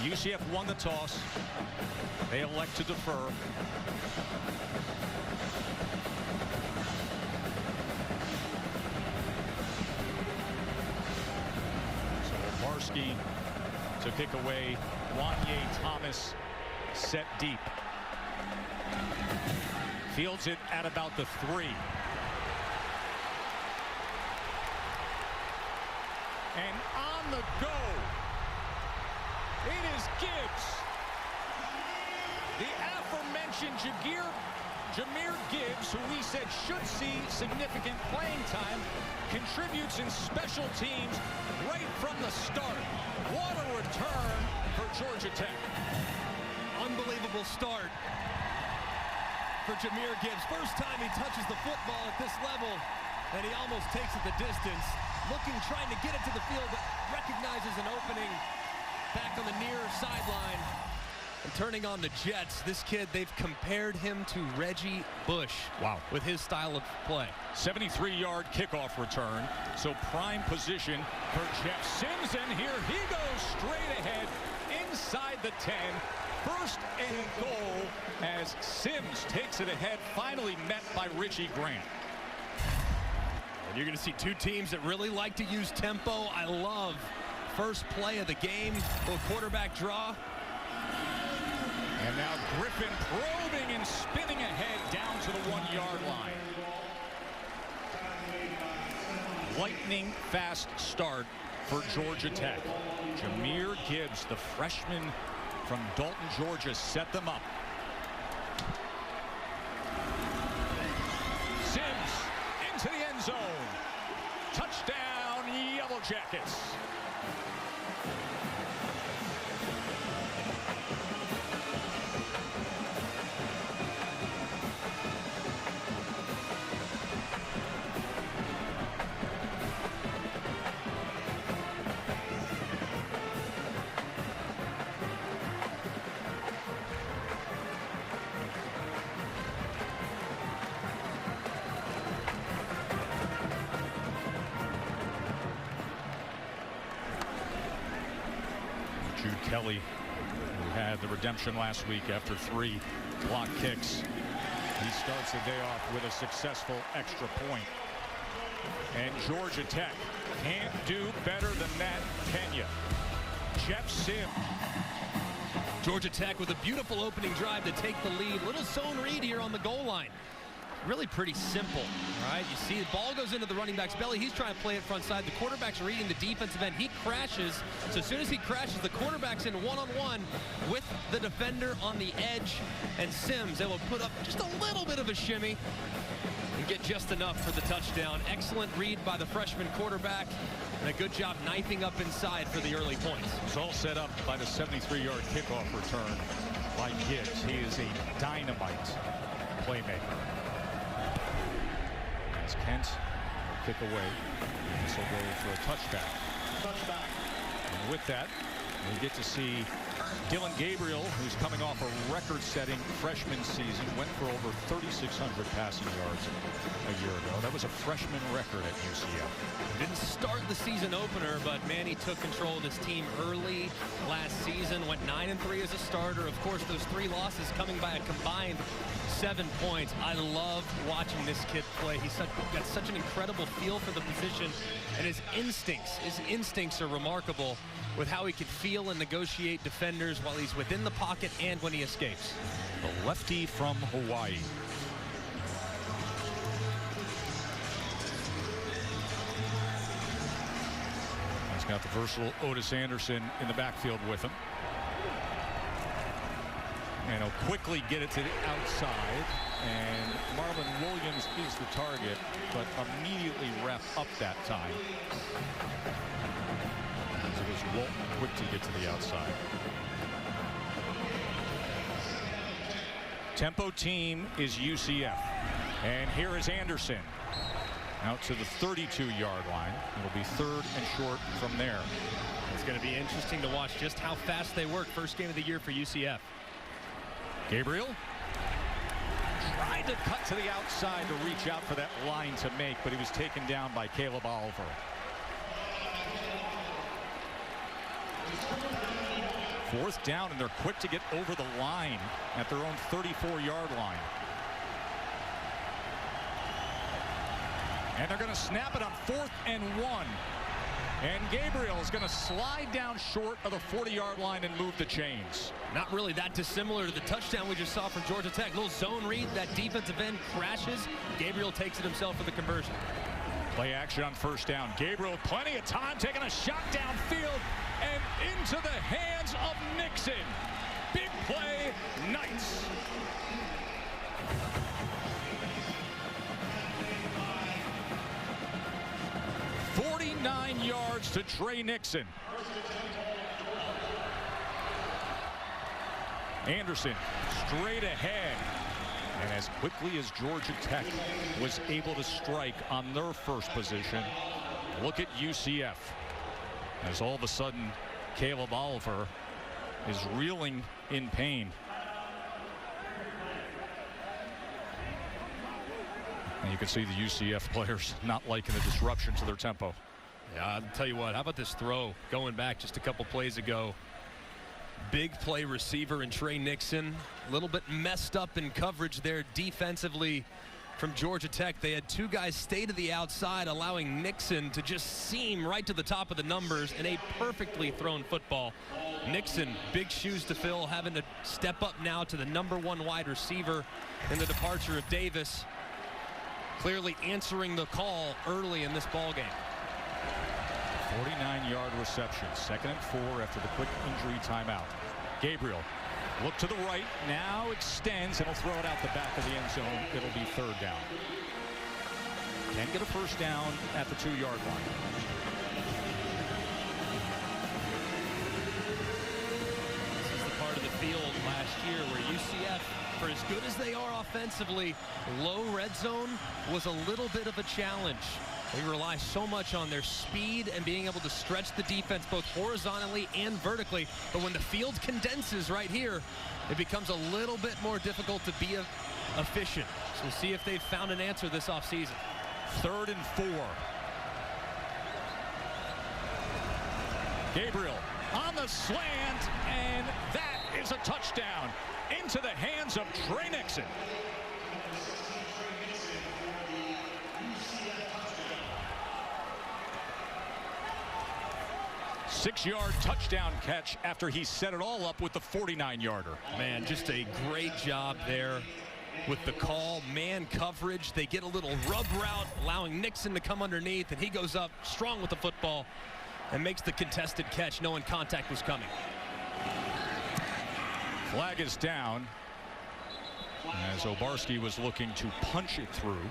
UCF won the toss. They elect to defer. So Barsky to kick away. Wanye Thomas set deep. Fields it at about the 3. And on the go, it is Gibbs. The aforementioned Jahmyr Gibbs, who we said should see significant playing time, contributes in special teams right from the start. What a return for Georgia Tech. Unbelievable start for Jahmyr Gibbs. First time he touches the football at this level, and he almost takes it the distance. Trying to get it to the field, but recognizes an opening back on the near sideline. And turning on the Jets, this kid, they've compared him to Reggie Bush. Wow. With his style of play. 73-yard kickoff return. So prime position for Jeff Sims, and here he goes straight ahead inside the 10. First and goal as Sims takes it ahead, finally met by Richie Grant. You're going to see two teams that really like to use tempo. I love first play of the game, little quarterback draw. And now Griffin probing and spinning ahead down to the 1-yard line. Lightning fast start for Georgia Tech. Jahmyr Gibbs, the freshman from Dalton, Georgia, set them up. Sims into the end zone. Touchdown, Yellow Jackets. Kelly, who had the redemption last week after 3 block kicks. He starts the day off with a successful extra point. And Georgia Tech can't do better than that, can you? Jeff Sims. Georgia Tech with a beautiful opening drive to take the lead. Little zone read here on the goal line. Really pretty simple, right? You see the ball goes into the running back's belly. He's trying to play it front side. The quarterback's reading the defensive end. He crashes. So as soon as he crashes, the quarterback's in one-on-one with the defender on the edge. And Sims able to put up just a little bit of a shimmy and get just enough for the touchdown. Excellent read by the freshman quarterback. And a good job knifing up inside for the early points. It's all set up by the 73-yard kickoff return by Gibbs. He is a dynamite playmaker. As Kent will kick away. This will go for a touchback. And with that, we get to see Dillon Gabriel, who's coming off a record-setting freshman season, went for over 3,600 passing yards a year ago. That was a freshman record at UCF. Didn't start the season opener, but man, he took control of his team early last season. Went 9-3 as a starter. Of course, those 3 losses coming by a combined 7 points. I love watching this kid play. He's got such an incredible feel for the position, and his instincts are remarkable with how he can feel and negotiate defenders while he's within the pocket and when he escapes. The lefty from Hawaii. He's got the versatile Otis Anderson in the backfield with him. And he'll quickly get it to the outside, and Marlon Williams is the target, but immediately wrap up that time. As it was Walton quick to get to the outside. Tempo team is UCF, and here is Anderson out to the 32-yard line. It'll be 3rd and short from there. It's going to be interesting to watch just how fast they work. First game of the year for UCF. Gabriel tried to cut to the outside to reach out for that line to make, but he was taken down by Caleb Oliver. 4th down, and they're quick to get over the line at their own 34-yard line. And they're going to snap it on 4th and 1. And Gabriel is going to slide down short of the 40-yard line and move the chains. Not really that dissimilar to the touchdown we just saw from Georgia Tech. Little zone read, that defensive end crashes. Gabriel takes it himself for the conversion. Play action on 1st down. Gabriel, plenty of time, taking a shot downfield and into the hands of Nixon. Big play, Knights. yards to Trey Nixon. Anderson straight ahead. And as quickly as Georgia Tech was able to strike on their first position, look at UCF. As all of a sudden, Caleb Oliver is reeling in pain. And you can see the UCF players not liking the disruption to their tempo. Yeah, I'll tell you what, how about this throw going back just a couple plays ago? Big play receiver in Trey Nixon. A little bit messed up in coverage there defensively from Georgia Tech. They had two guys stay to the outside, allowing Nixon to just seam right to the top of the numbers in a perfectly thrown football. Nixon, big shoes to fill, having to step up now to the #1 wide receiver in the departure of Davis. Clearly answering the call early in this ball game. 49-yard reception, 2nd and 4 after the quick injury timeout. Gabriel, look to the right, now extends, and he'll throw it out the back of the end zone. It'll be 3rd down. Can get a 1st down at the 2-yard line. This is the part of the field last year where UCF, for as good as they are offensively, low red zone was a little bit of a challenge. They rely so much on their speed and being able to stretch the defense both horizontally and vertically. But when the field condenses right here, it becomes a little bit more difficult to be efficient. So we'll see if they've found an answer this offseason. 3rd and 4. Gabriel on the slant, and that is a touchdown into the hands of Trey Nixon. Six-yard touchdown catch after he set it all up with the 49-yarder. Man, just a great job there with the call, man coverage. They get a little rub route, allowing Nixon to come underneath, and he goes up strong with the football and makes the contested catch, knowing contact was coming. Flag is down as Obarski was looking to punch it through.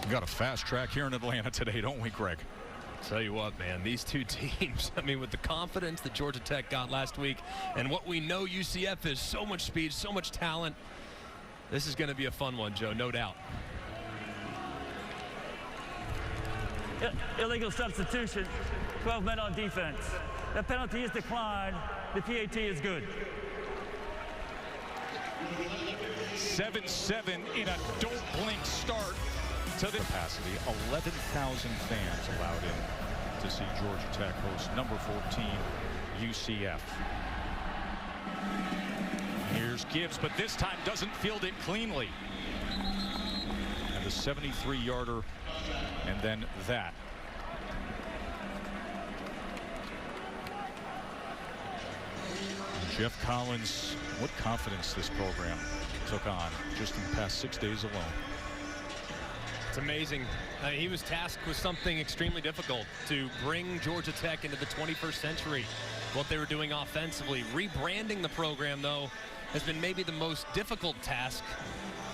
We got a fast track here in Atlanta today, don't we, Greg? Tell you what, man, these two teams, I mean, with the confidence that Georgia Tech got last week and what we know UCF is, so much speed, so much talent, this is going to be a fun one, Joe, no doubt. Illegal substitution, 12 men on defense. The penalty is declined. The PAT is good. 7-7 in a don't blink start to the capacity. 11,000 fans allowed in to see Georgia Tech host number 14 UCF. Here's Gibbs, but this time doesn't field it cleanly. And the 73-yarder, and then that. Jeff Collins, what confidence this program took on just in the past 6 days alone. It's amazing. He was tasked with something extremely difficult, to bring Georgia Tech into the 21st century. What they were doing offensively. Rebranding the program, though, has been maybe the most difficult task,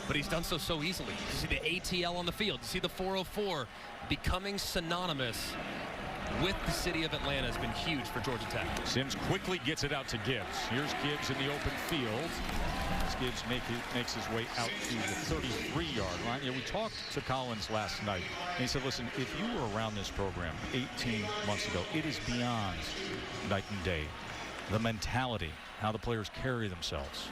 but he's done so easily. You see the ATL on the field. You see the 404 becoming synonymous with the city of Atlanta has been huge for Georgia Tech. Sims quickly gets it out to Gibbs. Here's Gibbs in the open field. As Gibbs makes his way out to the 33-yard line. Yeah, we talked to Collins last night, and he said, listen, if you were around this program 18 months ago, it is beyond night and day. The mentality, how the players carry themselves.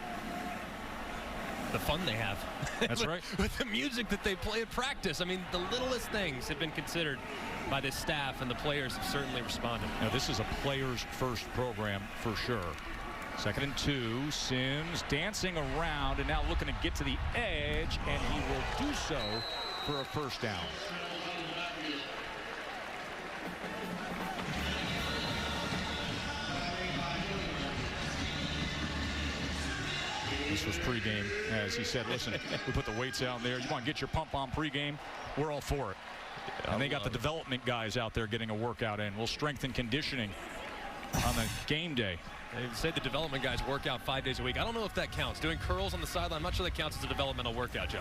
the fun they have. That's right. With the music that they play at practice. I mean, the littlest things have been considered by this staff, and the players have certainly responded. Now, this is a players first program for sure. 2nd and 2. Sims dancing around and now looking to get to the edge, and he will do so for a first down. This was pregame, as he said, listen, we put the weights out there. You want to get your pump on pregame? We're all for it. And they got the development guys out there getting a workout in. We'll strengthen conditioning on the game day. They say the development guys work out 5 days a week. I don't know if that counts. Doing curls on the sideline, I'm not sure that counts as a developmental workout, Joe.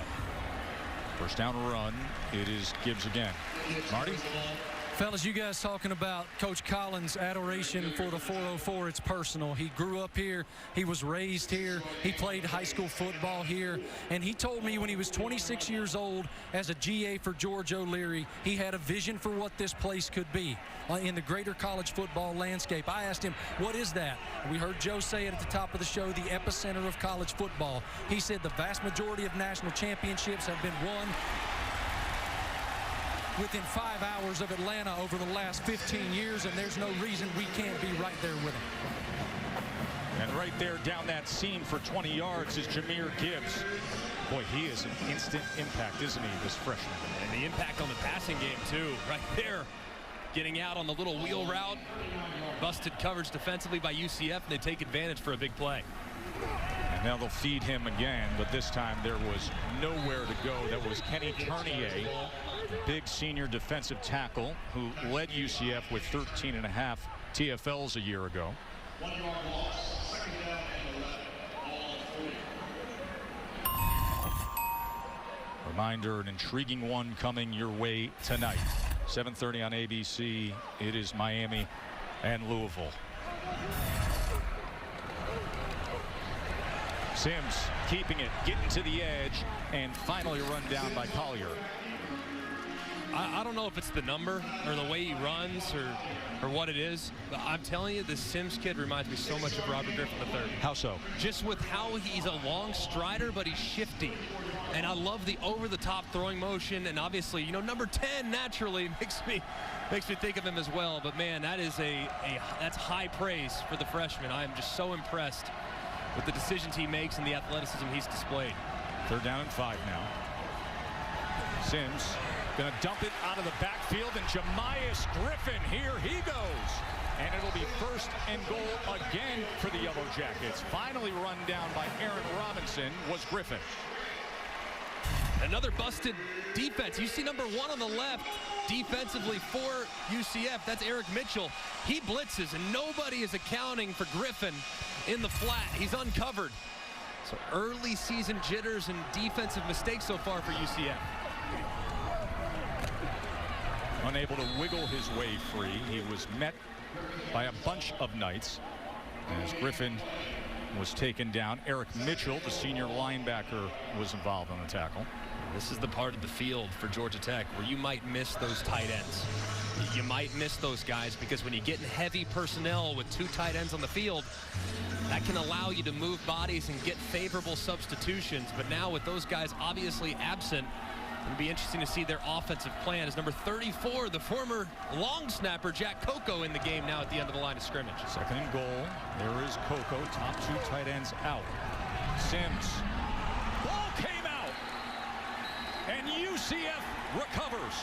First down run. It is Gibbs again. Marty? Fellas, you guys talking about Coach Collins' adoration for the 404. It's personal. He grew up here. He was raised here. He played high school football here. And he told me when he was 26 years old as a GA for George O'Leary, he had a vision for what this place could be in the greater college football landscape. I asked him, what is that? We heard Joe say it at the top of the show, the epicenter of college football. He said the vast majority of national championships have been won within 5 hours of Atlanta over the last 15 years, and there's no reason we can't be right there with them. And right there down that seam for 20 yards is Jahmyr Gibbs. Boy, he is an instant impact, isn't he, this freshman? And the impact on the passing game, too, right there. Getting out on the little wheel route. Busted coverage defensively by UCF, and they take advantage for a big play. And now they'll feed him again, but this time there was nowhere to go. That was Kenny Turnier, big senior defensive tackle who led UCF with 13.5 TFLs a year ago. Reminder, an intriguing one coming your way tonight. 7:30 on ABC. It is Miami and Louisville. Sims keeping it, getting to the edge, and finally run down by Collier. I don't know if it's the number or the way he runs or what it is, but I'm telling you, this Sims kid reminds me so much of Robert Griffin III. How so? Just with how he's a long strider, but he's shifty. And I love the over-the-top throwing motion, and obviously, you know, number 10 naturally makes me think of him as well. But man, that is that's high praise for the freshman. I am just so impressed with the decisions he makes and the athleticism he's displayed. 3rd down and 5 now. Sims gonna dump it out of the backfield, and Jahmyr Griffin, here he goes. And it'll be 1st and goal again for the Yellow Jackets. Finally run down by Aaron Robinson was Griffin. Another busted defense. You see number 1 on the left defensively for UCF. That's Eric Mitchell. He blitzes, and nobody is accounting for Griffin in the flat. He's uncovered. So early season jitters and defensive mistakes so far for UCF. Unable to wiggle his way free. He was met by a bunch of Knights as Griffin was taken down. Eric Mitchell, the senior linebacker, was involved on the tackle. This is the part of the field for Georgia Tech where you might miss those tight ends. You might miss those guys because when you get in heavy personnel with 2 tight ends on the field, that can allow you to move bodies and get favorable substitutions. But now with those guys obviously absent, it'll be interesting to see their offensive plan as number 34, the former long snapper, Jack Coco, in the game now at the end of the line of scrimmage. 2nd and goal. There is Coco, top 2 tight ends out. Sims. Ball came out. And UCF recovers.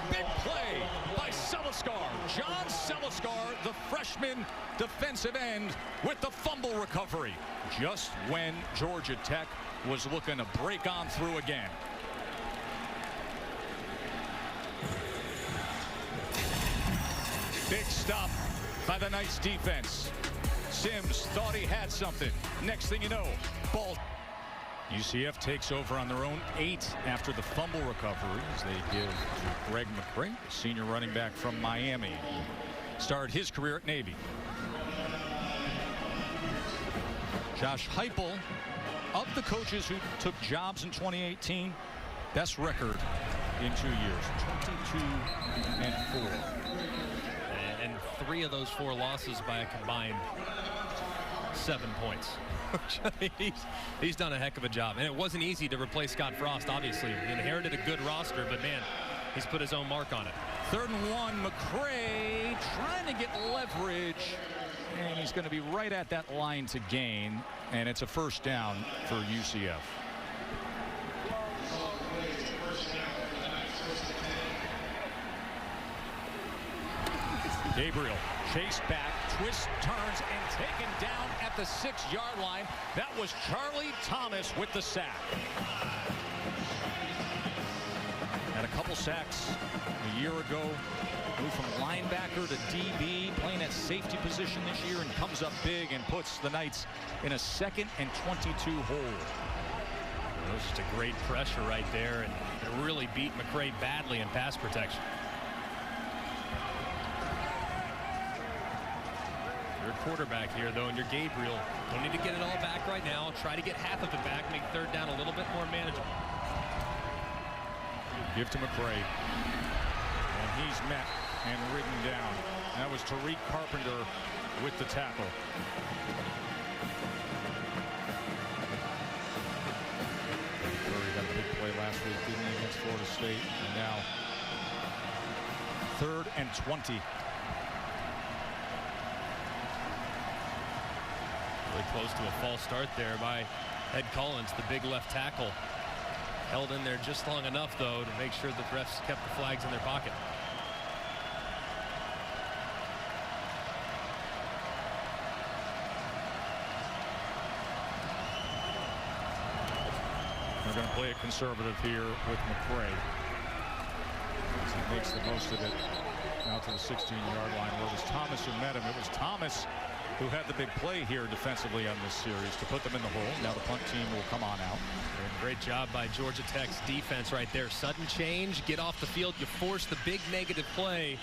Big play by Seliskar. John Seliskar, the freshman defensive end, with the fumble recovery. Just when Georgia Tech was looking to break on through again. Big stop by the Knights defense. Sims thought he had something. Next thing you know, ball. UCF takes over on their own 8 after the fumble recovery as they give to Greg McCray, the senior running back from Miami. Started his career at Navy. Josh Heupel, of the coaches who took jobs in 2018, best record in 2 years, 22-4. And 3 of those 4 losses by a combined 7 points. he's done a heck of a job. And it wasn't easy to replace Scott Frost, obviously. He inherited a good roster, but, man, he's put his own mark on it. 3rd and 1, McCray trying to get leverage. And he's going to be right at that line to gain. And it's a 1st down for UCF. Gabriel chased back, twists, turns, and taken down at the 6-yard line. That was Charlie Thomas with the sack. Had a couple sacks a year ago. Moved from linebacker to DB, playing at safety position this year, and comes up big and puts the Knights in a 2nd and 22 hole. It was just a great pressure right there, and it really beat McCray badly in pass protection. Your quarterback here, though, and your Gabriel. Don't need to get it all back right now. Try to get half of it back, make 3rd down a little bit more manageable. Give to McCray. And he's met and ridden down. That was Tariq Carpenter with the tackle. Curry got a big play last week, didn't he, against Florida State. And now 3rd and 20. Really close to a false start there by Ed Collins, the big left tackle. Held in there just long enough, though, to make sure the refs kept the flags in their pocket. They're going to play it conservative here with McCray. As he makes the most of it out to the 16-yard line. Well, it was Thomas who met him. It was Thomas who had the big play here defensively on this series to put them in the hole. Now the punt team will come on out. Great job by Georgia Tech's defense right there. Sudden change, get off the field, you force the big negative play,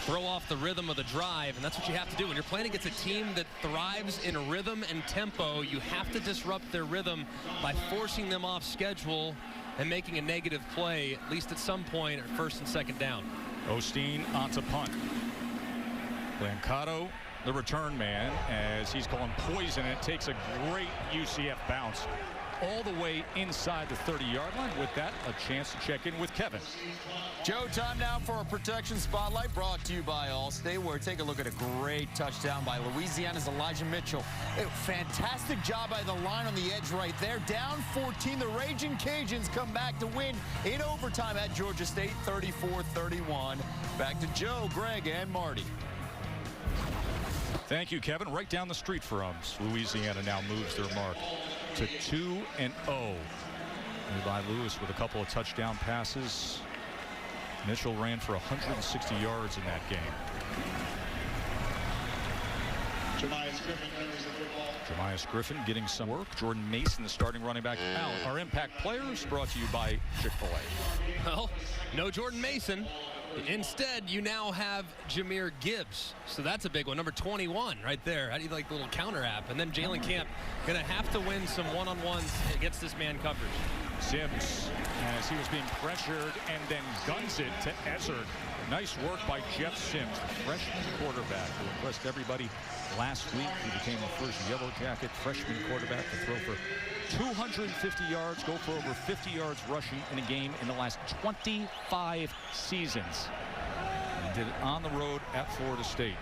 throw off the rhythm of the drive, and that's what you have to do. When you're playing against a team that thrives in rhythm and tempo, you have to disrupt their rhythm by forcing them off schedule and making a negative play, at least at some point, at 1st and 2nd down. Osteen onto punt. Blancato, the return man, as he's going poison. It takes a great UCF bounce all the way inside the 30-yard line. With that, a chance to check in with Kevin. Joe, time now for a protection spotlight brought to you by Allstate, where take a look at a great touchdown by Louisiana's Elijah Mitchell. A fantastic job by the line on the edge right there. Down 14, the Raging Cajuns come back to win in overtime at Georgia State, 34-31. Back to Joe, Greg, and Marty. Thank you, Kevin. Right down the street for us. Louisiana now moves their mark to 2-0. By Lewis with a couple of touchdown passes. Mitchell ran for 160 yards in that game. Jahmyr Griffin getting some work. Jordan Mason, the starting running back, out. Our impact players brought to you by Chick-fil-A. Well, no Jordan Mason. Instead, you now have Jahmyr Gibbs. So that's a big one. Number 21 right there. How do you like the little counter app? And then Jalen Camp going to have to win some one-on-ones against this man coverage. Sims, as he was being pressured and then guns it to Ezzard. Nice work by Jeff Sims, the freshman quarterback who impressed everybody last week. He became the first Yellow Jacket freshman quarterback to throw for 250 yards, go for over 50 yards rushing in a game in the last 25 seasons. And did it on the road at Florida State.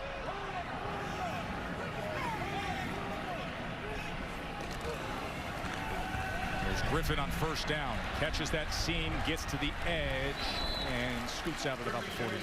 There's Griffin on 1st down. Catches that seam, gets to the edge, and scoots out at about the 49.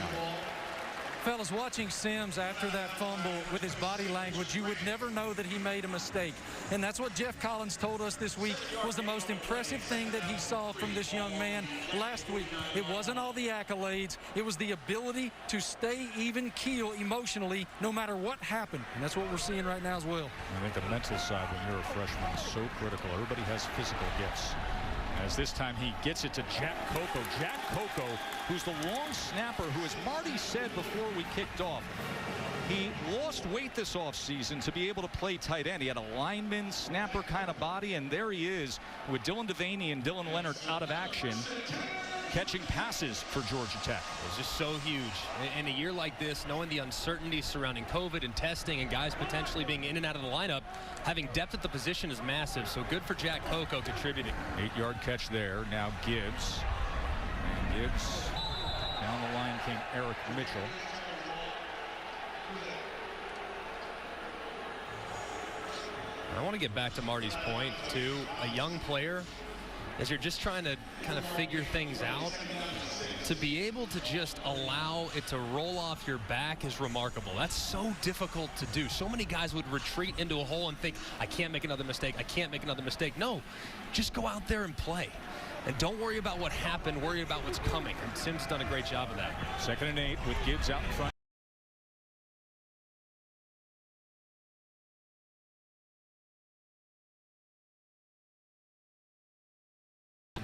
Fellas, watching Sims after that fumble with his body language, you would never know that he made a mistake. And that's what Jeff Collins told us this week was the most impressive thing that he saw from this young man last week. It wasn't all the accolades. It was the ability to stay even keel emotionally no matter what happened. And that's what we're seeing right now as well. I think the mental side when you're a freshman is so critical. Everybody has physical gifts. As this time he gets it to Jack Coco. Jack Coco, who's the long snapper, who, as Marty said before we kicked off, he lost weight this offseason to be able to play tight end. He had a lineman, snapper kind of body, and there he is with Dylan Devaney and Dylan Leonard out of action. catching passes for Georgia Tech. It's just so huge. In a year like this, knowing the uncertainty surrounding COVID and testing and guys potentially being in and out of the lineup, having depth at the position is massive. So good for Jack Coco contributing. 8-yard catch there. Now Gibbs. And Gibbs. Down the line came Eric Mitchell. I want to get back to Marty's point, too. A young player, as you're just trying to kind of figure things out, to be able to just allow it to roll off your back is remarkable. That's so difficult to do. So many guys would retreat into a hole and think, I can't make another mistake. I can't make another mistake. No, just go out there and play. And don't worry about what happened. Worry about what's coming. And Sims done a great job of that. 2nd and 8 with Gibbs out in front.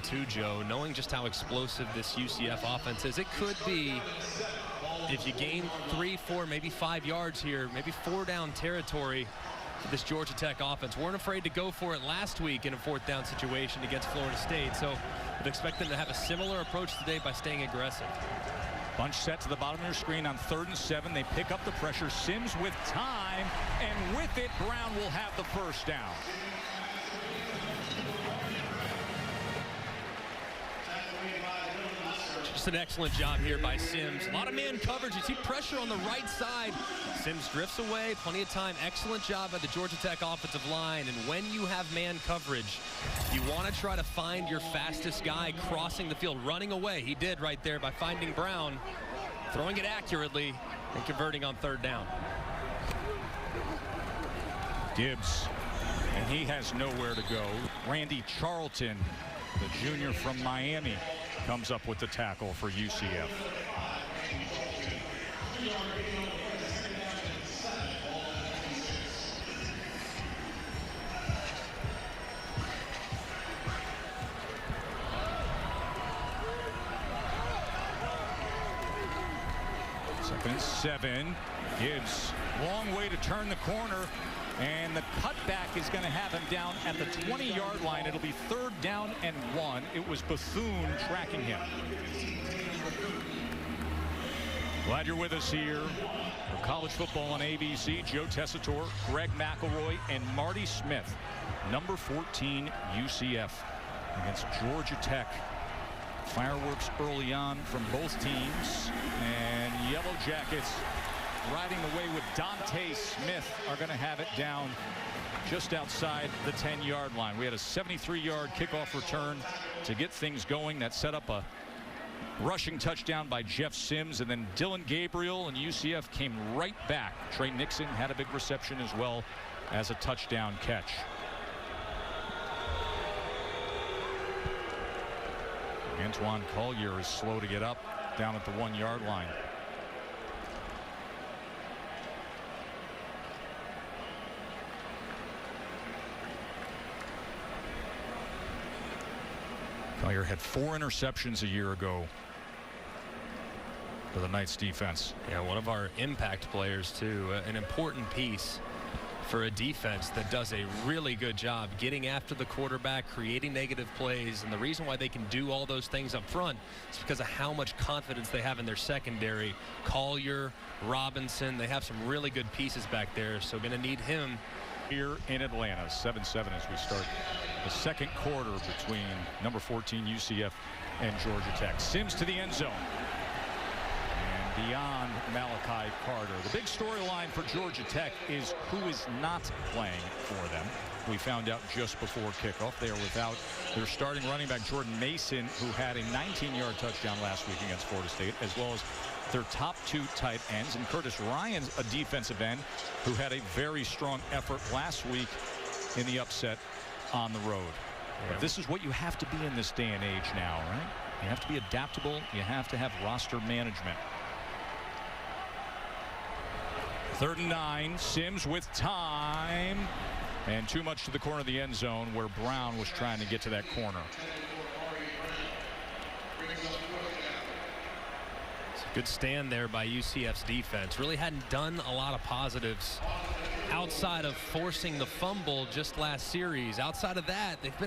Too, Joe, knowing just how explosive this UCF offense is, it could be, if you gain 3, 4, maybe 5 yards here, maybe 4 down territory for this Georgia Tech offense. Weren't afraid to go for it last week in a 4th down situation against Florida State, so I'd expect them to have a similar approach today by staying aggressive. Bunch set to the bottom of your screen on 3rd and 7. They pick up the pressure. Sims with time, and with it, Brown will have the 1st down. Just an excellent job here by Sims. A lot of man coverage. You see pressure on the right side. Sims drifts away. Plenty of time. Excellent job by the Georgia Tech offensive line. And when you have man coverage, you want to try to find your fastest guy crossing the field, running away. He did right there by finding Brown, throwing it accurately, and converting on 3rd down. Gibbs, and he has nowhere to go. Randy Charlton, the junior from Miami, comes up with the tackle for UCF. Second and 7. Gibbs, long way to turn the corner. And the cutback is going to have him down at the 20-yard line. It'll be 3rd down and 1. It was Bethune tracking him. Glad you're with us here for college football on ABC. Joe Tessitore, Greg McElroy, and Marty Smith. Number 14 UCF against Georgia Tech. Fireworks early on from both teams. And Yellow Jackets riding the way with Dante Smith are going to have it down just outside the 10-yard line. We had a 73-yard kickoff return to get things going. That set up a rushing touchdown by Jeff Sims, and then Dillon Gabriel and UCF came right back. Trey Nixon had a big reception as well as a touchdown catch. Antoine Collier is slow to get up down at the 1-yard line. Collier had 4 interceptions a year ago for the Knights defense. Yeah, one of our impact players too, an important piece for a defense that does a really good job getting after the quarterback, creating negative plays, and the reason why they can do all those things up front is because of how much confidence they have in their secondary. Collier, Robinson, they have some really good pieces back there, so going to need him here in Atlanta. 7-7 as we start the 2nd quarter between number 14 UCF and Georgia Tech. Sims to the end zone. And beyond Malachi Carter. The big storyline for Georgia Tech is who is not playing for them. We found out just before kickoff. They are without their starting running back Jordan Mason, who had a 19-yard touchdown last week against Florida State, as well as their top 2 tight ends, and Curtis Ryan's a defensive end who had a very strong effort last week in the upset on the road. But this is what you have to be in this day and age now, right? You have to be adaptable. You have to have roster management. 3rd and 9. Sims with time. And too much to the corner of the end zone where Brown was trying to get to that corner. It's a good stand there by UCF's defense. Really hadn't done a lot of positives outside of forcing the fumble just last series. Outside of that, they've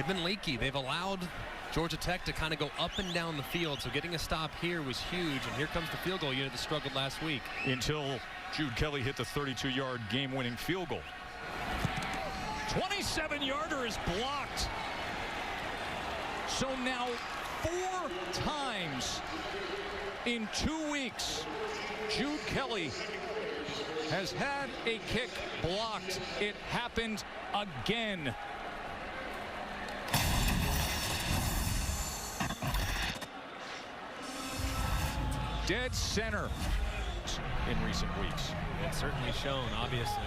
been leaky. They've allowed Georgia Tech to kind of go up and down the field. So getting a stop here was huge. And here comes the field goal unit that struggled last week. Until Jude Kelly hit the 32-yard game-winning field goal. 27-yarder is blocked. So now 4 times in 2 weeks, Jude Kelly has had a kick blocked. It happened again. Dead center in recent weeks. It's certainly shown, obviously.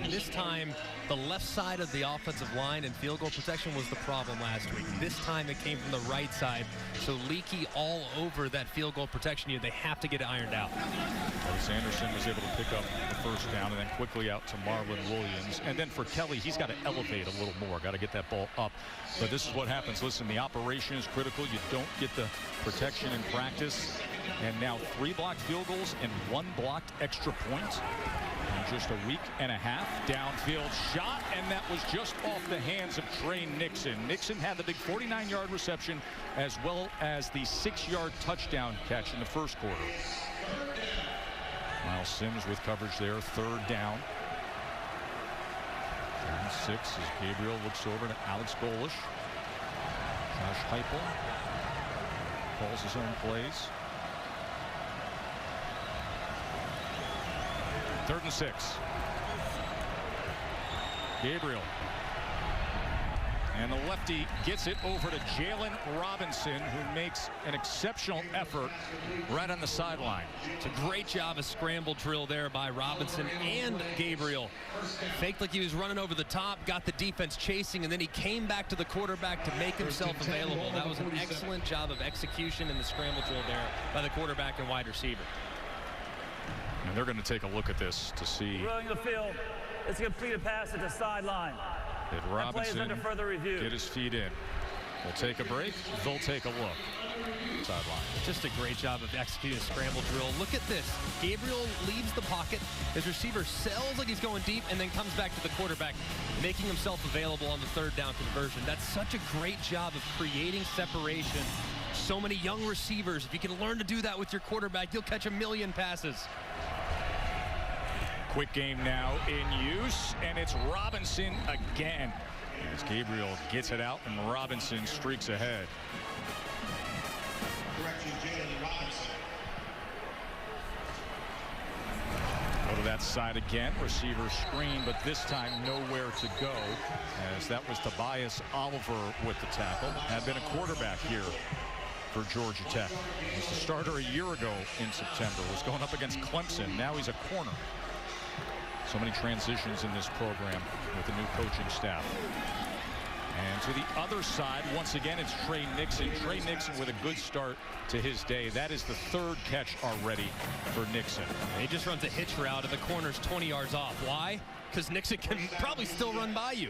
This time, the left side of the offensive line and field goal protection was the problem last week. This time, it came from the right side. So leaky all over that field goal protection unit. They have to get it ironed out. Sanderson was able to pick up the first down and then quickly out to Marlon Williams. And then for Kelly, he's got to elevate a little more. Got to get that ball up. But this is what happens. Listen, the operation is critical. You don't get the protection in practice. And now 3 blocked field goals and 1 blocked extra point in just a week and a half. Downfield shot, and that was just off the hands of Trey Nixon. Nixon had the big 49-yard reception as well as the 6-yard touchdown catch in the first quarter. Miles Sims with coverage there, 3rd down. 3rd and 6 as Gabriel looks over to Alex Golish. Josh Heupel calls his own plays. 3rd and 6. Gabriel. And the lefty gets it over to Jalen Robinson, who makes an exceptional effort right on the sideline. It's a great job of scramble drill there by Robinson and Gabriel. Faked like he was running over the top, got the defense chasing, and then he came back to the quarterback to make himself available. That was an excellent job of execution in the scramble drill there by the quarterback and wide receiver. And they're going to take a look at this to see. Drilling the field. It's a completed pass at the sideline. Did Robinson under further review. Get his feet in? We'll take a break. They'll take a look. Sideline. Just a great job of executing a scramble drill. Look at this. Gabriel leaves the pocket. His receiver sells like he's going deep and then comes back to the quarterback, making himself available on the 3rd down conversion. That's such a great job of creating separation. So many young receivers. If you can learn to do that with your quarterback, you'll catch 1,000,000 passes. Quick game now in use, and it's Robinson again. As Gabriel gets it out, and Robinson streaks ahead. Go to that side again. Receiver screen, but this time nowhere to go, as that was Tobias Oliver with the tackle. Had been a quarterback here for Georgia Tech. He was the starter a year ago in September. Was going up against Clemson. Now he's a corner. So many transitions in this program with the new coaching staff. And to the other side, once again, it's Trey Nixon. Trey Nixon with a good start to his day. That is the 3rd catch already for Nixon. He just runs a hitch route and the corner's 20 yards off. Why? Because Nixon can probably still run by you.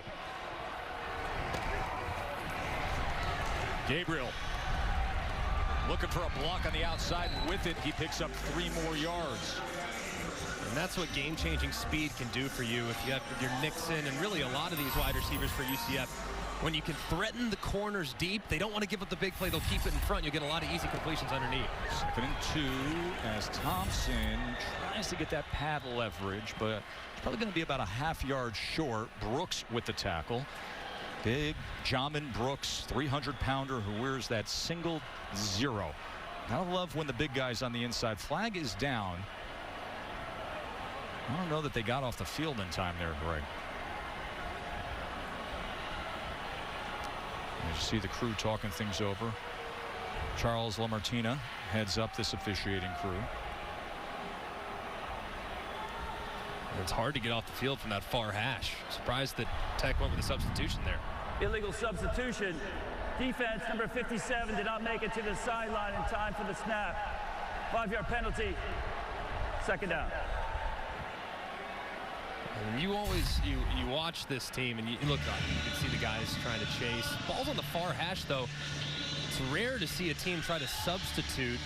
Gabriel looking for a block on the outside. With it, he picks up 3 more yards. And that's what game-changing speed can do for you if you have your Nixon and really a lot of these wide receivers for UCF. When you can threaten the corners deep, they don't want to give up the big play. They'll keep it in front. You'll get a lot of easy completions underneath. 2nd and 2 as Thompson tries to get that pad leverage, but it's probably going to be about a half-yard short. Brooks with the tackle. Big Jamin Brooks, 300-pounder who wears that single 0. Gotta love when the big guy's on the inside. Flag is down. I don't know that they got off the field in time there, Greg. As you see the crew talking things over. Charles LaMartina heads up this officiating crew. It's hard to get off the field from that far hash. Surprised that Tech went with a substitution there. Illegal substitution. Defense number 57 did not make it to the sideline in time for the snap. 5-yard penalty. 2nd down. And you watch this team and you look up, you can see the guys trying to chase. Ball's on the far hash though. It's rare to see a team try to substitute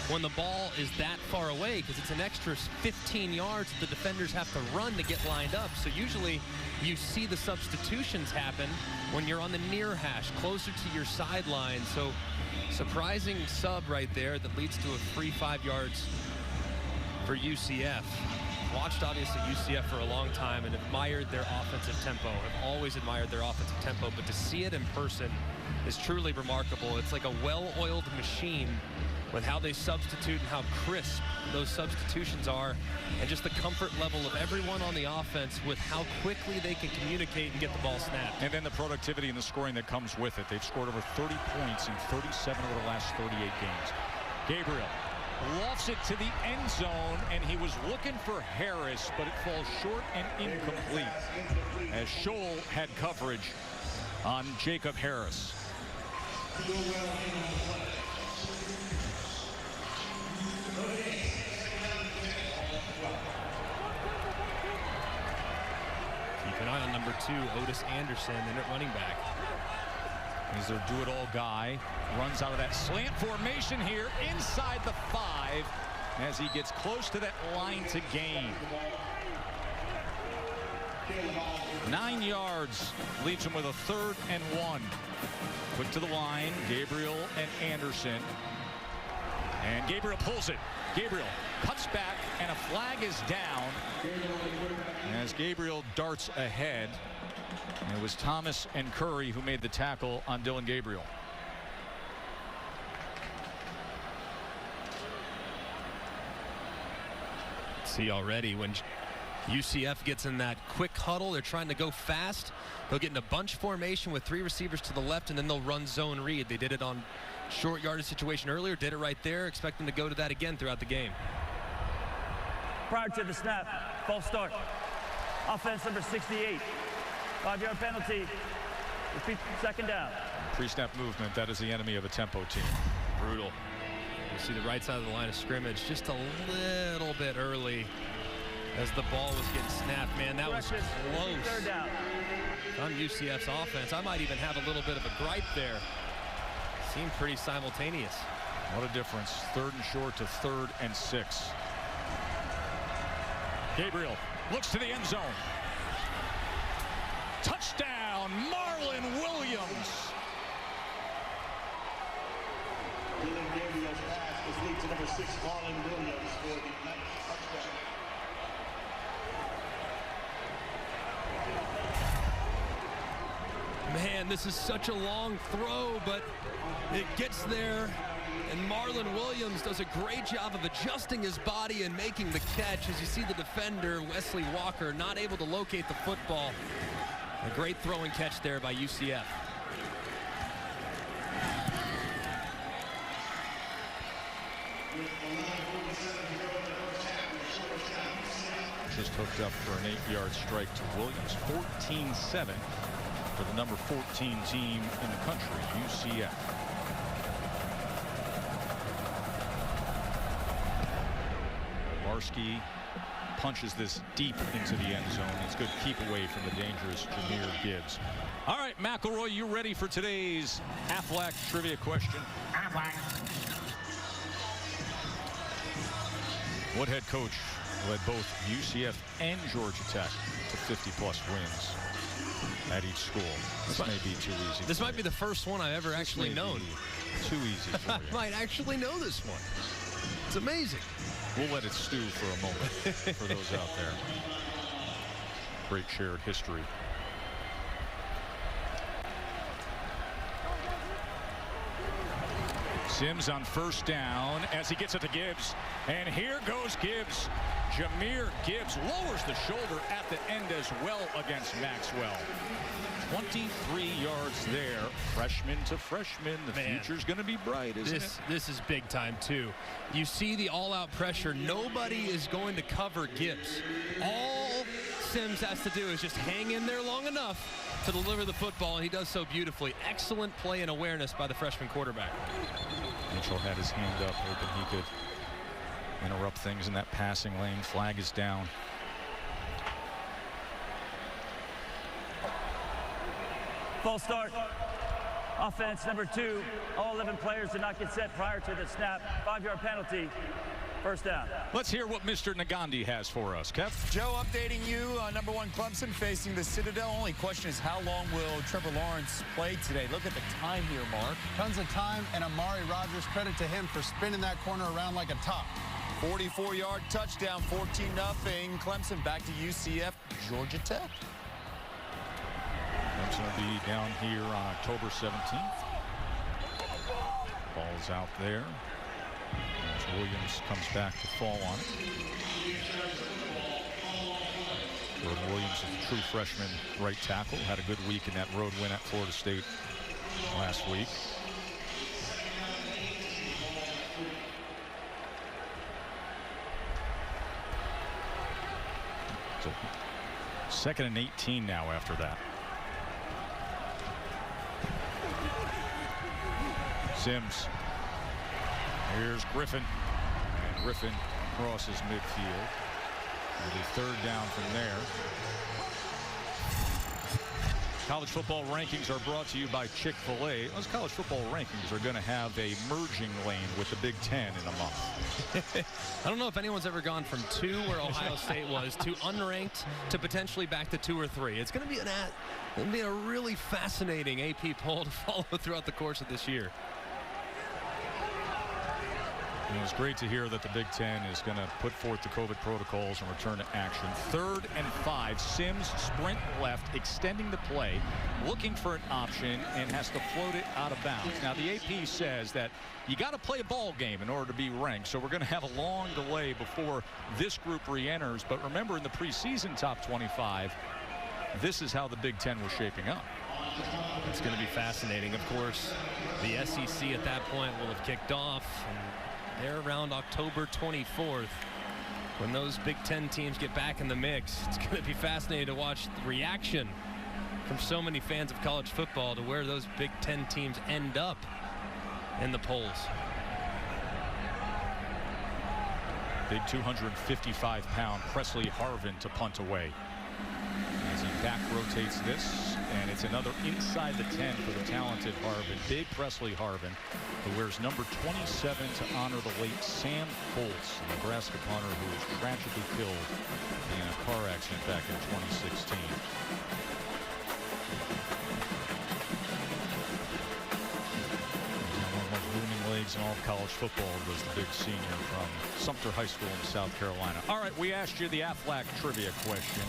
when the ball is that far away, because it's an extra 15 yards that the defenders have to run to get lined up. So usually you see the substitutions happen when you're on the near hash, closer to your sideline. So surprising sub right there that leads to a free 5 yards for UCF. Watched obviously UCF for a long time and admired their offensive tempo. I've always admired their offensive tempo, but to see it in person is truly remarkable. It's like a well-oiled machine with how they substitute and how crisp those substitutions are, and just the comfort level of everyone on the offense with how quickly they can communicate and get the ball snapped. And then the productivity and the scoring that comes with it. They've scored over 30 points in 37 of the last 38 games. Gabriel lofts it to the end zone, and he was looking for Harris, but it falls short and incomplete as Scholl had coverage on Jacob Harris. Keep an eye on number 2, Otis Anderson, in at running back. He's their do-it-all guy. Runs out of that slant formation here inside the 5 as he gets close to that line to gain. 9 yards leaves him with a 3rd and 1. Quick to the line, Gabriel and Anderson. And Gabriel pulls it. Gabriel cuts back, and a flag is down as Gabriel darts ahead. And it was Thomas and Curry who made the tackle on Dillon Gabriel. See already when UCF gets in that quick huddle, they're trying to go fast. They'll get in a bunch formation with 3 receivers to the left, and then they'll run zone read. They did it on short yardage situation earlier, did it right there. Expect them to go to that again throughout the game. Prior to the snap, false start. Offense number 68. 5-yard penalty. Repeat, 2nd down. Pre-snap movement, that is the enemy of a tempo team. Brutal. You see the right side of the line of scrimmage just a little bit early as the ball was getting snapped. Man, that was close. 3rd down. On UCF's offense, I might even have a little bit of a gripe there. Seemed pretty simultaneous. What a difference. 3rd and short to 3rd and 6. Gabriel looks to the end zone. Touchdown, Marlon Williams. Dillon Gabriel's pass was lead to number 6, Marlon Williams, for the 9th touchdown. Man, this is such a long throw, but it gets there, and Marlon Williams does a great job of adjusting his body and making the catch. As you see the defender, Wesley Walker, not able to locate the football. A great throw and catch there by UCF. Just hooked up for an 8-yard strike to Williams. 14-7 for the number 14 team in the country, UCF. Barsky punches this deep into the end zone. It's good keep away from the dangerous Jahmyr Gibbs. All right, McElroy, you ready for today's Aflac trivia question? Aflac. What head coach led both UCF and Georgia Tech to 50-plus wins at each school? This may be too easy. This might be the first one I've ever actually known. Too easy for you. I might actually know this one. It's amazing. We'll let it stew for a moment for those out there. Great shared history. Sims on 1st down as he gets it to Gibbs. And here goes Gibbs. Jahmyr Gibbs lowers the shoulder at the end as well against Maxwell. 23 yards there. Freshman to freshman. The future's going to be bright, isn't it? This is big time, too. You see the all-out pressure. Nobody is going to cover Gibbs. All Sims has to do is just hang in there long enough to deliver the football, and he does so beautifully. Excellent play and awareness by the freshman quarterback. Mitchell had his hand up, hoping he could interrupt things in that passing lane. Flag is down. False start. Offense number 2, all 11 players did not get set prior to the snap. 5-yard penalty, first down. Let's hear what Mr. Nagandi has for us. Kev? Joe, updating you, number 1 Clemson facing the Citadel. Only question is how long will Trevor Lawrence play today? Look at the time here, Mark. Tons of time, and Amari Rodgers, credit to him for spinning that corner around like a top. 44-yard touchdown, 14-0. Clemson back to UCF, Georgia Tech. Clemson will be down here on October 17th. Ball's out there. As Williams comes back to fall on it. Jordan Williams is a true freshman right tackle. Had a good week in that road win at Florida State last week. So 2nd and 18 now after that. Sims. Here's Griffin. And Griffin crosses midfield. With a 3rd down from there. College football rankings are brought to you by Chick-fil-A. Those college football rankings are going to have a merging lane with the Big Ten in a month. I don't know if anyone's ever gone from 2, where Ohio State was, to unranked, to potentially back to 2 or 3. It's going to be a really fascinating AP poll to follow throughout the course of this year. And it was great to hear that the Big Ten is going to put forth the COVID protocols and return to action. 3rd and 5. Sims sprint left, extending the play, looking for an option, and has to float it out of bounds. Now, the AP says that you got to play a ball game in order to be ranked, so we're going to have a long delay before this group re-enters. But remember, in the preseason top 25, this is how the Big Ten was shaping up. It's going to be fascinating. Of course, the SEC at that point will have kicked off. And they're around October 24th. When those Big Ten teams get back in the mix, it's going to be fascinating to watch the reaction from so many fans of college football to where those Big Ten teams end up in the polls. Big 255-pound Presley Harvin to punt away. As he back rotates this, and it's another inside the 10 for the talented Harvin. Big Presley Harvin, who wears number 27 to honor the late Sam Foltz, a Nebraska punter who was tragically killed in a car accident back in 2016. One of the most booming legs in all of college football was the big senior from Sumter High School in South Carolina. All right, we asked you the Aflac trivia question.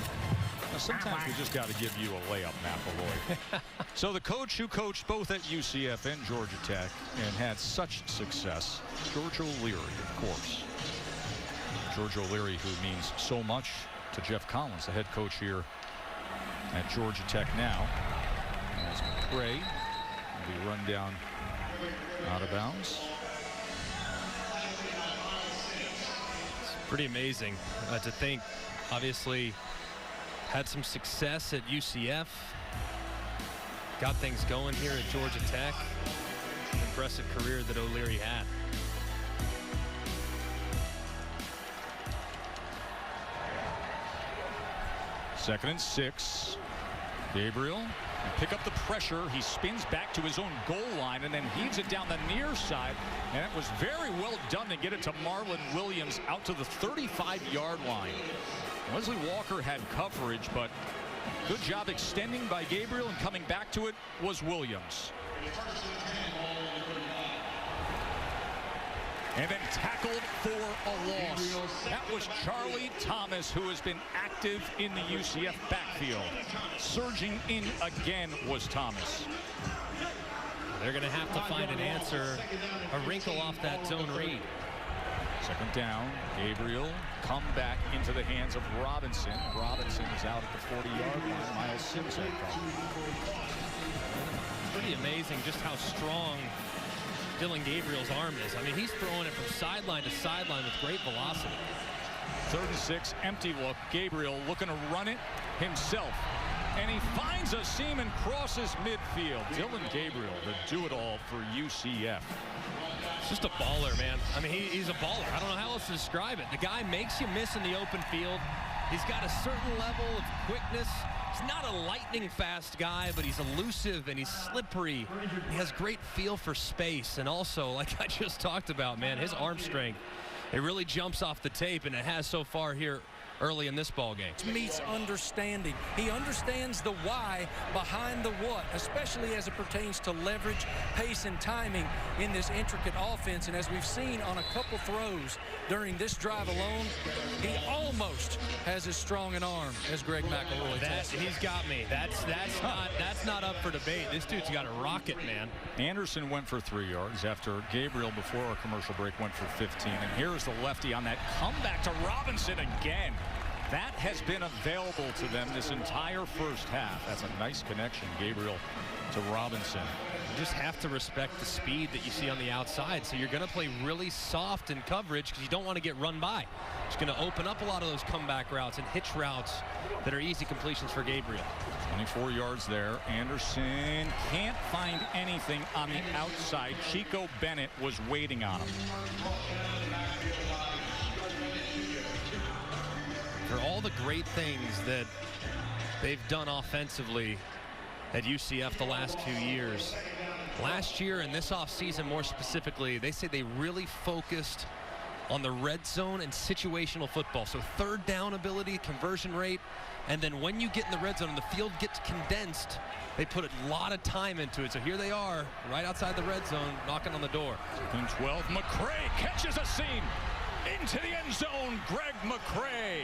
Now, sometimes we just got to give you a layup, McElroy. So the coach who coached both at UCF and Georgia Tech and had such success, George O'Leary, of course. George O'Leary, who means so much to Jeff Collins, the head coach here at Georgia Tech now. As McCray will be run down out of bounds. It's pretty amazing to think, obviously, had some success at UCF. Got things going here at Georgia Tech. Impressive career that O'Leary had. Second and 6. Gabriel pick up the pressure. He spins back to his own goal line and then heaves it down the near side. And it was very well done to get it to Marlon Williams out to the 35-yard line. Wesley Walker had coverage, but good job extending by Gabriel, and coming back to it was Williams. And then tackled for a loss. That was Charlie Thomas, who has been active in the UCF backfield. Surging in again was Thomas. They're going to have to find an answer, a wrinkle off that zone read. Second down, Gabriel come back into the hands of Robinson. Robinson is out at the 40-yard line. Miles Sims had coverage. Pretty amazing just how strong Dillon Gabriel's arm is. I mean, he's throwing it from sideline to sideline with great velocity. 3rd and 6, empty look. Gabriel looking to run it himself. And he finds a seam and crosses midfield. Dillon Gabriel, the do-it-all for UCF. It's just a baller, man. I mean, he's a baller. I don't know how else to describe it. The guy makes you miss in the open field. He's got a certain level of quickness. He's not a lightning fast guy, but he's elusive and he's slippery. He has great feel for space. And also, like I just talked about, man, his arm strength, it really jumps off the tape, and it has so far here early in this ball game. Meets understanding. He understands the why behind the what, especially as it pertains to leverage, pace, and timing in this intricate offense. And as we've seen on a couple throws during this drive alone, he almost has as strong an arm as Greg McElroy. He's got me. That's not up for debate. This dude's got a rocket, man. Anderson went for 3 yards after Gabriel, before our commercial break, went for 15. And here's the lefty on that comeback to Robinson again. That has been available to them this entire first half. That's a nice connection, Gabriel to Robinson. You just have to respect the speed that you see on the outside. So you're going to play really soft in coverage because you don't want to get run by. It's going to open up a lot of those comeback routes and hitch routes that are easy completions for Gabriel. 24 yards there. Anderson can't find anything on the outside. Chico Bennett was waiting on him. For all the great things that they've done offensively at UCF the last 2 years, last year and this offseason more specifically, they say they really focused on the red zone and situational football. So third down ability, conversion rate, and then when you get in the red zone and the field gets condensed, they put a lot of time into it. So here they are, right outside the red zone, knocking on the door. 12, McCray catches a seam. Into the end zone, Greg McCray.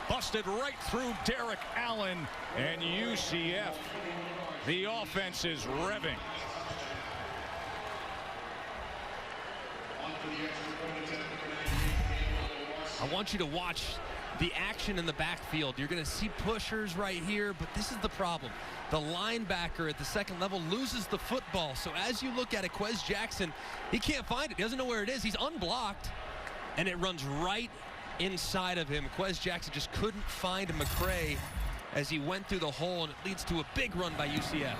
Busted right through Derek Allen, and UCF, the offense is revving. I want you to watch the action in the backfield. You're going to see pushers right here, but this is the problem. The linebacker at the second level loses the football. So as you look at it, Quez Jackson, he can't find it. He doesn't know where it is. He's unblocked, and it runs right inside of him. Quez Jackson just couldn't find McCray as he went through the hole, and it leads to a big run by UCF.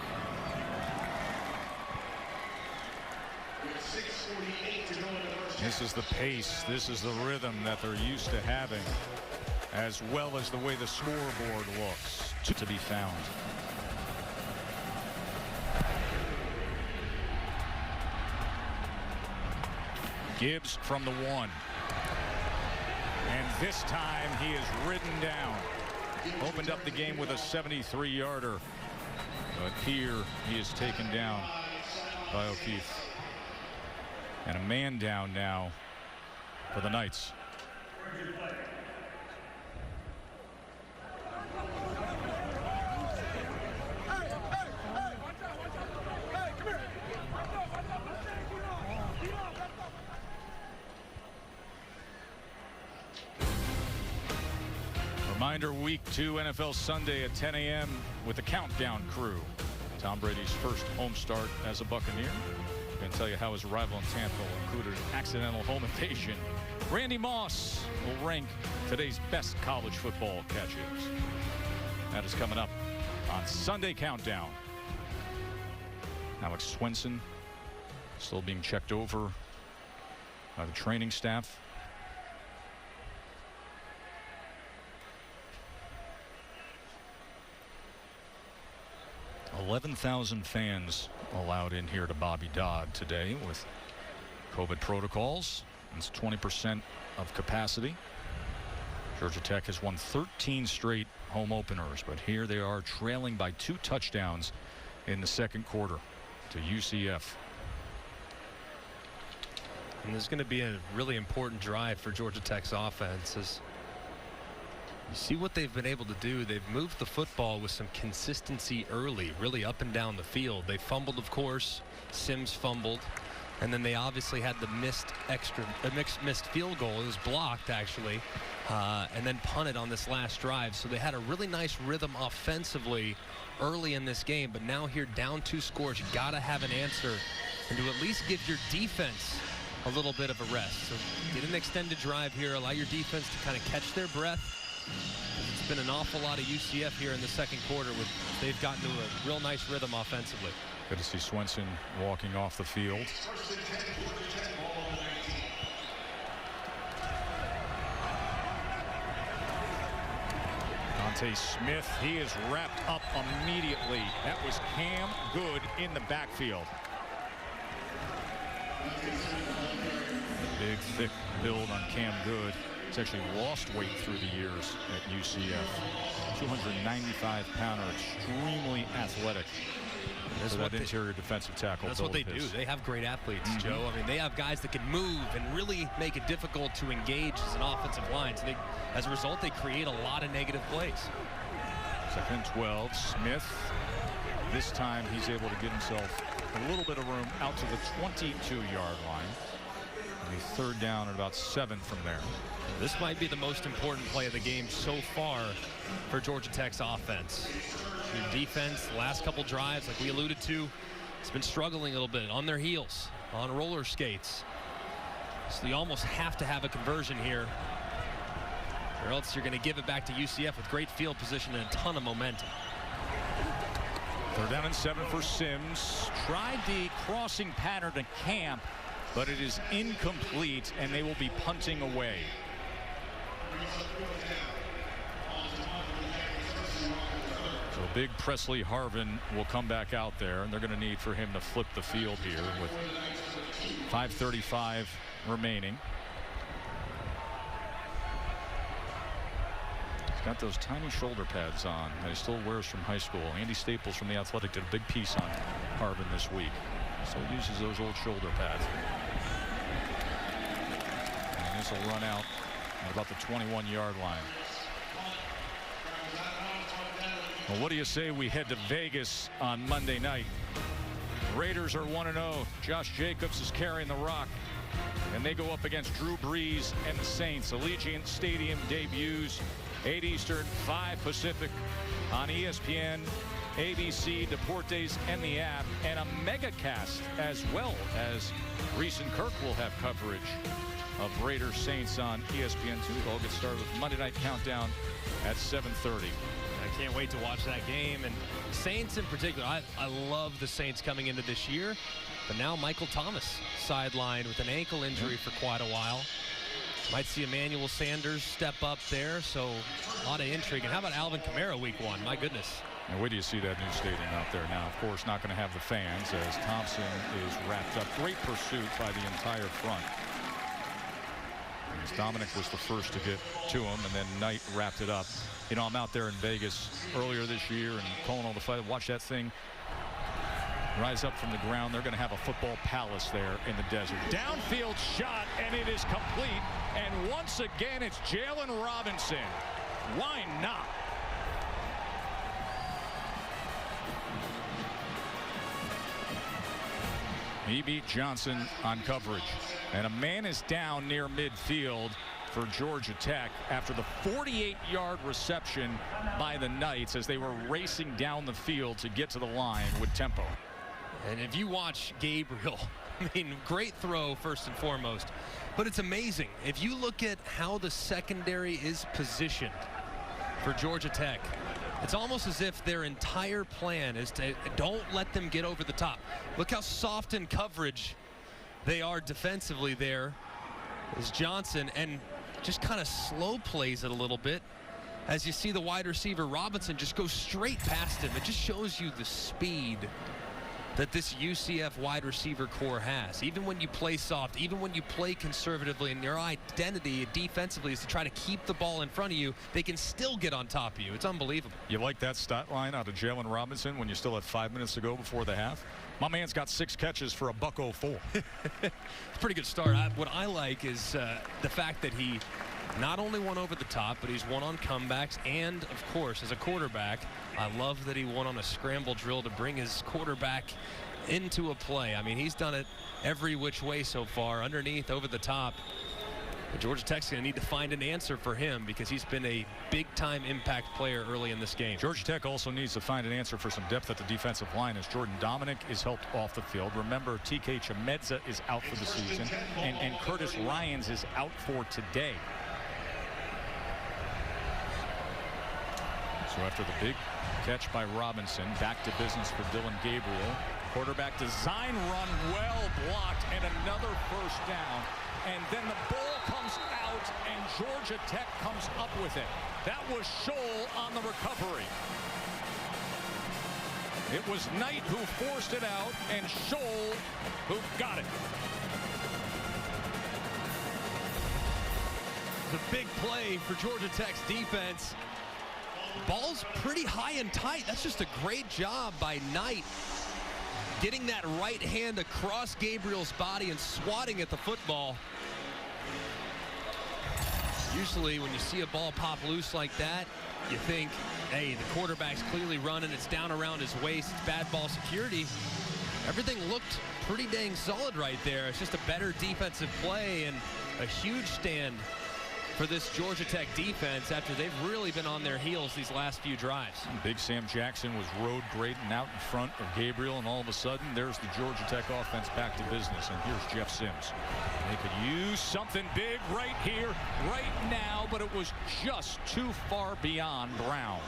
This is the pace, this is the rhythm that they're used to having, as well as the way the scoreboard looks to be found. Gibbs from the 1. And this time he is ridden down. Opened up the game with a 73-yarder. But here he is taken down by O'Keefe. And a man down now for the Knights. Reminder, Week 2 NFL Sunday at 10 a.m. with the Countdown Crew. Tom Brady's first home start as a Buccaneer. I'm going to tell you how his arrival in Tampa included an accidental home invasion. Randy Moss will rank today's best college football catches. That is coming up on Sunday Countdown. Alex Swenson still being checked over by the training staff. 11,000 fans allowed in here to Bobby Dodd today with COVID protocols. It's 20% of capacity. Georgia Tech has won 13 straight home openers, but here they are trailing by 2 touchdowns in the second quarter to UCF. And there's going to be a really important drive for Georgia Tech's offense. As you see what they've been able to do, they've moved the football with some consistency early, really up and down the field. They fumbled, of course. Sims fumbled. And then they obviously had the missed field goal. It was blocked, actually, and then punted on this last drive. So they had a really nice rhythm offensively early in this game. But now here, down 2 scores, you got to have an answer and to at least give your defense a little bit of a rest. So get an extended drive here, allow your defense to kind of catch their breath. It's been an awful lot of UCF here in the second quarter. They've gotten to a real nice rhythm offensively. Good to see Swenson walking off the field. Dante Smith, he is wrapped up immediately. That was Cam Good in the backfield. Big, thick build on Cam Good. He's actually lost weight through the years at UCF. 295-pounder, extremely athletic. That's what interior defensive tackle. That's what they do. They have great athletes, Joe. I mean, they have guys that can move and really make it difficult to engage as an offensive line. So as a result, they create a lot of negative plays. Second and 12. Smith. This time he's able to get himself a little bit of room out to the 22-yard line. And a third down at about 7 from there. This might be the most important play of the game so far for Georgia Tech's offense. Their defense, the last couple drives, like we alluded to, it's been struggling a little bit on their heels, on roller skates. So you almost have to have a conversion here, or else you're going to give it back to UCF with great field position and a ton of momentum. Third down and 7 for Sims. Tried the crossing pattern to Camp, but it is incomplete, and they will be punting away. So big Presley Harvin will come back out there, and they're going to need for him to flip the field here with 5:35 remaining. He's got those tiny shoulder pads on that he still wears from high school. Andy Staples from The Athletic did a big piece on Harvin this week. So he uses those old shoulder pads. And this will run out at about the 21-yard line. Well, what do you say we head to Vegas on Monday night? Raiders are 1-0. Josh Jacobs is carrying the rock. And they go up against Drew Brees and the Saints. Allegiant Stadium debuts 8 Eastern, 5 Pacific on ESPN, ABC, Deportes, and the app. And a mega cast as well, as Reese and Kirk will have coverage of Raiders Saints on ESPN2. It all gets started with Monday Night Countdown at 7:30. I can't wait to watch that game. And Saints in particular, I love the Saints coming into this year. But now Michael Thomas sidelined with an ankle injury for quite a while. Might see Emmanuel Sanders step up there. So a lot of intrigue. And how about Alvin Kamara week 1? My goodness. And where do you see that new stadium out there now? Of course, not going to have the fans as Thompson is wrapped up. Great pursuit by the entire front. As Dominic was the first to get to him, and then Knight wrapped it up. You know, I'm out there in Vegas earlier this year and calling all the fight. Watch that thing rise up from the ground. They're going to have a football palace there in the desert. Downfield shot, and it is complete. And once again, it's Jalen Robinson. Why not? He beat Johnson on coverage. And a man is down near midfield for Georgia Tech after the 48-yard reception by the Knights as they were racing down the field to get to the line with tempo. And if you watch Gabriel, I mean, great throw first and foremost. But it's amazing. If you look at how the secondary is positioned for Georgia Tech, it's almost as if their entire plan is to don't let them get over the top. Look how soft in coverage they are defensively there is Johnson, and just kind of slow plays it a little bit as you see the wide receiver Robinson just go straight past him. It just shows you the speed that this UCF wide receiver core has. Even when you play soft, even when you play conservatively, and your identity defensively is to try to keep the ball in front of you, they can still get on top of you. It's unbelievable. You like that stat line out of Jalen Robinson when you still had 5 minutes to go before the half? My man's got 6 catches for $104. It's a pretty good start. What I like is the fact that he not only won over the top, but he's won on comebacks, and of course, as a quarterback, I love that he won on a scramble drill to bring his quarterback into a play. I mean, he's done it every which way so far, underneath, over the top. But Georgia Tech's going to need to find an answer for him because he's been a big-time impact player early in this game. Georgia Tech also needs to find an answer for some depth at the defensive line as Jordan Dominic is helped off the field. Remember, TK Chimedza is out for the season, and Curtis Ryans is out for today. So after the big catch by Robinson, back to business for Dillon Gabriel. Quarterback design run, well blocked, and another first down. And then the ball comes out, and Georgia Tech comes up with it. That was Scholl on the recovery. It was Knight who forced it out, and Scholl who got it. The big play for Georgia Tech's defense. Ball's pretty high and tight. That's just a great job by Knight. Getting that right hand across Gabriel's body and swatting at the football. Usually when you see a ball pop loose like that, you think, hey, the quarterback's clearly running. It's down around his waist. It's bad ball security. Everything looked pretty dang solid right there. It's just a better defensive play and a huge stand for this Georgia Tech defense after they've really been on their heels these last few drives. Big Sam Jackson was road grading out in front of Gabriel, and all of a sudden there's the Georgia Tech offense back to business, and here's Jeff Sims. They could use something big right here, right now, but it was just too far beyond Brown.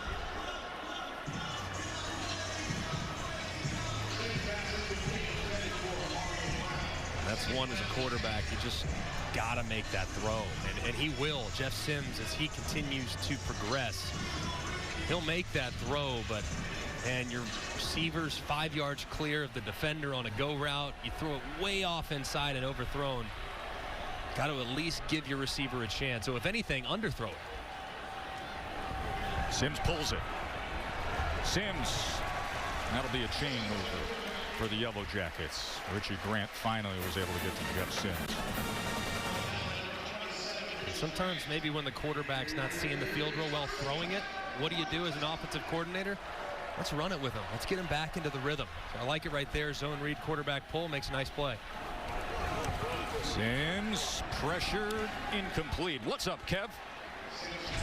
That's one as a quarterback. You just got to make that throw, and he will. Jeff Sims, as he continues to progress, he'll make that throw, but and your receiver's 5 yards clear of the defender on a go route. You throw it way off inside and overthrown. Got to at least give your receiver a chance. So if anything, underthrow it. Sims pulls it. Sims. That'll be a chain mover for the Yellow Jackets. Richie Grant finally was able to get to Jeff Sims. Sometimes maybe when the quarterback's not seeing the field real well throwing it, what do you do as an offensive coordinator? Let's run it with him. Let's get him back into the rhythm. So I like it right there. Zone read, quarterback pull, makes a nice play. Sims pressured, incomplete. What's up, Kev?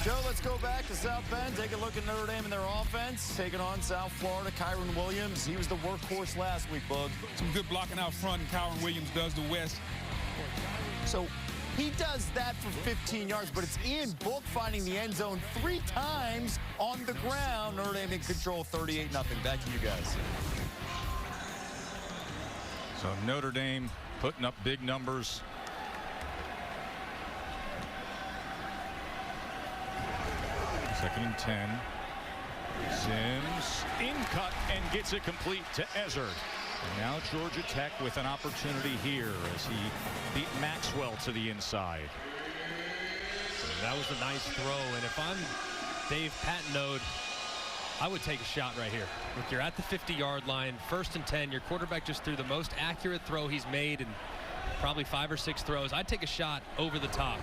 Joe, let's go back to South Bend. Take a look at Notre Dame and their offense. Taking on South Florida, Kyron Williams. He was the workhorse last week, Bug. Some good blocking out front, and Kyron Williams does the West. So he does that for 15 yards, but it's Ian Book finding the end zone 3 times on the ground. Notre Dame in control, 38-0. Back to you guys. So Notre Dame putting up big numbers. Second and 10. Sims in cut and gets it complete to Ezzard. And now Georgia Tech with an opportunity here as he beat Maxwell to the inside. That was a nice throw, and if I'm Dave Patnode, I would take a shot right here. Look, you're at the 50-yard line, 1st and 10. Your quarterback just threw the most accurate throw he's made in probably 5 or 6 throws. I'd take a shot over the top.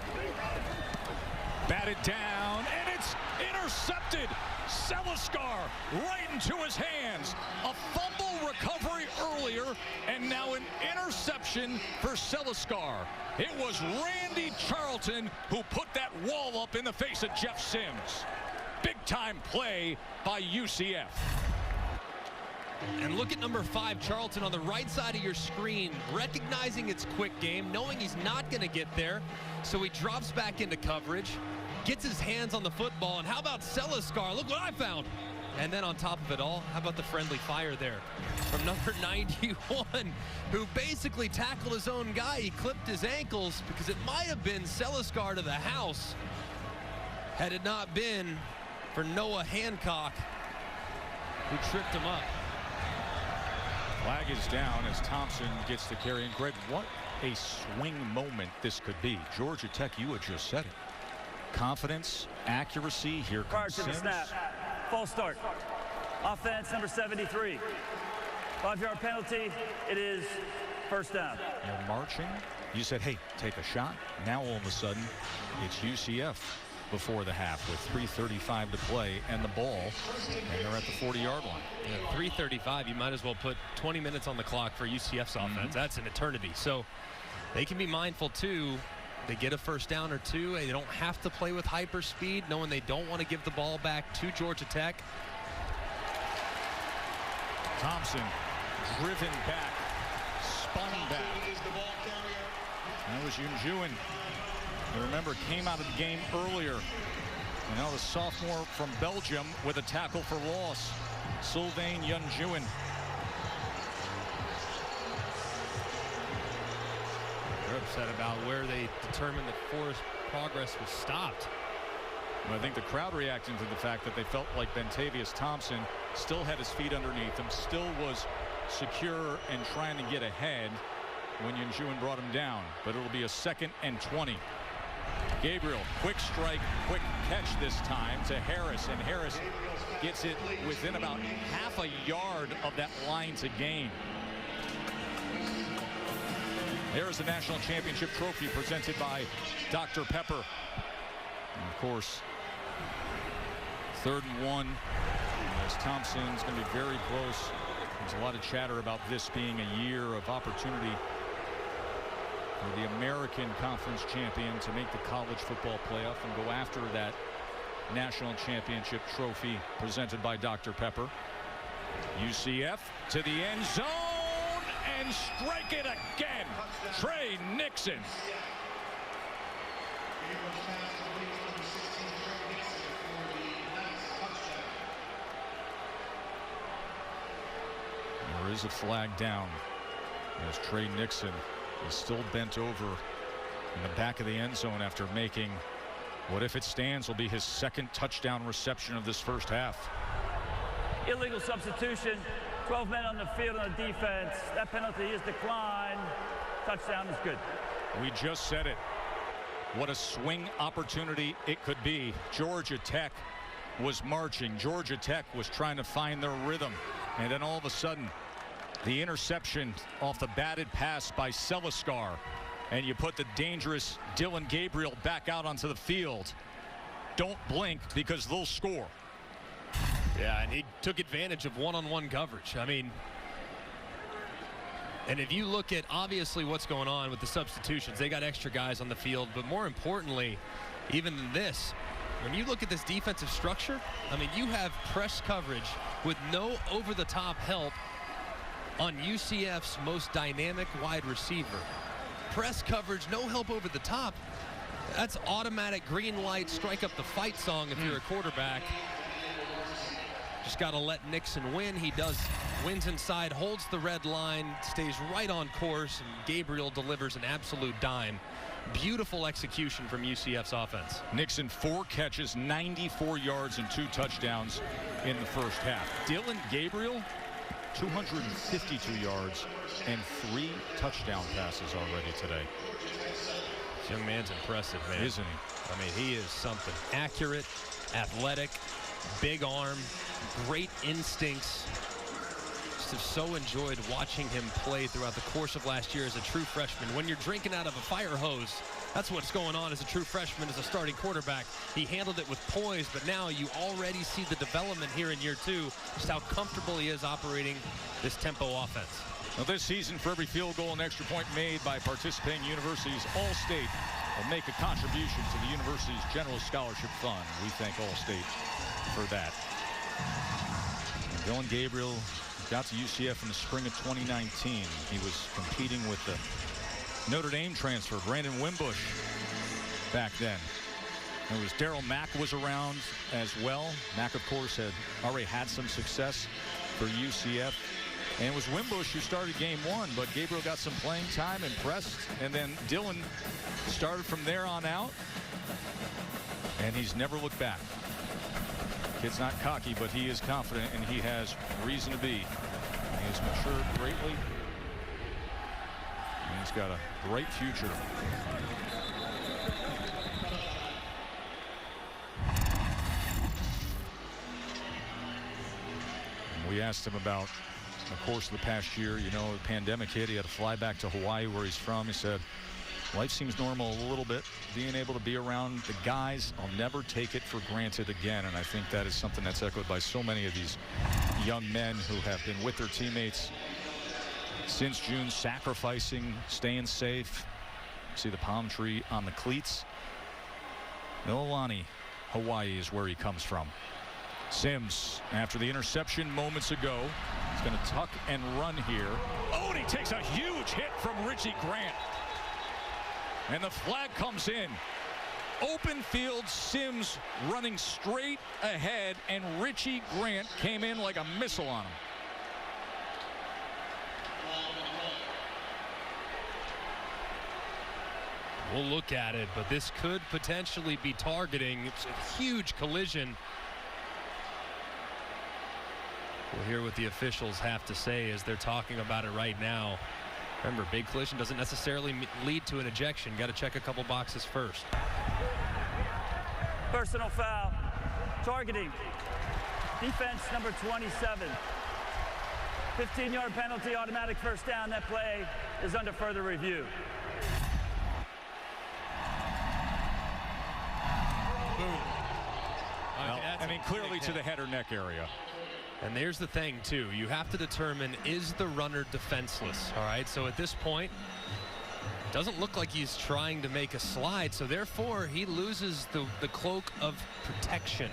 Batted down, and it's intercepted. Seliskar right into his hands. A fumble recovery earlier, and now an interception for Seliskar. It was Randy Charlton who put that wall up in the face of Jeff Sims. Big-time play by UCF. And look at number 5, Charlton, on the right side of your screen, recognizing it's quick game, knowing he's not going to get there, so he drops back into coverage, gets his hands on the football, and how about Seliskar? Look what I found. And then on top of it all, how about the friendly fire there from number 91, who basically tackled his own guy. He clipped his ankles because it might have been Seliskar to the house had it not been for Noah Hancock, who tripped him up. Flag is down as Thompson gets the carry. And Greg, what a swing moment this could be. Georgia Tech, you had just said it. Confidence, accuracy. Here comes Prior to the snap, false start. Offense number 73. 5-yard penalty. It is first down. You're marching. You said, hey, take a shot. Now all of a sudden, it's UCF before the half with 3:35 to play and the ball, and they're at the 40-yard line. Yeah, 3:35. You might as well put 20 minutes on the clock for UCF's offense. That's an eternity. So they can be mindful too. They get a first down or two. They don't have to play with hyper speed, knowing they don't want to give the ball back to Georgia Tech. Thompson driven back, spun back. That was Yunjuin. You remember, came out of the game earlier. And now the sophomore from Belgium with a tackle for loss. Sylvain Yunjuin. upset about, where they determined that Forest progress was stopped. I think the crowd reacting to the fact that they felt like Bentavious Thompson still had his feet underneath him, still was secure and trying to get ahead when Yunjuan brought him down. But it'll be a 2nd and 20. Gabriel, quick strike, quick catch this time to Harris, and Harris gets it within about half a yard of that line to gain. There is the national championship trophy presented by Dr. Pepper. And of course, 3rd and 1, as Thompson's going to be very close. There's a lot of chatter about this being a year of opportunity for the American Conference champion to make the college football playoff and go after that national championship trophy presented by Dr. Pepper. UCF to the end zone and strike it again. Trey Nixon. There is a flag down as Trey Nixon is still bent over in the back of the end zone after making what, if it stands, will be his 2nd touchdown reception of this first half. Illegal substitution. 12 men on the field on the defense. That penalty is declined. Touchdown is good. We just said it. What a swing opportunity it could be. Georgia Tech was marching. Georgia Tech was trying to find their rhythm. And then all of a sudden, the interception off the batted pass by Celiscar. And you put the dangerous Dillon Gabriel back out onto the field. Don't blink, because they'll score. Yeah, and he took advantage of one-on-one coverage. I mean, and if you look at obviously what's going on with the substitutions, they got extra guys on the field, but more importantly, even than this, when you look at this defensive structure, I mean, you have press coverage with no over-the-top help on UCF's most dynamic wide receiver. Press coverage, no help over the top. That's automatic green light, strike up the fight song if you're a quarterback. Just got to let Nixon win. He does. Wins inside, holds the red line, stays right on course, and Gabriel delivers an absolute dime. Beautiful execution from UCF's offense. Nixon, 4 catches, 94 yards, and 2 touchdowns in the first half. Dillon Gabriel, 252 yards and 3 touchdown passes already today. This young man's impressive, man. Isn't he? I mean, he is something. Accurate, athletic, big arm, great instincts. Just have so enjoyed watching him play throughout the course of last year as a true freshman. When you're drinking out of a fire hose, that's what's going on as a true freshman, as a starting quarterback. He handled it with poise, but now you already see the development here in year 2, just how comfortable he is operating this tempo offense. Now, this season, for every field goal and extra point made by participating universities, All-State will make a contribution to the university's General Scholarship Fund. We thank All-State for that. And Dillon Gabriel got to UCF in the spring of 2019. He was competing with the Notre Dame transfer, Brandon Wimbush, back then. It was Darryl Mack was around as well. Mack, of course, had already had some success for UCF. And it was Wimbush who started game 1, but Gabriel got some playing time, impressed, and then Dillon started from there on out, and he's never looked back. Kid's not cocky, but he is confident, and he has reason to be. He has matured greatly, and he's got a bright future. And we asked him about the course of the past year. You know, the pandemic hit. He had to fly back to Hawaii, where he's from. He said, life seems normal a little bit. Being able to be around the guys, I'll never take it for granted again. And I think that is something that's echoed by so many of these young men who have been with their teammates since June, sacrificing, staying safe. See the palm tree on the cleats. Mililani, Hawaii is where he comes from. Sims, after the interception moments ago, is going to tuck and run here. Oh, and he takes a huge hit from Richie Grant. And the flag comes in. Open field, Sims running straight ahead, and Richie Grant came in like a missile on him. We'll look at it, but this could potentially be targeting. It's a huge collision. We'll hear what the officials have to say as they're talking about it right now. Remember, big collision doesn't necessarily lead to an ejection. Got to check a couple boxes first. Personal foul. Targeting. Defense number 27. 15-yard penalty, automatic first down. That play is under further review. Boom. Well, I mean, clearly to the head or neck area. And there's the thing, too. You have to determine, is the runner defenseless? All right, so at this point, it doesn't look like he's trying to make a slide, so therefore he loses the cloak of protection.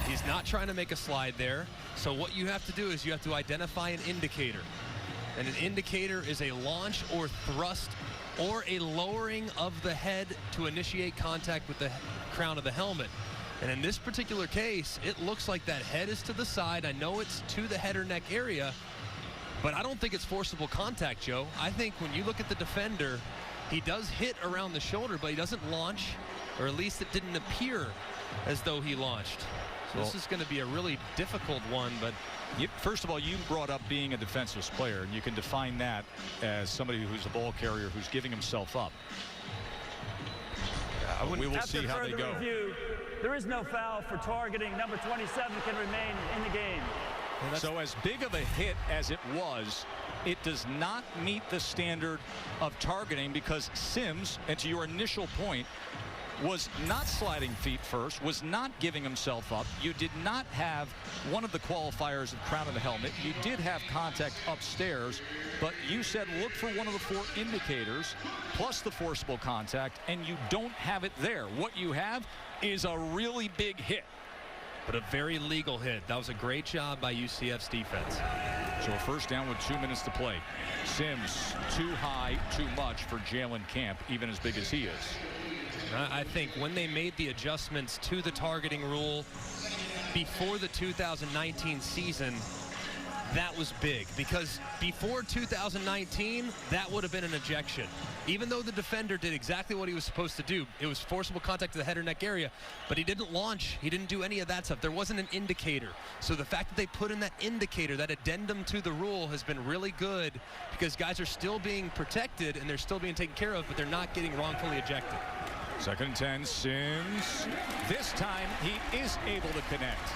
He's not trying to make a slide there, so what you have to do is you have to identify an indicator. And an indicator is a launch or thrust or a lowering of the head to initiate contact with the crown of the helmet. And in this particular case, it looks like that head is to the side. I know it's to the head or neck area, but I don't think it's forcible contact, Joe. I think when you look at the defender, he does hit around the shoulder, but he doesn't launch, or at least it didn't appear as though he launched. So this is going to be a really difficult one, but First of all, you brought up being a defenseless player, and you can define that as somebody who's a ball carrier who's giving himself up. We will see how they go. Review, there is no foul for targeting. Number 27 can remain in the game. So as big of a hit as it was, it does not meet the standard of targeting because Sims, and to your initial point, was not sliding feet first, was not giving himself up. You did not have one of the qualifiers of crown of the helmet. You did have contact upstairs, but you said look for one of the 4 indicators plus the forcible contact, and you don't have it there. What you have is a really big hit. But a very legal hit. That was a great job by UCF's defense. So a first down with 2 minutes to play. Sims too high, too much for Jalen Camp, even as big as he is. I think when they made the adjustments to the targeting rule before the 2019 season, that was big, because before 2019, that would have been an ejection. Even though the defender did exactly what he was supposed to do, it was forcible contact to the head or neck area, but he didn't launch, he didn't do any of that stuff. There wasn't an indicator. So the fact that they put in that indicator, that addendum to the rule, has been really good, because guys are still being protected and they're still being taken care of, but they're not getting wrongfully ejected. 2nd and 10, Sims. This time he is able to connect,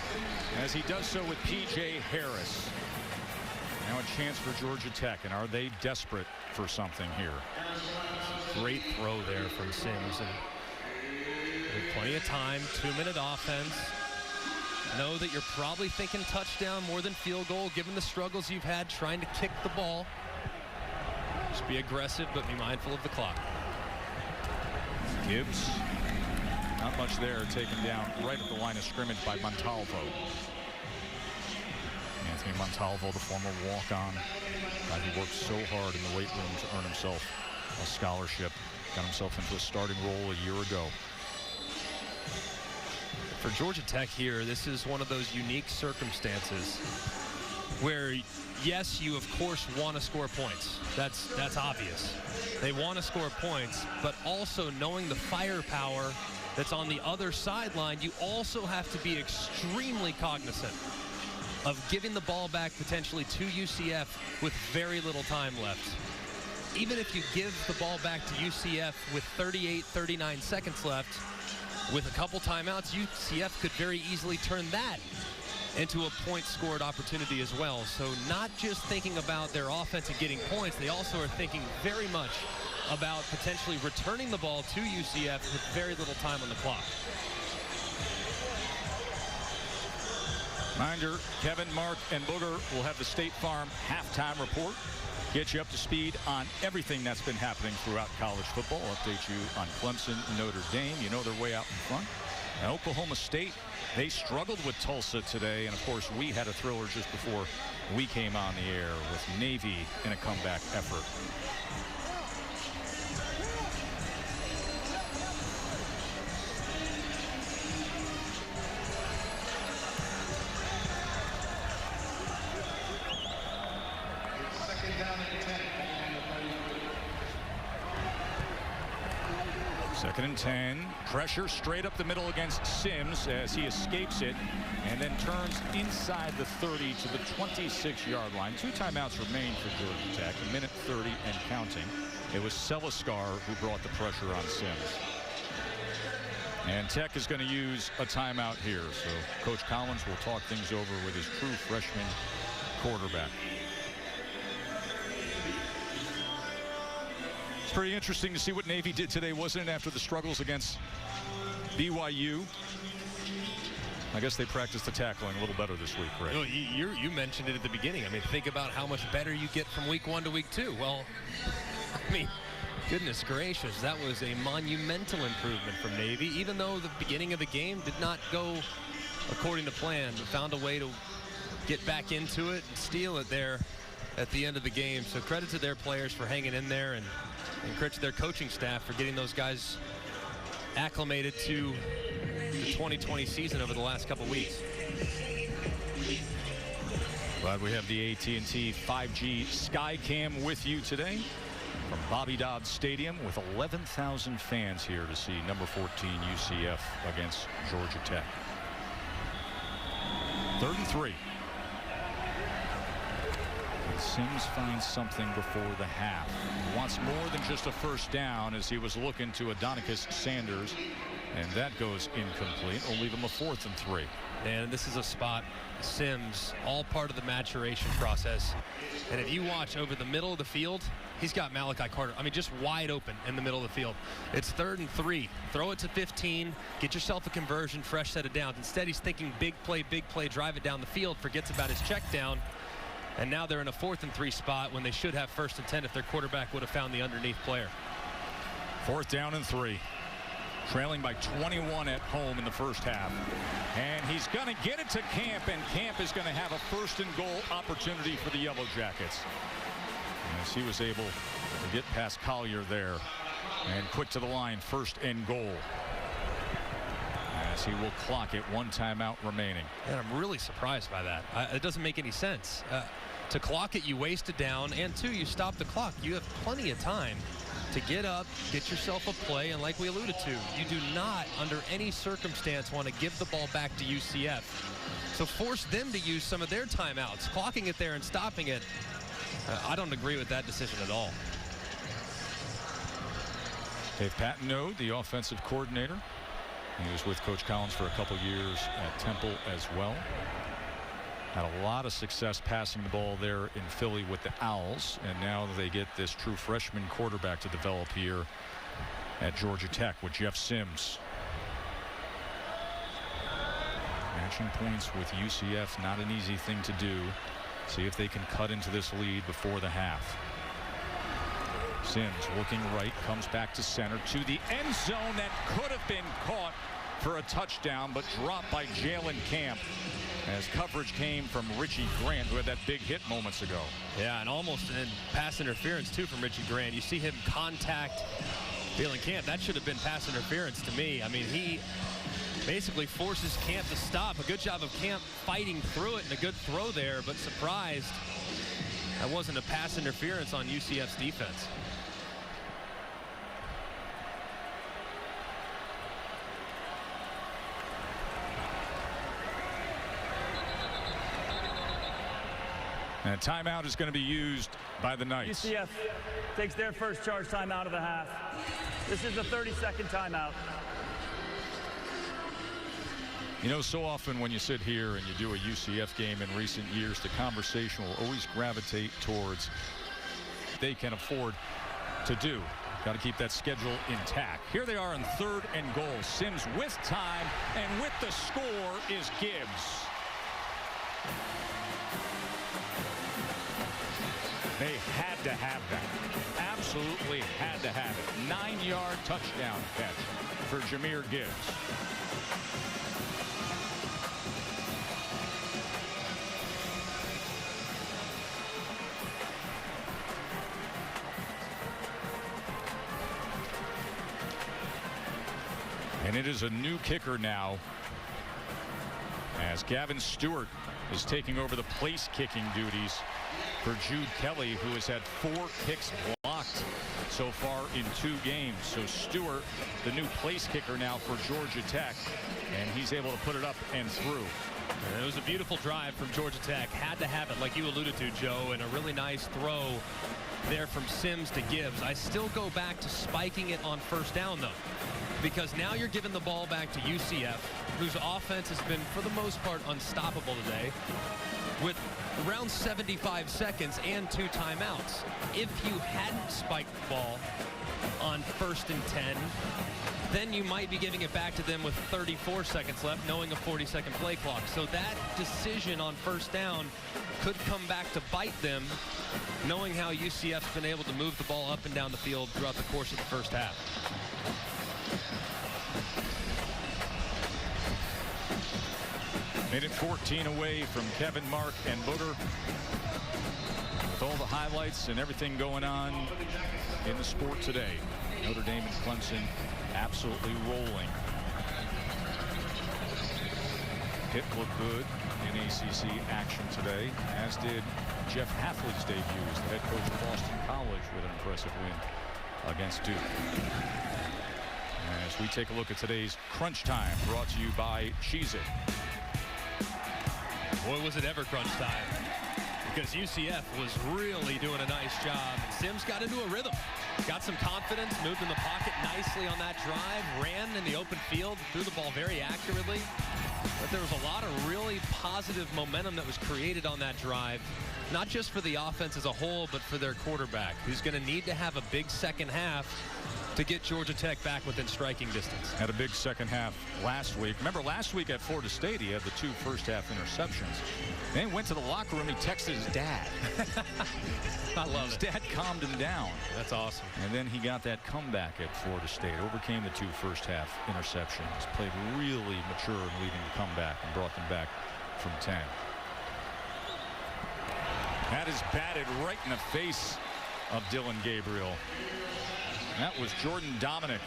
as he does so with P.J. Harris. Now a chance for Georgia Tech, and are they desperate for something here? Great throw there from Sims, and with plenty of time, 2-minute offense. Know that you're probably thinking touchdown more than field goal, given the struggles you've had trying to kick the ball. Just be aggressive, but be mindful of the clock. Gibbs, not much there, taken down right at the line of scrimmage by Montalvo. Anthony Montalvo, the former walk-on, guy who worked so hard in the weight room to earn himself a scholarship, got himself into a starting role a year ago. For Georgia Tech here, this is one of those unique circumstances where, yes, you of course want to score points. That's obvious. They want to score points, but also knowing the firepower that's on the other sideline, you also have to be extremely cognizant of giving the ball back potentially to UCF with very little time left. Even if you give the ball back to UCF with 38, 39 seconds left, with a couple timeouts, UCF could very easily turn that into a point scored opportunity as well. So not just thinking about their offense and getting points, they also are thinking very much about potentially returning the ball to UCF with very little time on the clock. Reminder, Kevin, Mark, and Booger will have the State Farm halftime report. Get you up to speed on everything that's been happening throughout college football. Update you on Clemson, Notre Dame. You know they're way out in front. And Oklahoma State, they struggled with Tulsa today. And, of course, we had a thriller just before we came on the air with Navy in a comeback effort. Second and 10. Pressure straight up the middle against Sims as he escapes it and then turns inside the 30 to the 26-yard line. 2 timeouts remain for Georgia Tech. 1:30 and counting. It was Seliscar who brought the pressure on Sims. And Tech is going to use a timeout here. So Coach Collins will talk things over with his true freshman quarterback. It's pretty interesting to see what Navy did today, wasn't it, after the struggles against BYU? I guess they practiced the tackling a little better this week, right? Well, you mentioned it at the beginning. I mean, think about how much better you get from week 1 to week 2. Well, I mean, goodness gracious, that was a monumental improvement from Navy, even though the beginning of the game did not go according to plan, but found a way to get back into it and steal it there at the end of the game. So credit to their players for hanging in there, and credit to their coaching staff for getting those guys acclimated to the 2020 season over the last couple weeks. Glad we have the AT&T 5G Skycam with you today from Bobby Dodd Stadium with 11,000 fans here to see number 14 UCF against Georgia Tech. 3rd and 3. Sims finds something before the half. Wants more than just a first down as he was looking to Adonicus Sanders, and that goes incomplete. Will leave him a 4th and 3. And this is a spot, Sims, all part of the maturation process. And if you watch over the middle of the field, he's got Malachi Carter, I mean, just wide open in the middle of the field. It's 3rd and 3. Throw it to 15, get yourself a conversion, fresh set of downs. Instead, he's thinking big play, drive it down the field, forgets about his check down. And now they're in a 4th and 3 spot when they should have 1st and 10 if their quarterback would have found the underneath player. 4th down and 3. Trailing by 21 at home in the first half. And he's going to get it to Camp, and Camp is going to have a 1st and goal opportunity for the Yellow Jackets. As he was able to get past Collier there. And quick to the line, 1st and goal. As he will clock it, 1 timeout remaining. And I'm really surprised by that. It doesn't make any sense. To clock it, you waste it down, and 2, you stop the clock. You have plenty of time to get up, get yourself a play, and like we alluded to, you do not, under any circumstance, want to give the ball back to UCF. So force them to use some of their timeouts. Clocking it there and stopping it, I don't agree with that decision at all. Dave Patino, the offensive coordinator. He was with Coach Collins for a couple years at Temple as well. Had a lot of success passing the ball there in Philly with the Owls, and now they get this true freshman quarterback to develop here at Georgia Tech with Jeff Sims. Matching points with UCF, not an easy thing to do. See if they can cut into this lead before the half. Sims looking right, comes back to center to the end zone. That could have been caught for a touchdown, but dropped by Jalen Camp as coverage came from Richie Grant, who had that big hit moments ago. Yeah, and almost in pass interference too from Richie Grant. You see him contact Dillon Camp. That should have been pass interference to me. I mean, he basically forces Camp to stop. A good job of Camp fighting through it, and a good throw there, but surprised that wasn't a pass interference on UCF's defense. And a timeout is going to be used by the Knights. UCF takes their first charge timeout of the half. This is a 30-second timeout. You know, so often when you sit here and you do a UCF game in recent years, the conversation will always gravitate towards they can afford to do. Got to keep that schedule intact. Here they are in 3rd and goal. Sims with time, and with the score is Gibbs. They had to have that. Absolutely had to have it. 9-yard touchdown catch for Jahmyr Gibbs. And it is a new kicker now, as Gavin Stewart is taking over the place kicking duties for Jude Kelly, who has had 4 kicks blocked so so far in 2 games. So Stewart, the new place kicker now for Georgia Tech, and he's able to put it up and through. And it was a beautiful drive from Georgia Tech. Had to have it, like you alluded to, Joe, and a really nice throw there from Sims to Gibbs. I still go back to spiking it on first down, though, because now you're giving the ball back to UCF, whose offense has been, for the most part, unstoppable today, with around 75 seconds and 2 timeouts. If you hadn't spiked the ball on 1st and 10, then you might be giving it back to them with 34 seconds left, knowing a 40-second play clock. So that decision on first down could come back to bite them, knowing how UCF's been able to move the ball up and down the field throughout the course of the first half. Minute 14 away from Kevin, Mark, and Booter. With all the highlights and everything going on in the sport today. Notre Dame and Clemson absolutely rolling. Pitt looked good in ACC action today, as did Jeff Hafley's debut as the head coach of Boston College with an impressive win against Duke. As we take a look at today's Crunch Time, brought to you by Cheez-It. Boy, was it ever crunch time, because UCF was really doing a nice job. And Sims got into a rhythm, got some confidence, moved in the pocket nicely on that drive, ran in the open field, threw the ball very accurately. But there was a lot of really positive momentum that was created on that drive, not just for the offense as a whole, but for their quarterback, who's going to need to have a big second half to get Georgia Tech back within striking distance. Had a big second half last week. Remember last week at Florida State, he had the 2 first-half interceptions. Then he went to the locker room, he texted his dad. I love his it. dad calmed him down. That's awesome. And then he got that comeback at Florida State, overcame the 2 first-half interceptions, played really mature in leading the comeback, and brought them back from 10. That is batted right in the face of Dillon Gabriel. That was Jordan Dominic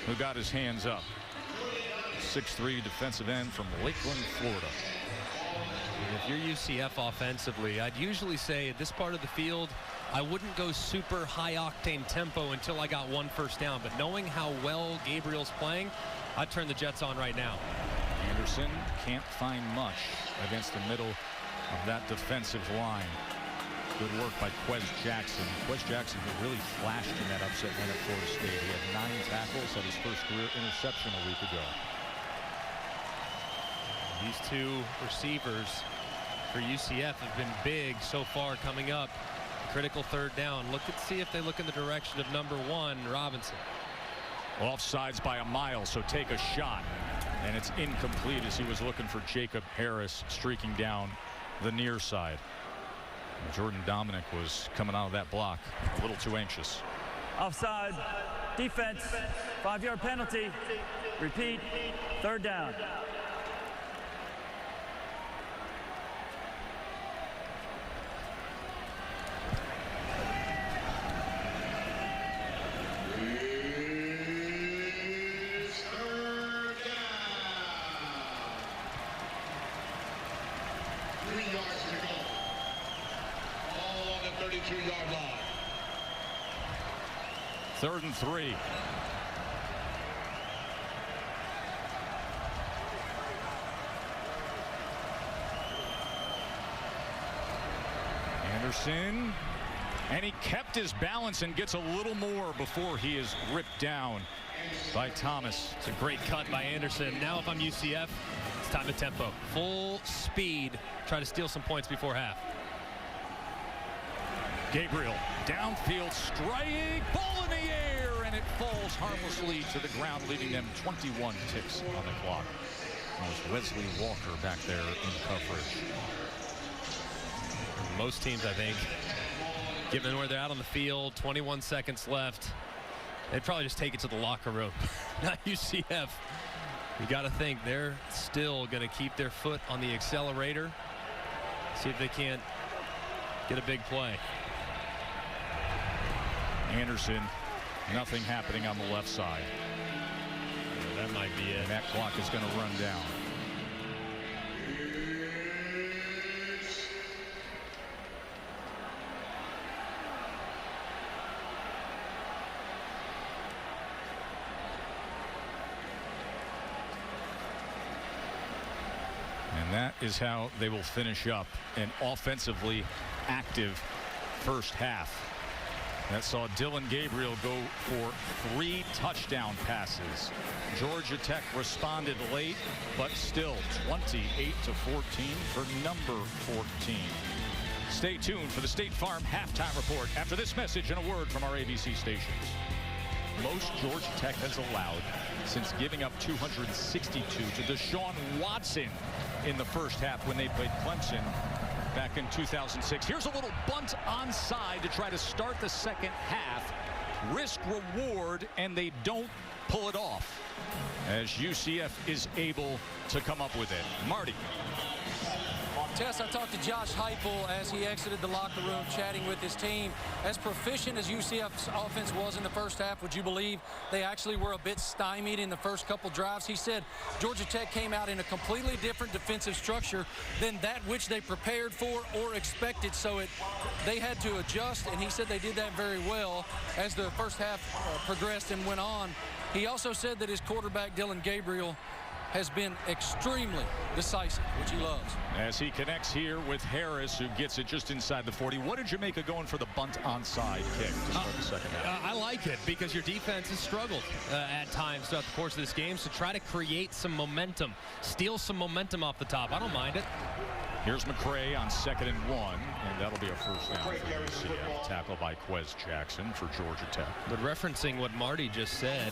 who got his hands up. 6'3" defensive end from Lakeland, Florida. If you're UCF offensively, I'd usually say at this part of the field, I wouldn't go super high-octane tempo until I got 1 first down. But knowing how well Gabriel's playing, I'd turn the Jets on right now. Anderson can't find much against the middle of that defensive line. Good work by Quez Jackson. Quez Jackson, who really flashed in that upset win at Florida State. He had 9 tackles at his first career interception a week ago. These 2 receivers for UCF have been big so far coming up. Critical 3rd down. See if they look in the direction of number 1, Robinson. Offsides by a mile, so take a shot. And it's incomplete as he was looking for Jacob Harris streaking down the near side. Jordan Dominic was coming out of that block a little too anxious. Offside. Defense. 5-yard penalty. Repeat. 3rd down. Third and 3. Anderson, and he kept his balance and gets a little more before he is ripped down by Thomas. It's a great cut by Anderson. Now if I'm UCF, it's time to tempo. Full speed. Try to steal some points before half. Gabriel, downfield strike, ball in the air, and it falls harmlessly to the ground, leaving them 21 ticks on the clock. That was Wesley Walker back there in coverage. Most teams, I think, given where they're out on the field, 21 seconds left, they'd probably just take it to the locker room. Not UCF. You got to think they're still going to keep their foot on the accelerator, see if they can't get a big play. Anderson, nothing happening on the left side. Yeah, that might be it. And that clock is going to run down. is how they will finish up an offensively active first half. That saw Dillon Gabriel go for 3 touchdown passes. Georgia Tech responded late, but still 28-14 for number 14. Stay tuned for the State Farm halftime report after this message and a word from our ABC stations. Most Georgia Tech has allowed since giving up 262 to Deshaun Watson in the first half when they played Clemson back in 2006. Here's a little bunt onside to try to start the second half. Risk reward, and they don't pull it off as UCF is able to come up with it. Marty. Tess, I talked to Josh Heupel as he exited the locker room chatting with his team. As proficient as UCF's offense was in the first half, would you believe they actually were a bit stymied in the first couple drives? He said Georgia Tech came out in a completely different defensive structure than that which they prepared for or expected, so they had to adjust, and he said they did that very well as the first half progressed and went on. He also said that his quarterback, Dillon Gabriel, has been extremely decisive, which he loves. As he connects here with Harris, who gets it just inside the 40. What did you make of going for the bunt onside kick to start the second half? I like it because your defense has struggled at times throughout the course of this game. So try to create some momentum, steal some momentum off the top. I don't mind it. Here's McCray on 2nd and 1, and that'll be a first down for UCF. Tackle by Quez Jackson for Georgia Tech. But referencing what Marty just said,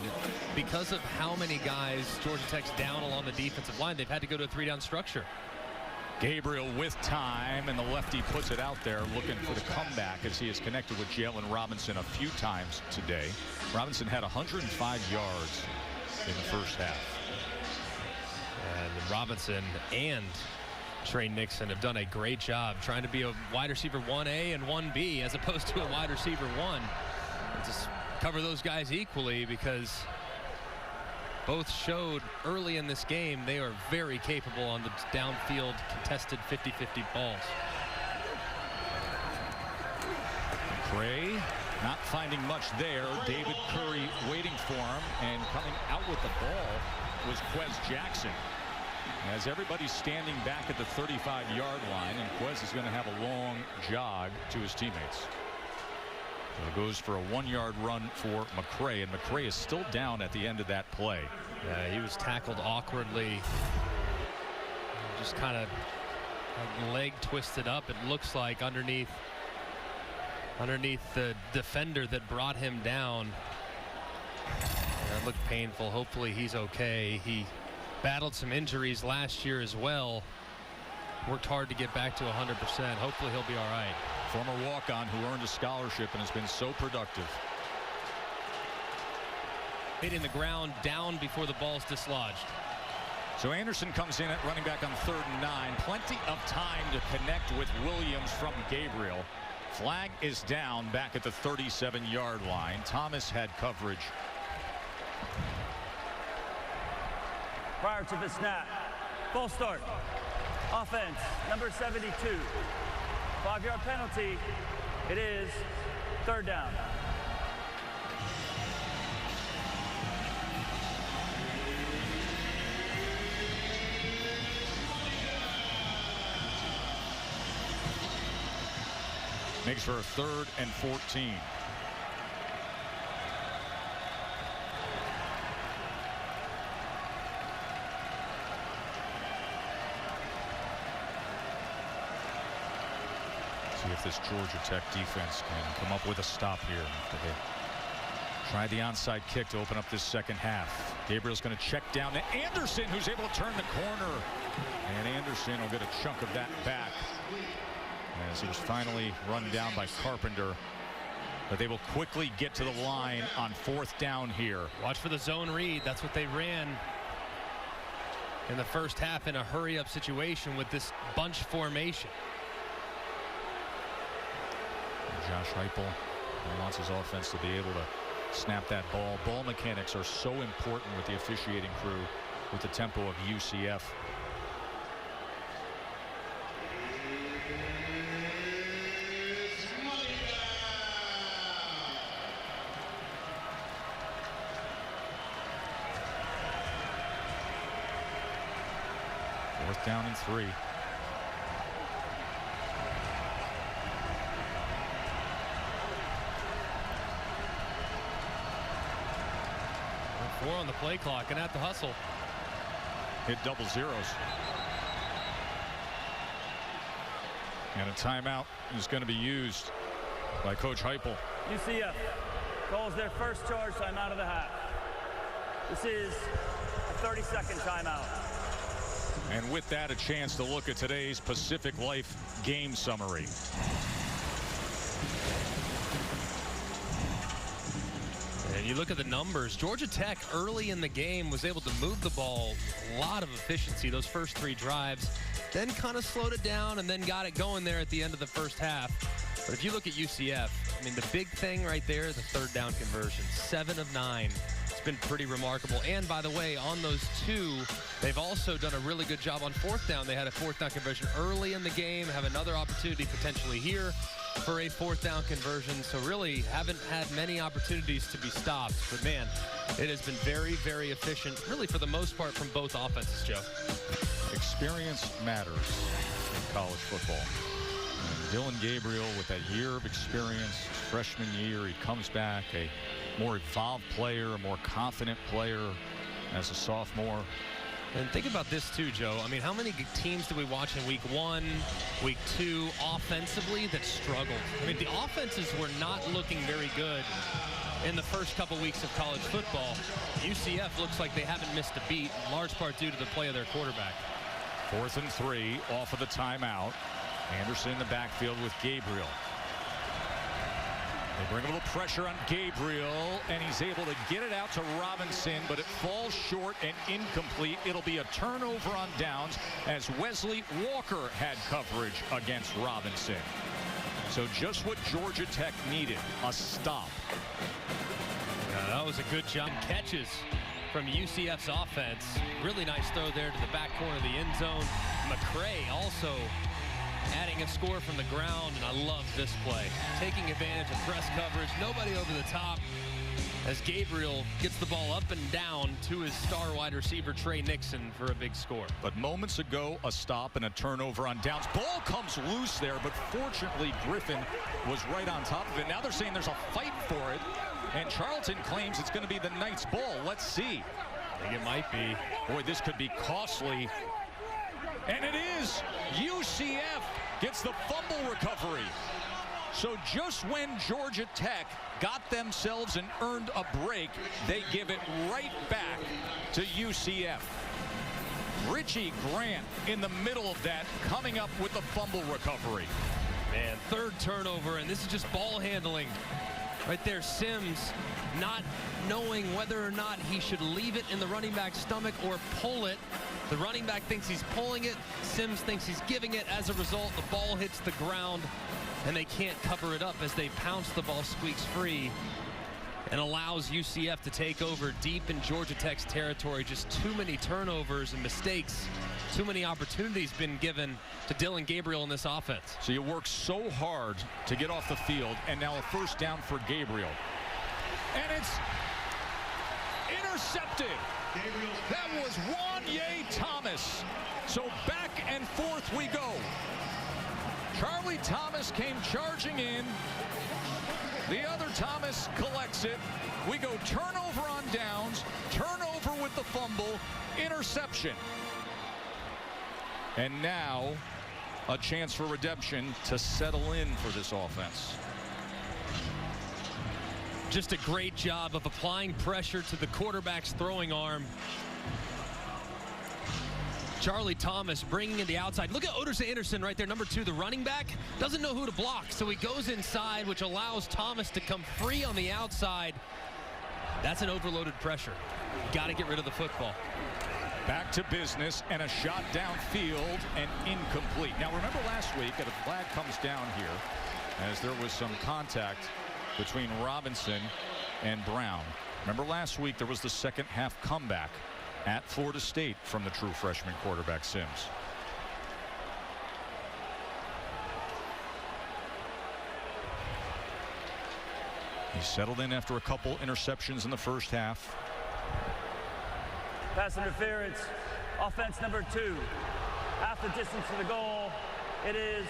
because of how many guys Georgia Tech's down along the defensive line, they've had to go to a 3-down structure. Gabriel with time, and the lefty puts it out there looking for the comeback as he has connected with Jalen Robinson a few times today. Robinson had 105 yards in the first half. And Robinson and Trey Nixon have done a great job trying to be a wide receiver 1A and 1B as opposed to a wide receiver 1. Just cover those guys equally because both showed early in this game they are very capable on the downfield contested 50-50 balls. Gray not finding much there. David Curry waiting for him, and coming out with the ball was Quez Jackson. As everybody's standing back at the 35-yard line, and Quez is going to have a long jog to his teammates. So it goes for a 1-yard run for McCray, and McCray is still down at the end of that play. Yeah, he was tackled awkwardly. Just kind of leg twisted up, it looks like, underneath the defender that brought him down. That looked painful. Hopefully he's okay. He battled some injuries last year as well. Worked hard to get back to 100%. Hopefully he'll be all right. Former walk-on who earned a scholarship and has been so productive. Hitting the ground down before the ball's dislodged. So Anderson comes in at running back on 3rd and 9. Plenty of time to connect with Williams from Gabriel. Flag is down back at the 37-yard line. Thomas had coverage. Prior to the snap, full start. Offense, number 72. 5-yard penalty. It is 3rd down. Makes for a 3rd and 14. See if this Georgia Tech defense can come up with a stop here. Try the onside kick to open up this second half. Gabriel's going to check down to Anderson, who's able to turn the corner. And Anderson will get a chunk of that back as he was finally run down by Carpenter. But they will quickly get to the line on 4th down here. Watch for the zone read. That's what they ran in the first half in a hurry-up situation with this bunch formation. Josh Heupel wants his offense to be able to snap that ball. Ball mechanics are so important with the officiating crew, with the tempo of UCF. Fourth down and 3. 4 on the play clock and at the hustle. Hit double zeros. And a timeout is going to be used by Coach Heupel. UCF calls their first charge timeout of the half. This is a 30-second timeout. And with that, a chance to look at today's Pacific Life game summary. And you look at the numbers. Georgia Tech early in the game was able to move the ball, a lot of efficiency those first 3 drives, then kind of slowed it down and then got it going there at the end of the first half. But if you look at UCF, I mean, the big thing right there is a 3rd down conversion, 7 of 9. It's been pretty remarkable. And by the way, on those 2, they've also done a really good job on 4th down. They had a 4th down conversion early in the game, have another opportunity potentially here for a 4th down conversion. So really haven't had many opportunities to be stopped. But man, it has been very, very efficient, really for the most part from both offenses, Joe. Experience matters in college football. And Dillon Gabriel, with that year of experience, freshman year, he comes back a more evolved player, a more confident player as a sophomore. And think about this too, Joe. I mean, how many teams did we watch in week 1, week 2 offensively that struggled? I mean, the offenses were not looking very good in the first couple weeks of college football. UCF looks like they haven't missed a beat, in large part due to the play of their quarterback. 4th and 3 off of the timeout. Anderson in the backfield with Gabriel. They bring a little pressure on Gabriel, and he's able to get it out to Robinson, but it falls short and incomplete. It'll be a turnover on downs as Wesley Walker had coverage against Robinson. So just what Georgia Tech needed, a stop. Yeah, that was a good job. Catches from UCF's offense. Really nice throw there to the back corner of the end zone. McCray also adding a score from the ground, and I love this play. Taking advantage of press coverage, nobody over the top, as Gabriel gets the ball up and down to his star wide receiver, Trey Nixon, for a big score. But moments ago, a stop and a turnover on downs. Ball comes loose there, but fortunately, Griffin was right on top of it. Now they're saying there's a fight for it, and Charlton claims it's going to be the Knights' ball. Let's see. I think it might be. Boy, this could be costly. And it is. UCF gets the fumble recovery. So just when Georgia Tech got themselves and earned a break, they give it right back to UCF. Richie Grant in the middle of that, coming up with the fumble recovery. Man, 3rd turnover, and this is just ball handling. Right there, Sims not knowing whether or not he should leave it in the running back's stomach or pull it. The running back thinks he's pulling it. Sims thinks he's giving it. As a result, the ball hits the ground, and they can't cover it up as they pounce. The ball squeaks free and allows UCF to take over deep in Georgia Tech's territory. Just too many turnovers and mistakes. Too many opportunities been given to Dillon Gabriel in this offense. So you work so hard to get off the field, and now a 1st down for Gabriel. And it's intercepted. That was Wanye Thomas. So back and forth we go. Charlie Thomas came charging in. The other Thomas collects it. We go turnover on downs, turnover with the fumble, interception. And now a chance for redemption to settle in for this offense. Just a great job of applying pressure to the quarterback's throwing arm. Charlie Thomas bringing in the outside. Look at Oderson Anderson right there, number 2, the running back. Doesn't know who to block, so he goes inside, which allows Thomas to come free on the outside. That's an overloaded pressure. Got to get rid of the football. Back to business, and a shot downfield and incomplete. Now remember last week that a flag comes down here as there was some contact between Robinson and Brown. Remember last week there was the second half comeback at Florida State from the true freshman quarterback Sims. He settled in after a couple interceptions in the first half. Pass interference, offense number 2. Half the distance to the goal. It is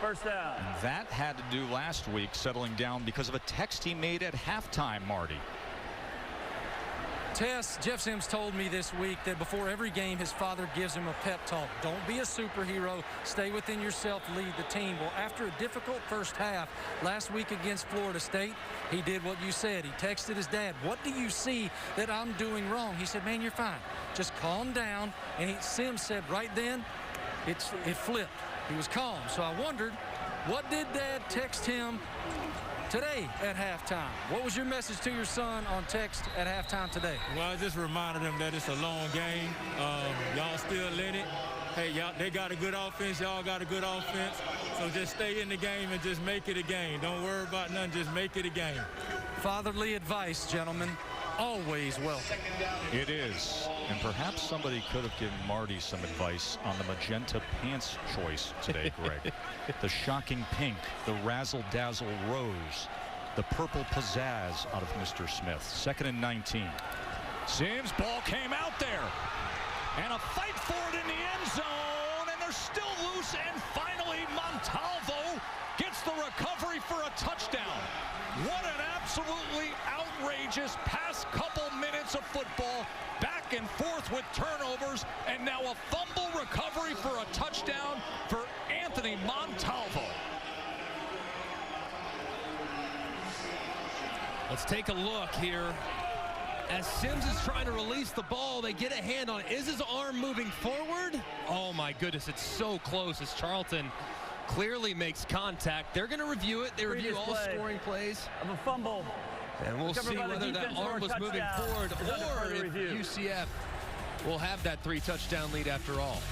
1st down. And that had to do last week settling down because of a text he made at halftime, Marty. Jeff Sims told me this week that before every game, his father gives him a pep talk. Don't be a superhero. Stay within yourself. Lead the team. Well, after a difficult first half last week against Florida State, he did what you said. He texted his dad, "What do you see that I'm doing wrong?" He said, "Man, you're fine. Just calm down." And Sims said right then, it flipped. He was calm. So I wondered, what did Dad text him today at halftime? What was your message to your son on text at halftime today? Well, I just reminded them that it's a long game. Y'all still in it. Hey, y'all, they got a good offense. Y'all got a good offense. So just stay in the game and just make it a game. Don't worry about nothing. Just make it a game. Fatherly advice, gentlemen. Always welcome. It is. And perhaps somebody could have given Marty some advice on the magenta pants choice today, Greg. The shocking pink, the razzle-dazzle rose, the purple pizzazz out of Mr. Smith. 2nd and 19. Sims, ball came out there. And a fight for it in the end zone. And they're still loose. And finally, Montalvo gets the recovery for a touchdown. What an absolutely outrageous past couple minutes of football. Back and forth with turnovers. And now a fumble recovery for a touchdown for Anthony Montalvo. Let's take a look here. As Sims is trying to release the ball, they get a hand on it. Is his arm moving forward? Oh my goodness, it's so close as Charlton clearly makes contact. They're going to review it. They review all scoring plays. Of a fumble. And we'll see whether that arm was moving forward or if UCF will have that 3-touchdown lead after all.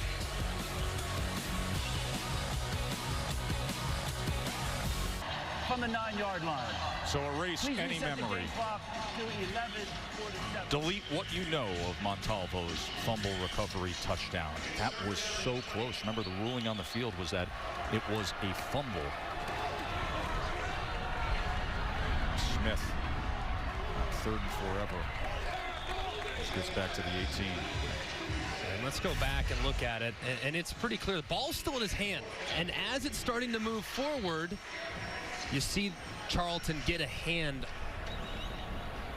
From the 9-yard line. So erase any memory. Delete what you know of Montalvo's fumble recovery touchdown. That was so close. Remember, the ruling on the field was that it was a fumble. Smith, 3rd and forever. This gets back to the 18. And let's go back and look at it. And it's pretty clear. The ball's still in his hand. And as it's starting to move forward, you see Charlton get a hand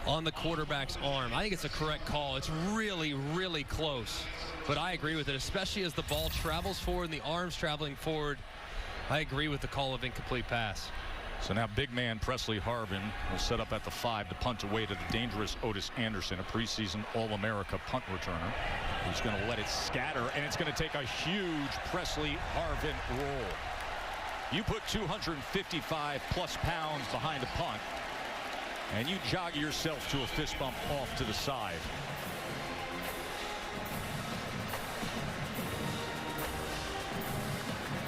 on the quarterback's arm. I think it's a correct call. It's really, really close. But I agree with it, especially as the ball travels forward and the arm's traveling forward. I agree with the call of incomplete pass. So now big man Presley Harvin will set up at the 5 to punt away to the dangerous Otis Anderson, a preseason All-America punt returner, who's going to let it scatter, and it's going to take a huge Presley Harvin roll. You put 255+ pounds behind a punt, and you jog yourself to a fist bump off to the side.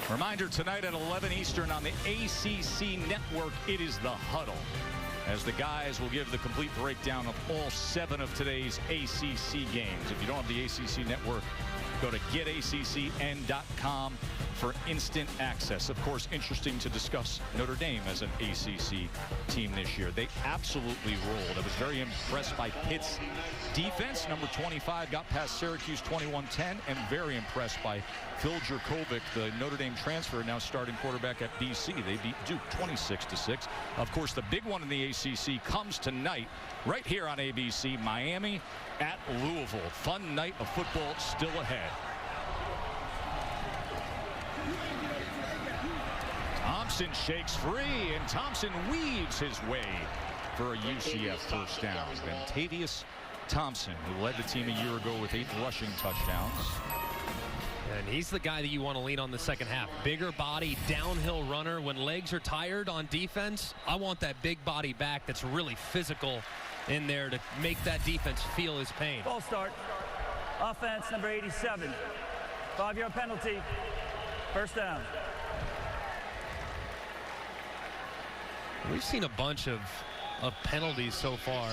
Reminder tonight at 11 Eastern on the ACC network, it is The Huddle, as the guys will give the complete breakdown of all 7 of today's ACC games. If you don't have the ACC network, go to getaccn.com for instant access. Of course, interesting to discuss Notre Dame as an ACC team this year. They absolutely rolled. I was very impressed by Pitt's defense. Number 25 got past Syracuse 21-10, and very impressed by Phil Jurkovec, the Notre Dame transfer, now starting quarterback at BC. They beat Duke 26-6. Of course, the big one in the ACC comes tonight right here on ABC. Miami at Louisville. Fun night of football still ahead. Thompson shakes free, and Thompson weaves his way for a UCF first down. Ventavious Thompson, who led the team a year ago with 8 rushing touchdowns. And he's the guy that you want to lean on the second half. Bigger body, downhill runner. When legs are tired on defense, I want that big body back that's really physical in there to make that defense feel his pain. Ball start. Offense, number 87. 5-yard penalty. First down. We've seen a bunch of penalties so far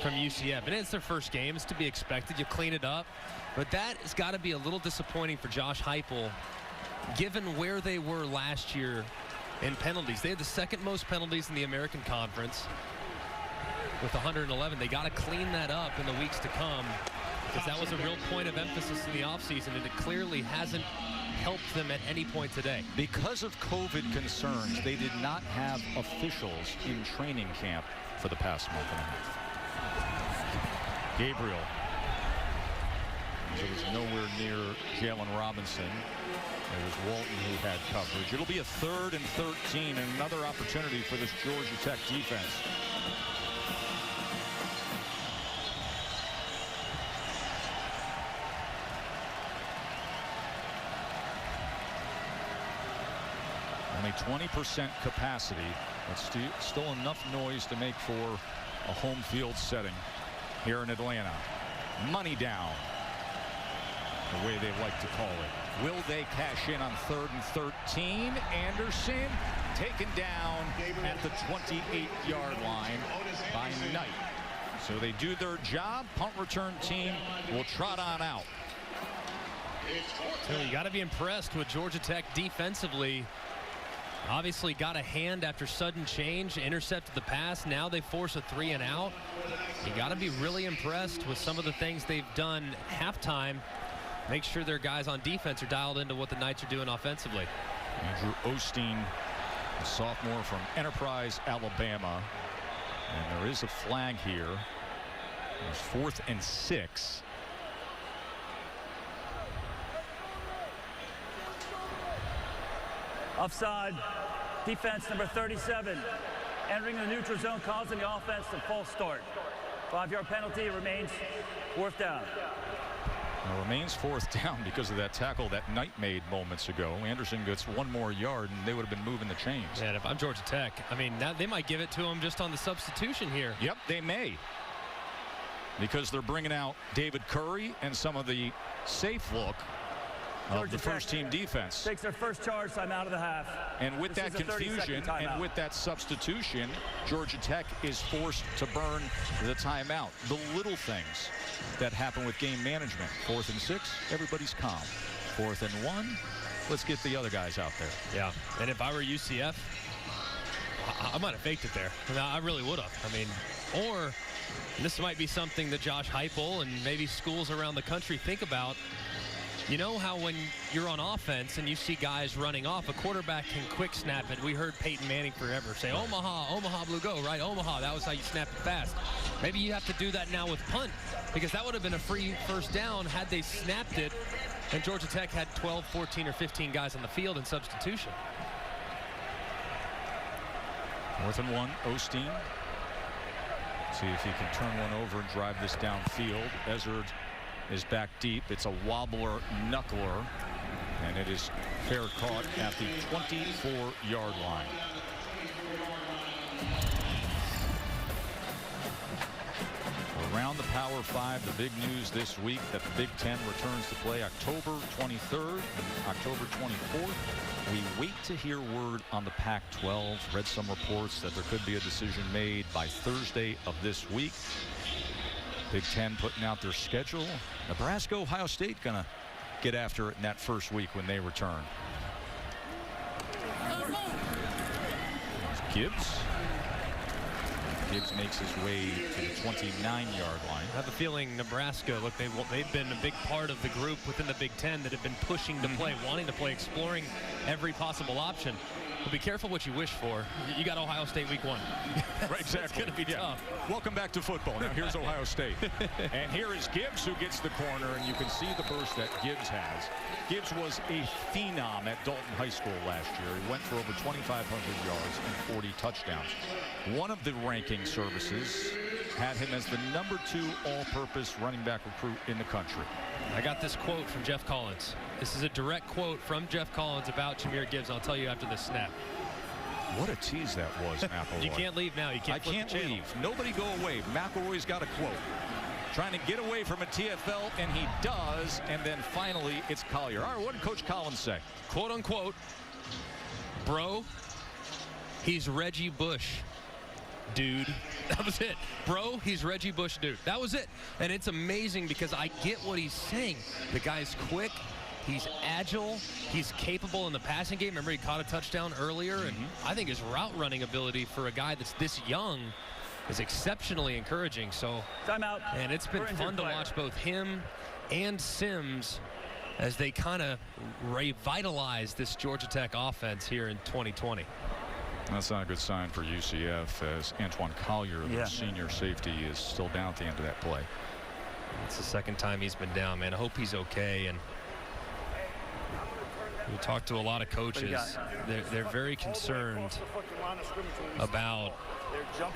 from UCF, and it's their first game. It's to be expected. You clean it up. But that has got to be a little disappointing for Josh Heupel, given where they were last year in penalties. They had the 2nd most penalties in the American Conference with 111. They got to clean that up in the weeks to come, because that was a real point of emphasis in the offseason, and it clearly hasn't helped them at any point today. Because of COVID concerns, they did not have officials in training camp for the past month and a half. Gabriel. It was nowhere near Jalen Robinson. It was Walton who had coverage. It'll be a 3rd and 13 and another opportunity for this Georgia Tech defense. Only 20% capacity, but still enough noise to make for a home field setting here in Atlanta. Money down, the way they like to call it. Will they cash in on 3rd and 13? Anderson taken down at the 28-yard line by Knight. So they do their job. Punt return team will trot on out. So you got to be impressed with Georgia Tech defensively. Obviously got a hand after sudden change, intercepted the pass. Now they force a 3 and out. You got to be really impressed with some of the things they've done halftime. Make sure their guys on defense are dialed into what the Knights are doing offensively. Andrew Osteen, a sophomore from Enterprise, Alabama. And there is a flag here. It's 4th and 6. Offside. Defense number 37. Entering the neutral zone, causing the offense to false start. 5-yard penalty. Remains 4th down. Now remains 4th down because of that tackle that Knight made moments ago. Anderson gets 1 more yard and they would have been moving the chains. Yeah, and if I'm Georgia Tech, I mean, now they might give it to him just on the substitution here. Yep, they may. Because they're bringing out David Curry and some of the safe look of the first-team defense. Takes their first charge time out of the half. And with that confusion and with that substitution, Georgia Tech is forced to burn the timeout. The little things that happen with game management. 4th and 6, everybody's calm. 4th and 1, let's get the other guys out there. Yeah, and if I were UCF, I might have faked it there. I really would have. I mean, or this might be something that Josh Heupel and maybe schools around the country think about. You know how when you're on offense and you see guys running off, a quarterback can quick snap it. We heard Peyton Manning forever say, Omaha Blue go, right? Omaha, that was how you snap it fast. Maybe you have to do that now with punt, because that would have been a free first down had they snapped it and Georgia Tech had 12, 14, or 15 guys on the field in substitution. 4th and 1, Osteen. See if he can turn one over and drive this downfield. Ezard is back deep. It's a wobbler knuckler, and it is fair caught at the 24-yard line. Around the Power 5, the big news this week that the Big Ten returns to play October 23rd and October 24th. We wait to hear word on the Pac-12. Read some reports that there could be a decision made by Thursday of this week. Big Ten putting out their schedule. Nebraska, Ohio State gonna get after it in that first week when they return. Gibbs. Gibbs makes his way to the 29-yard line. I have a feeling Nebraska, look, they've been a big part of the group within the Big Ten that have been pushing to play, wanting to play, exploring every possible option. But be careful what you wish for. You got Ohio State week 1. Right, exactly. It's going to be tough. Welcome back to football. Now here's Ohio State. And here is Gibbs who gets the corner, and you can see the burst that Gibbs has. Gibbs was a phenom at Dalton High School last year. He went for over 2,500 yards and 40 touchdowns. One of the ranking services had him as the #2 all-purpose running back recruit in the country. I got this quote from Jeff Collins. This is a direct quote from Jeff Collins about Jahmyr Gibbs. I'll tell you after this snap. What a tease that was, McElroy. You can't leave now. You can't. I can't leave. Nobody go away. McElroy's got a quote. Trying to get away from a TFL, and he does. And then finally, it's Collier. All right, what did Coach Collins say? Quote unquote, bro, he's Reggie Bush, dude. That was it. Bro, he's Reggie Bush, dude. That was it. And it's amazing because I get what he's saying. The guy's quick. He's agile. He's capable in the passing game. Remember, he caught a touchdown earlier. And I think his route running ability for a guy that's this young is exceptionally encouraging. So, timeout. And it's been fun to watch both him and Sims as they kind of revitalize this Georgia Tech offense here in 2020. That's not a good sign for UCF as Antoine Collier, the senior safety, is still down at the end of that play. It's the second time he's been down, man. I hope he's okay. And we talked to a lot of coaches. They're very concerned about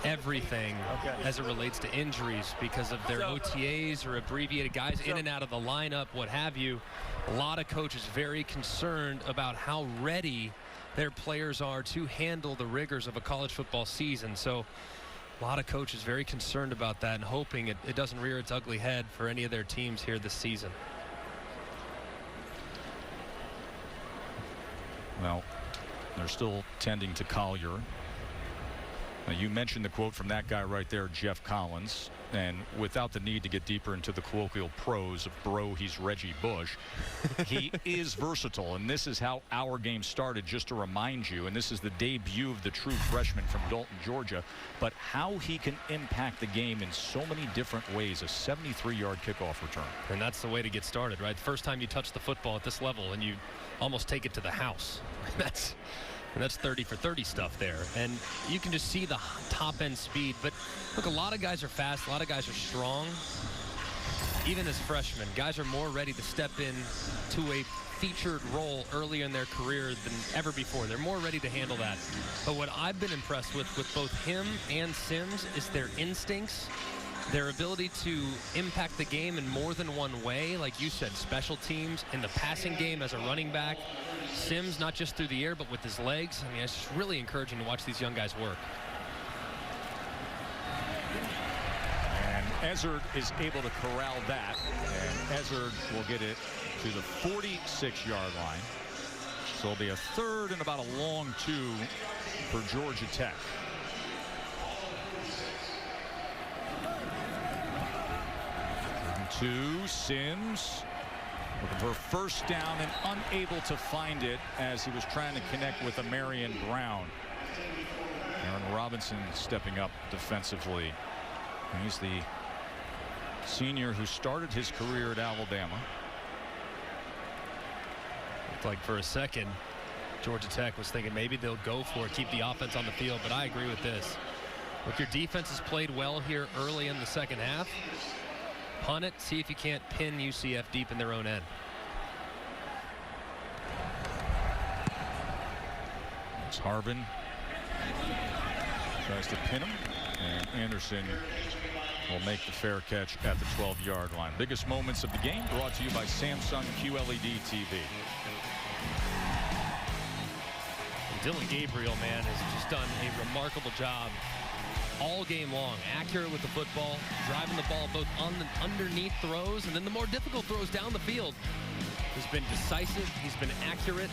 everything as it relates to injuries because of their OTAs or abbreviated guys in and out of the lineup, what have you. A lot of coaches very concerned about how ready their players are to handle the rigors of a college football season. So a lot of coaches very concerned about that and hoping it doesn't rear its ugly head for any of their teams here this season. Well, they're still tending to Collier. Now, you mentioned the quote from that guy right there, Jeff Collins, and without the need to get deeper into the colloquial prose of bro, he's Reggie Bush, he is versatile, and this is how our game started, just to remind you, and this is the debut of the true freshman from Dalton, Georgia, but how he can impact the game in so many different ways. A 73-yard kickoff return. And that's the way to get started, right? The first time you touch the football at this level and you almost take it to the house. That's 30 for 30 stuff there. And you can just see the top end speed. But look, a lot of guys are fast. A lot of guys are strong. Even as freshmen, guys are more ready to step in to a featured role early in their career than ever before. They're more ready to handle that. But what I've been impressed with both him and Sims is their instincts, their ability to impact the game in more than one way. Like you said, special teams, in the passing game as a running back. Sims, not just through the air, but with his legs. I mean, it's just really encouraging to watch these young guys work. And Ezzard is able to corral that. And Ezzard will get it to the 46-yard line. So it'll be a third and about a long 2 for Georgia Tech. To Sims, looking for a first down and unable to find it as he was trying to connect with a Marion Brown. Aaron Robinson stepping up defensively. He's the senior who started his career at Alabama. Looked like for a second Georgia Tech was thinking maybe they'll go for it, keep the offense on the field, but I agree with this. Look, your defense has played well here early in the second half. Punt it, see if you can't pin UCF deep in their own end. It's Harbin. Tries to pin him, and Anderson will make the fair catch at the 12-yard line. Biggest moments of the game brought to you by Samsung QLED TV. Dillon Gabriel, man, has just done a remarkable job all game long. Accurate with the football, driving the ball both on the underneath throws and then the more difficult throws down the field. He's been decisive, he's been accurate,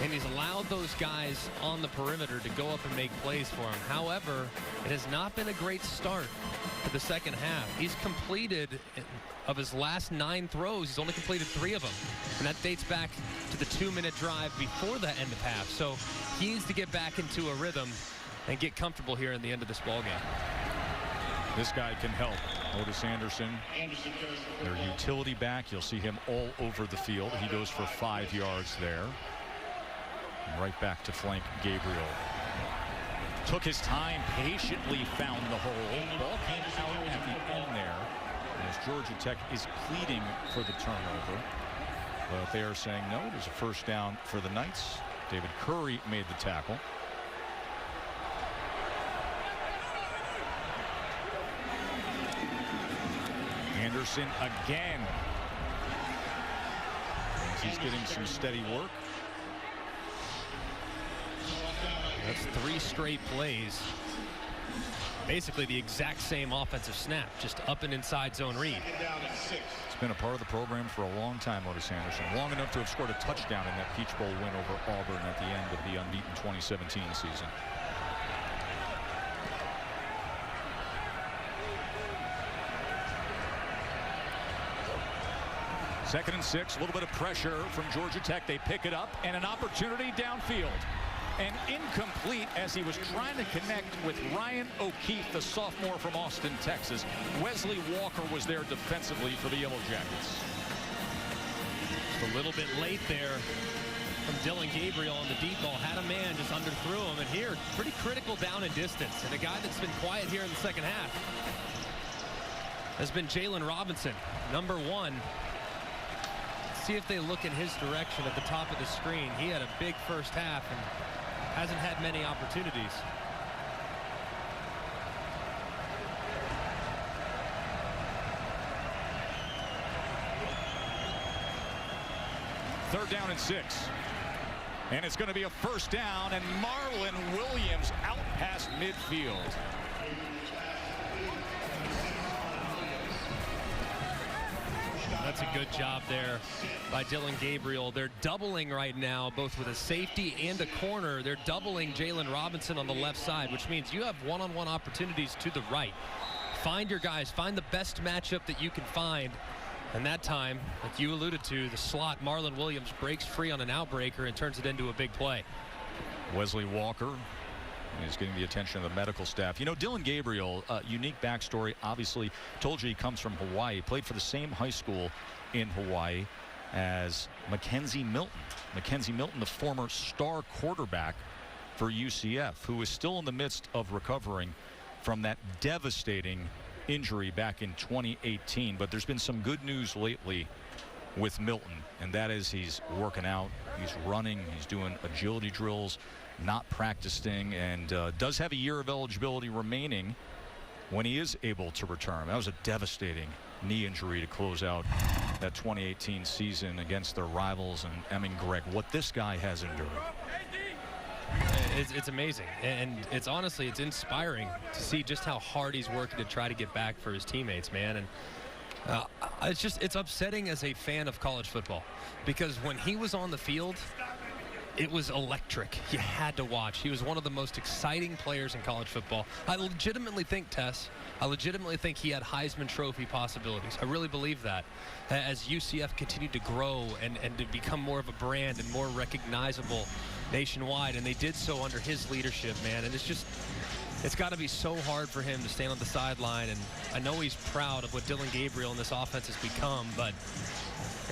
and he's allowed those guys on the perimeter to go up and make plays for him. However, it has not been a great start to the second half. He's completed, of his last 9 throws, he's only completed 3 of them. And that dates back to the 2-minute drive before the end of half. So he needs to get back into a rhythm and get comfortable here in the end of this ball game. This guy can help. Otis Anderson, their utility back. You'll see him all over the field. He goes for 5 yards there. And right back to flank Gabriel. Took his time, patiently found the hole. Ball came out at the end there, as Georgia Tech is pleading for the turnover. But they are saying no, it is a first down for the Knights. David Curry made the tackle. Anderson again. As he's getting some steady work. That's 3 straight plays. Basically the exact same offensive snap, just up and inside zone read. It's been a part of the program for a long time, Otis Anderson. Long enough to have scored a touchdown in that Peach Bowl win over Auburn at the end of the unbeaten 2017 season. Second and 6, a little bit of pressure from Georgia Tech. They pick it up, and an opportunity downfield. And incomplete as he was trying to connect with Ryan O'Keefe, the sophomore from Austin, Texas. Wesley Walker was there defensively for the Yellow Jackets. Just a little bit late there from Dillon Gabriel on the deep ball. Had a man, just underthrew him. And here, pretty critical down and distance. And a guy that's been quiet here in the second half. has been Jalen Robinson, number 1. Let's see if they look in his direction at the top of the screen. He had a big first half and hasn't had many opportunities. Third down and 6. And it's going to be a first down, and Marlon Williams out past midfield. That's a good job there by Dillon Gabriel. They're doubling right now, both with a safety and a corner. They're doubling Jalen Robinson on the left side, which means you have one-on-one opportunities to the right. Find your guys. Find the best matchup that you can find. And that time, like you alluded to, the slot, Marlon Williams breaks free on an outbreaker and turns it into a big play. Wesley Walker is getting the attention of the medical staff. You know, Dillon Gabriel, unique backstory. Obviously, told you he comes from Hawaii. He played for the same high school in Hawaii as Mackenzie Milton. Mackenzie Milton, the former star quarterback for UCF, who is still in the midst of recovering from that devastating injury back in 2018. But there's been some good news lately with Milton, and that is he's working out, he's running, he's doing agility drills, not practicing, and does have a year of eligibility remaining when he is able to return. That was a devastating knee injury to close out that 2018 season against their rivals and Emming Gregg. What this guy has endured. It's amazing, and it's honestly, it's inspiring to see just how hard he's working to try to get back for his teammates, man. And it's upsetting as a fan of college football, because when he was on the field, it was electric. You had to watch. He was one of the most exciting players in college football. I legitimately think, Tess, he had Heisman Trophy possibilities. I really believe that. As UCF continued to grow and to become more of a brand and more recognizable nationwide, and they did so under his leadership, man. And it's got to be so hard for him to stand on the sideline, and I know he's proud of what Dillon Gabriel and this offense has become, but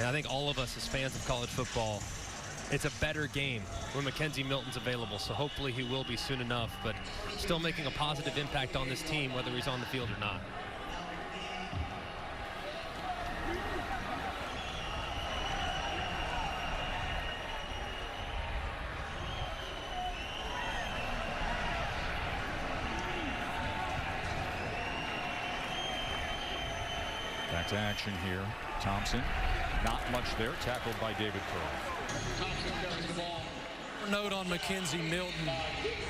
I think all of us as fans of college football, it's a better game when Mackenzie Milton's available, so hopefully he will be soon enough, but still making a positive impact on this team, whether he's on the field or not. Back to action here. Thompson, not much there, tackled by David Curl. Note on Mackenzie Milton.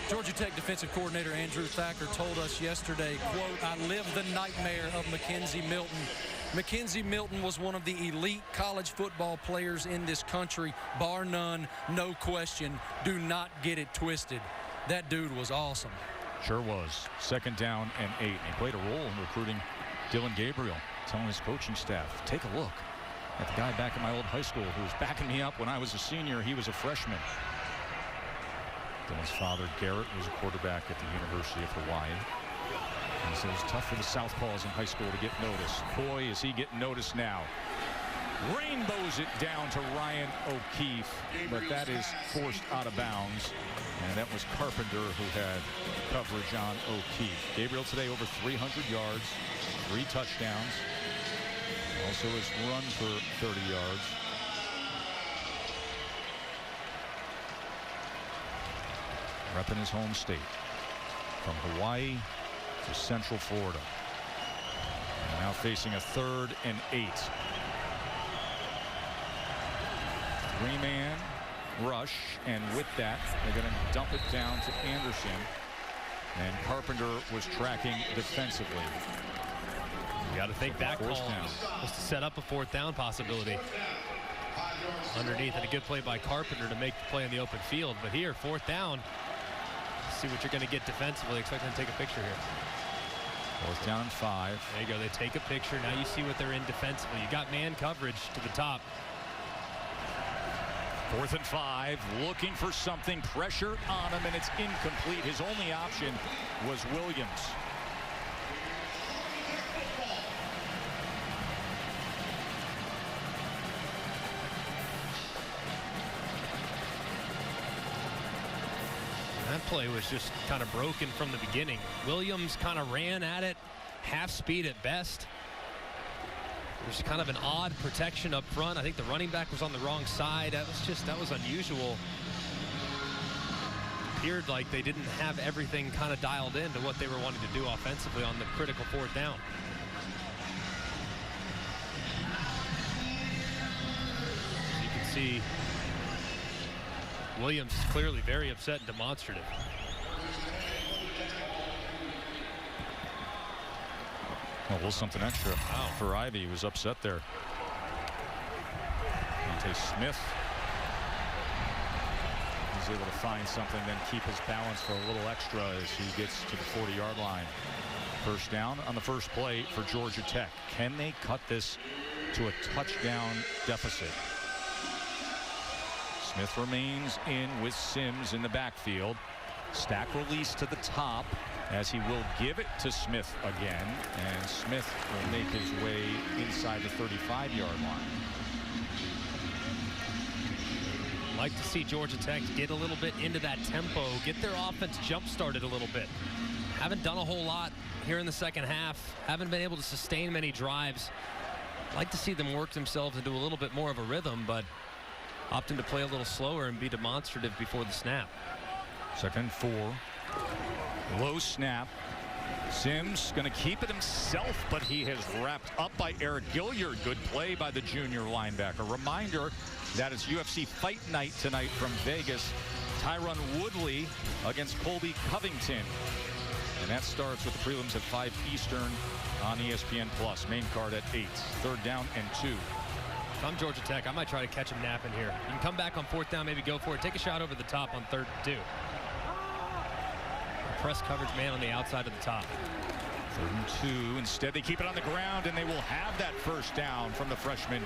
Georgia Tech defensive coordinator Andrew Thacker told us yesterday, quote, "I live the nightmare of Mackenzie Milton." Mackenzie Milton was one of the elite college football players in this country, bar none, no question. Do not get it twisted. That dude was awesome. Sure was. Second down and 8. He played a role in recruiting Dillon Gabriel, telling his coaching staff, take a look at the guy back in my old high school who was backing me up when I was a senior. He was a freshman. Dillon's father, Garrett, was a quarterback at the University of Hawaii. He said it was tough for the Southpaws in high school to get noticed. Boy, is he getting noticed now. Rainbows it down to Ryan O'Keefe, but that is forced out of bounds. And that was Carpenter who had coverage on O'Keefe. Gabriel today over 300 yards, 3 touchdowns. Also has run for 30 yards. Repping his home state. From Hawaii to Central Florida. And now facing a 3rd and 8. 3-man rush, and with that, they're going to dump it down to Anderson. And Carpenter was tracking defensively. You got to think that call was to set up a 4th down possibility underneath, and a good play by Carpenter to make the play in the open field. But here, 4th down, see what you're going to get defensively. Expect them to take a picture here. 4th down and 5. There you go. They take a picture. Now you see what they're in defensively. You got man coverage to the top. 4th and 5, looking for something. Pressure on him, and it's incomplete. His only option was Williams. That play was just kind of broken from the beginning. Williams kind of ran at it, half speed at best. There's kind of an odd protection up front. I think the running back was on the wrong side. That was unusual. Appeared like they didn't have everything kind of dialed in to what they were wanting to do offensively on the critical 4th down. As you can see, Williams is clearly very upset and demonstrative. A little something extra for Ivy. He was upset there. Smith. He's able to find something, then keep his balance for a little extra as he gets to the 40-yard line. First down on the first play for Georgia Tech. Can they cut this to a touchdown deficit? Smith remains in with Sims in the backfield. Stack release to the top as he will give it to Smith again, and Smith will make his way inside the 35-yard line. Like to see Georgia Tech get a little bit into that tempo, get their offense jump-started a little bit. Haven't done a whole lot here in the second half. Haven't been able to sustain many drives. Like to see them work themselves into a little bit more of a rhythm, but opting to play a little slower and be demonstrative before the snap. 2nd and 4. Low snap. Sims going to keep it himself, but he has wrapped up by Eric Gilliard. Good play by the junior linebacker. Reminder that it's UFC Fight Night tonight from Vegas. Tyron Woodley against Colby Covington. And that starts with the prelims at 5 Eastern on ESPN+. Main card at 8. 3rd down and 2. If I'm Georgia Tech, I might try to catch him napping here. You can come back on 4th down, maybe go for it. Take a shot over the top on 3rd and 2. Press coverage man on the outside of the top. 3rd and 2. Instead, they keep it on the ground, and they will have that first down from the freshman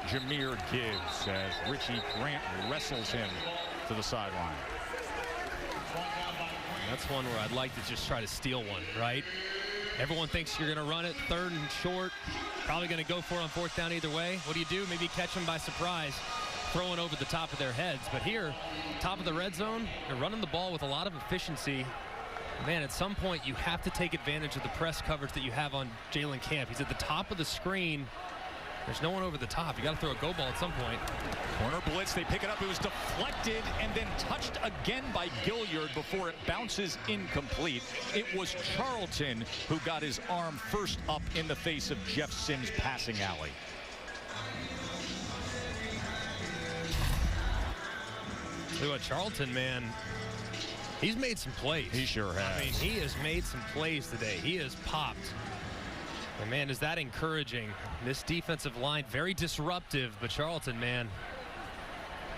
Jahmyr Gibbs as Richie Grant wrestles him to the sideline. That's one where I'd like to just try to steal one, right? Everyone thinks you're going to run it 3rd and short. Probably going to go for it on 4th down either way. What do? Maybe catch them by surprise, throwing over the top of their heads. But here, top of the red zone, they're running the ball with a lot of efficiency. Man, at some point, you have to take advantage of the press coverage that you have on Jalen Camp. He's at the top of the screen. There's no one over the top. You got to throw a go ball at some point. Corner blitz, they pick it up. It was deflected and then touched again by Gilliard before it bounces incomplete. It was Charlton who got his arm first up in the face of Jeff Sims' passing alley. So Charlton, man, he's made some plays. He sure has. I mean, he has made some plays today. He has popped. And man, is that encouraging. This defensive line, very disruptive, but Charlton, man,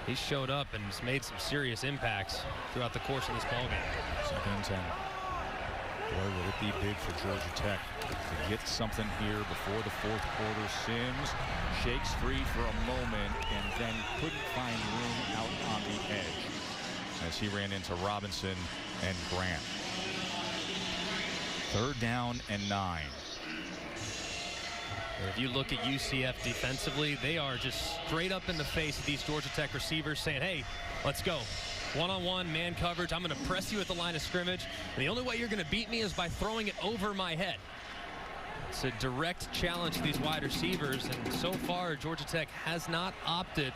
he showed up and has made some serious impacts throughout the course of this ballgame. 2nd and 10. Boy, would it be big for Georgia Tech to get something here before the 4th quarter. Sims shakes free for a moment and then couldn't find room out on the edge as he ran into Robinson and Grant. 3rd down and 9. If you look at UCF defensively, they are just straight up in the face of these Georgia Tech receivers saying, hey, let's go. One-on-one, man coverage. I'm going to press you at the line of scrimmage. And the only way you're going to beat me is by throwing it over my head. It's a direct challenge to these wide receivers. And so far, Georgia Tech has not opted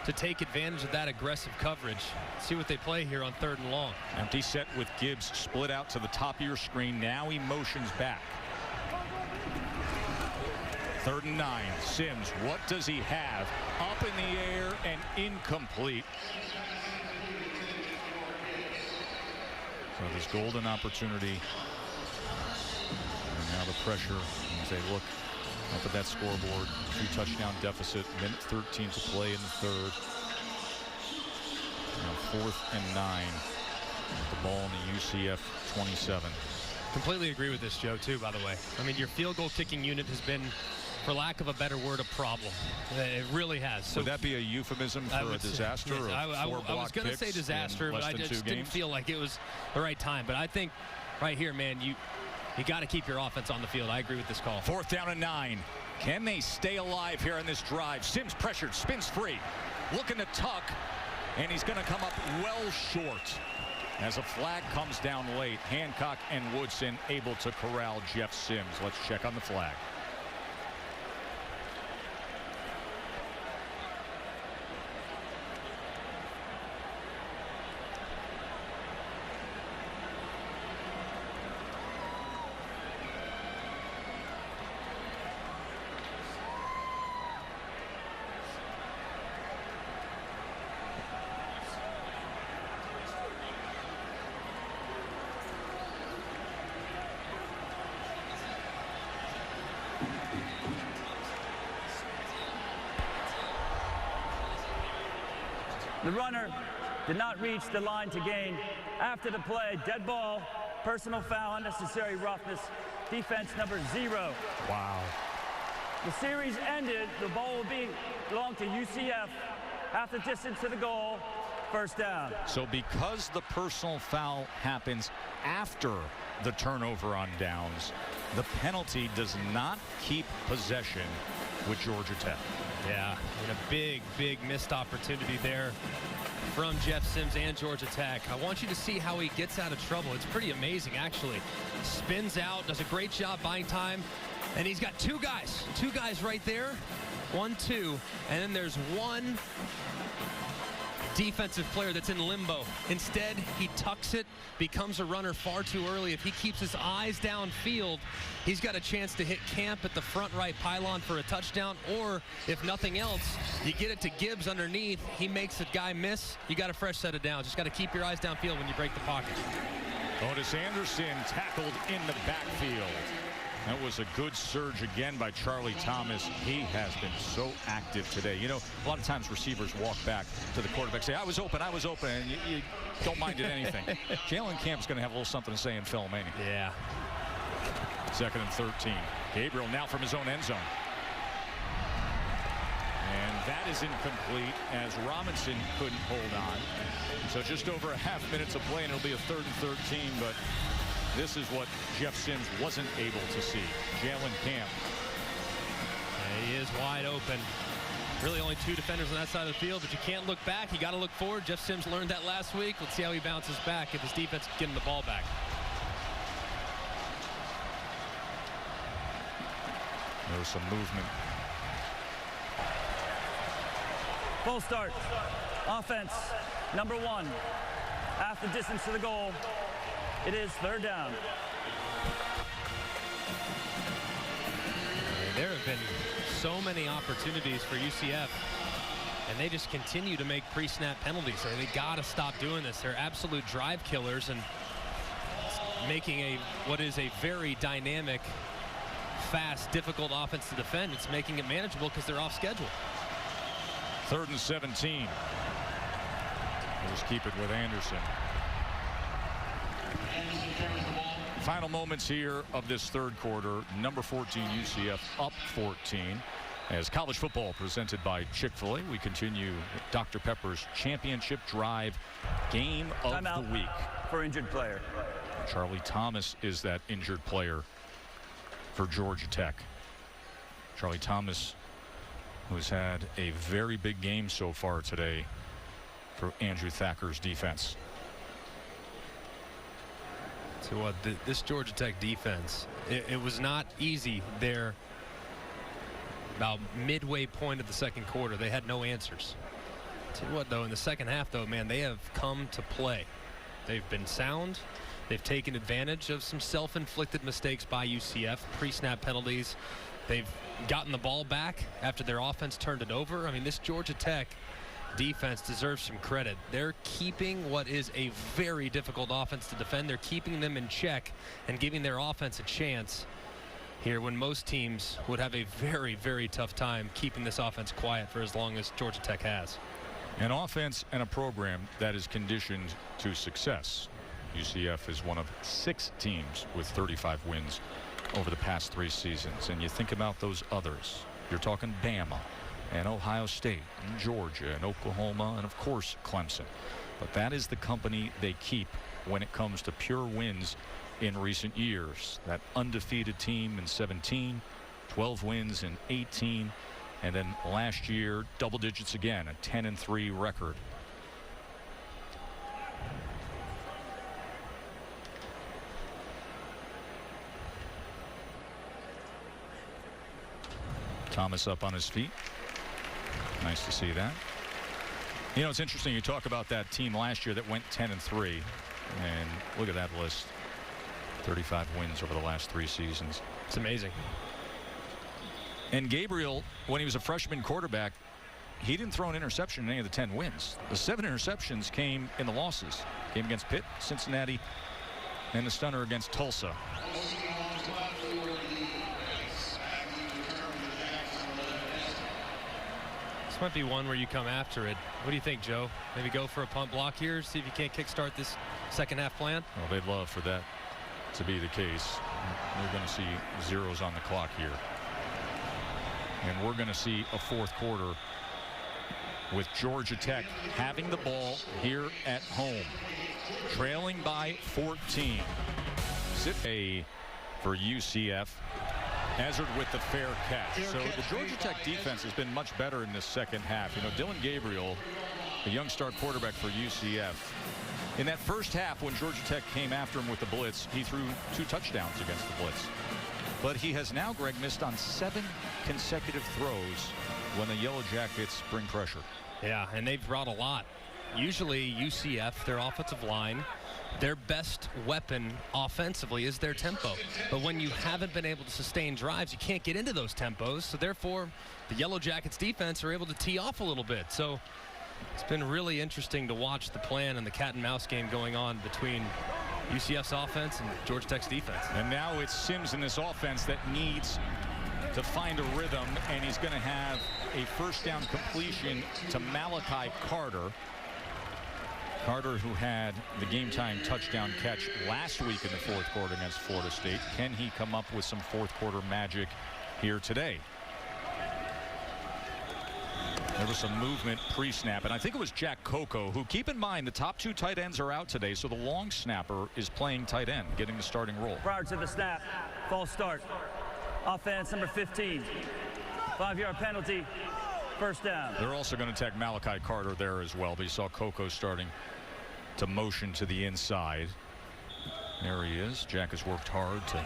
to take advantage of that aggressive coverage. Let's see what they play here on 3rd and long. Empty set with Gibbs split out to the top of your screen. Now he motions back. 3rd and 9. Sims, what does he have? Up in the air and incomplete. So this golden opportunity. And now the pressure as they look up at that scoreboard. 2-touchdown deficit. Minute 13 to play in the 3rd. Now 4th and 9. The ball in the UCF 27. Completely agree with this, Joe, too, by the way. I mean, your field goal kicking unit has been, for lack of a better word, a problem. It really has. So would that be a euphemism for a disaster? Yes, I was going to say disaster, but I just didn't feel like it was the right time. But I think right here, man, you got to keep your offense on the field. I agree with this call. 4th down and 9. Can they stay alive here in this drive? Sims pressured, spins free, looking to tuck, and he's going to come up well short. As a flag comes down late, Hancock and Woodson able to corral Jeff Sims. Let's check on the flag. The runner did not reach the line to gain. After the play, dead ball, personal foul, unnecessary roughness, defense number 0. Wow. The series ended. The ball will belong to UCF. Half the distance to the goal, first down. So because the personal foul happens after the turnover on downs, the penalty does not keep possession with Georgia Tech. Yeah, and a big missed opportunity there from Jeff Sims and Georgia Tech. I want you to see how he gets out of trouble. It's pretty amazing, actually. Spins out, does a great job buying time, and he's got two guys right there. 1, 2, and then there's one defensive player that's in limbo. Instead, he tucks it, becomes a runner far too early. If he keeps his eyes downfield, he's got a chance to hit Camp at the front right pylon for a touchdown, or if nothing else, you get it to Gibbs underneath. He makes the guy miss. You got a fresh set of downs. Just got to keep your eyes downfield when you break the pocket. Otis Anderson tackled in the backfield. That was a good surge again by Charlie Thomas. He has been so active today. You know, a lot of times receivers walk back to the quarterback, say, I was open, and you don't mind it anything. Jalen Camp's going to have a little something to say in Philomania. Yeah. 2nd and 13. Gabriel now from his own end zone. And that is incomplete as Robinson couldn't hold on. So just over a half minute to play, and it'll be a 3rd and 13, but this is what Jeff Sims wasn't able to see. Jalen Camp. Yeah, he is wide open. Really only 2 defenders on that side of the field, but you can't look back. You got to look forward. Jeff Sims learned that last week. Let's see how he bounces back if his defense can get him the ball back. There was some movement. Full start. Offense, number 1. Half the distance to the goal. It is 3rd down. There have been so many opportunities for UCF, and they just continue to make pre-snap penalties. They got to stop doing this. They're absolute drive killers and making what is a very dynamic, fast, difficult offense to defend. It's making it manageable because they're off schedule. 3rd and 17. We'll just keep it with Anderson. Final moments here of this 3rd quarter. Number 14 UCF up 14 as college football presented by Chick-fil-A. We continue Dr. Pepper's championship drive game of the week. For injured player. Charlie Thomas is that injured player for Georgia Tech. Charlie Thomas, who's had a very big game so far today for Andrew Thacker's defense. So what, this Georgia Tech defense, it was not easy there about midway point of the 2nd quarter. They had no answers. Tell you what, though, in the 2nd half, though, man, they have come to play. They've been sound. They've taken advantage of some self-inflicted mistakes by UCF, pre-snap penalties. They've gotten the ball back after their offense turned it over. I mean, this Georgia Tech defense deserves some credit. They're keeping what is a very difficult offense to defend. They're keeping them in check and giving their offense a chance here when most teams would have a very tough time keeping this offense quiet for as long as Georgia Tech has. An offense and a program that is conditioned to success. UCF is one of 6 teams with 35 wins over the past 3 seasons. And you think about those others. You're talking Bama and Ohio State and Georgia and Oklahoma and of course Clemson. But that is the company they keep when it comes to pure wins in recent years. That undefeated team in 17, 12 wins in 18, and then last year double digits again, a 10-3 record. Thomas up on his feet. Nice to see that. You know, it's interesting you talk about that team last year that went 10-3, and look at that list. 35 wins over the last 3 seasons. It's amazing. And Gabriel, when he was a freshman quarterback, he didn't throw an interception in any of the 10 wins. The 7 interceptions came in the losses. Game against Pitt, Cincinnati, and the stunner against Tulsa. This might be one where you come after it. What do you think, Joe? Maybe go for a punt block here, see if you can't kickstart this second half plan? Well, they'd love for that to be the case. We're going to see zeros on the clock here. And we're going to see a fourth quarter with Georgia Tech having the ball here at home, trailing by 14. A for UCF. Hazard with the fair catch. So the Georgia Tech defense has been much better in this second half. You know, Dillon Gabriel, the young star quarterback for UCF, in that first half when Georgia Tech came after him with the blitz, he threw 2 touchdowns against the blitz. But he has now, Greg, missed on 7 consecutive throws when the Yellow Jackets bring pressure. Yeah, and they've brought a lot. Usually UCF, their offensive line, their best weapon offensively is their tempo. But when you haven't been able to sustain drives, you can't get into those tempos. So therefore, the Yellow Jackets defense are able to tee off a little bit. So it's been really interesting to watch the plan and the cat and mouse game going on between UCF's offense and Georgia Tech's defense. And now it's Sims in this offense that needs to find a rhythm, and he's going to have a first down completion to Malachi Carter. Carter, who had the game-time touchdown catch last week in the fourth quarter against Florida State. Can he come up with some fourth quarter magic here today? There was some movement pre-snap, and I think it was Jack Coco, who, keep in mind, the top 2 tight ends are out today, so the long snapper is playing tight end, getting the starting role. Prior to the snap, false start. Offense number 15. 5-yard penalty. First down. They're also going to tag Malachi Carter there as well. But you saw Coco starting to motion to the inside. There he is. Jack has worked hard to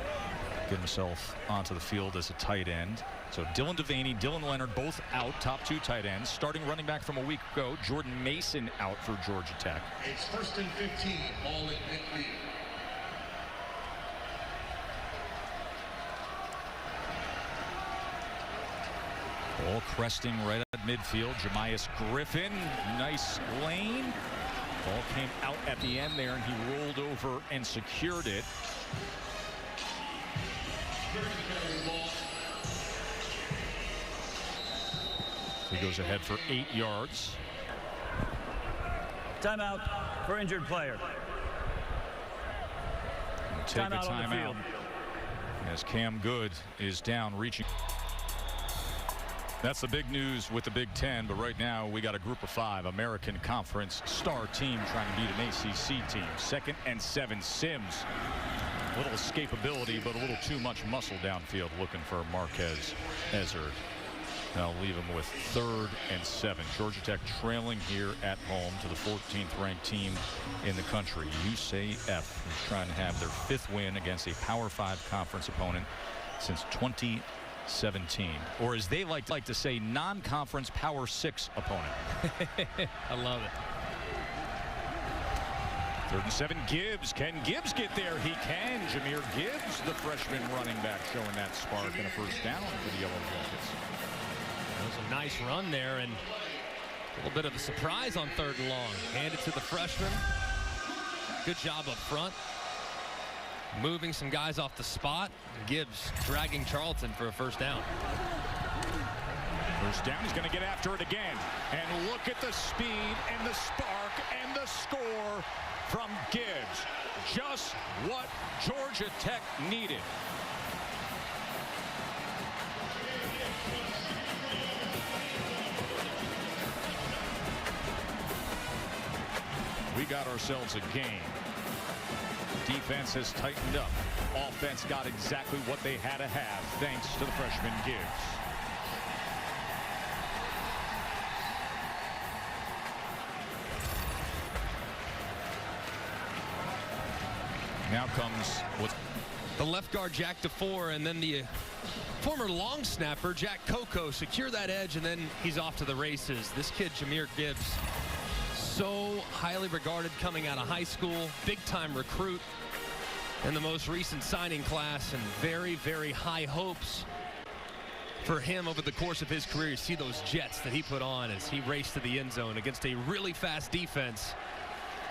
get himself onto the field as a tight end. So Dylan Devaney, Dylan Leonard, both out, top 2 tight ends. Starting running back from a week ago, Jordan Mason out for Georgia Tech. It's 1st and 15. Ball at midfield. Ball cresting right at midfield. Jahmyr Griffin, nice lane. Ball came out at the end there, and he rolled over and secured it. So he goes ahead for 8 yards. Timeout for injured player. We'll take a timeout as Cam Good is down, reaching. That's the big news with the Big Ten, but right now we got a group of 5 American Conference star team trying to beat an ACC team. 2nd and 7. Sims, a little escapability, but a little too much muscle downfield, looking for Marquez Ezard. Now leave him with 3rd and 7. Georgia Tech trailing here at home to the 14th ranked team in the country. UCF is trying to have their 5th win against a Power 5 conference opponent since 2017, or as they like to say, non-conference Power 6 opponent. I love it. 3rd and 7. Gibbs. Can Gibbs get there? He can. Jahmyr Gibbs, the freshman running back, showing that spark and a first down for the Yellow Jackets. That was a nice run there, and a little bit of a surprise on 3rd and long. Handed to the freshman. Good job up front. Moving some guys off the spot. Gibbs dragging Charlton for a first down. First down. He's going to get after it again. And look at the speed and the spark and the score from Gibbs. Just what Georgia Tech needed. We got ourselves a game. Defense has tightened up. Offense got exactly what they had to have, thanks to the freshman Gibbs. Now comes what's the left guard Jack DeFore, and then the former long snapper Jack Coco secure that edge, and then he's off to the races. This kid Jahmyr Gibbs, so highly regarded coming out of high school, big-time recruit in the most recent signing class, and very, very high hopes for him over the course of his career. You see those jets that he put on as he raced to the end zone against a really fast defense.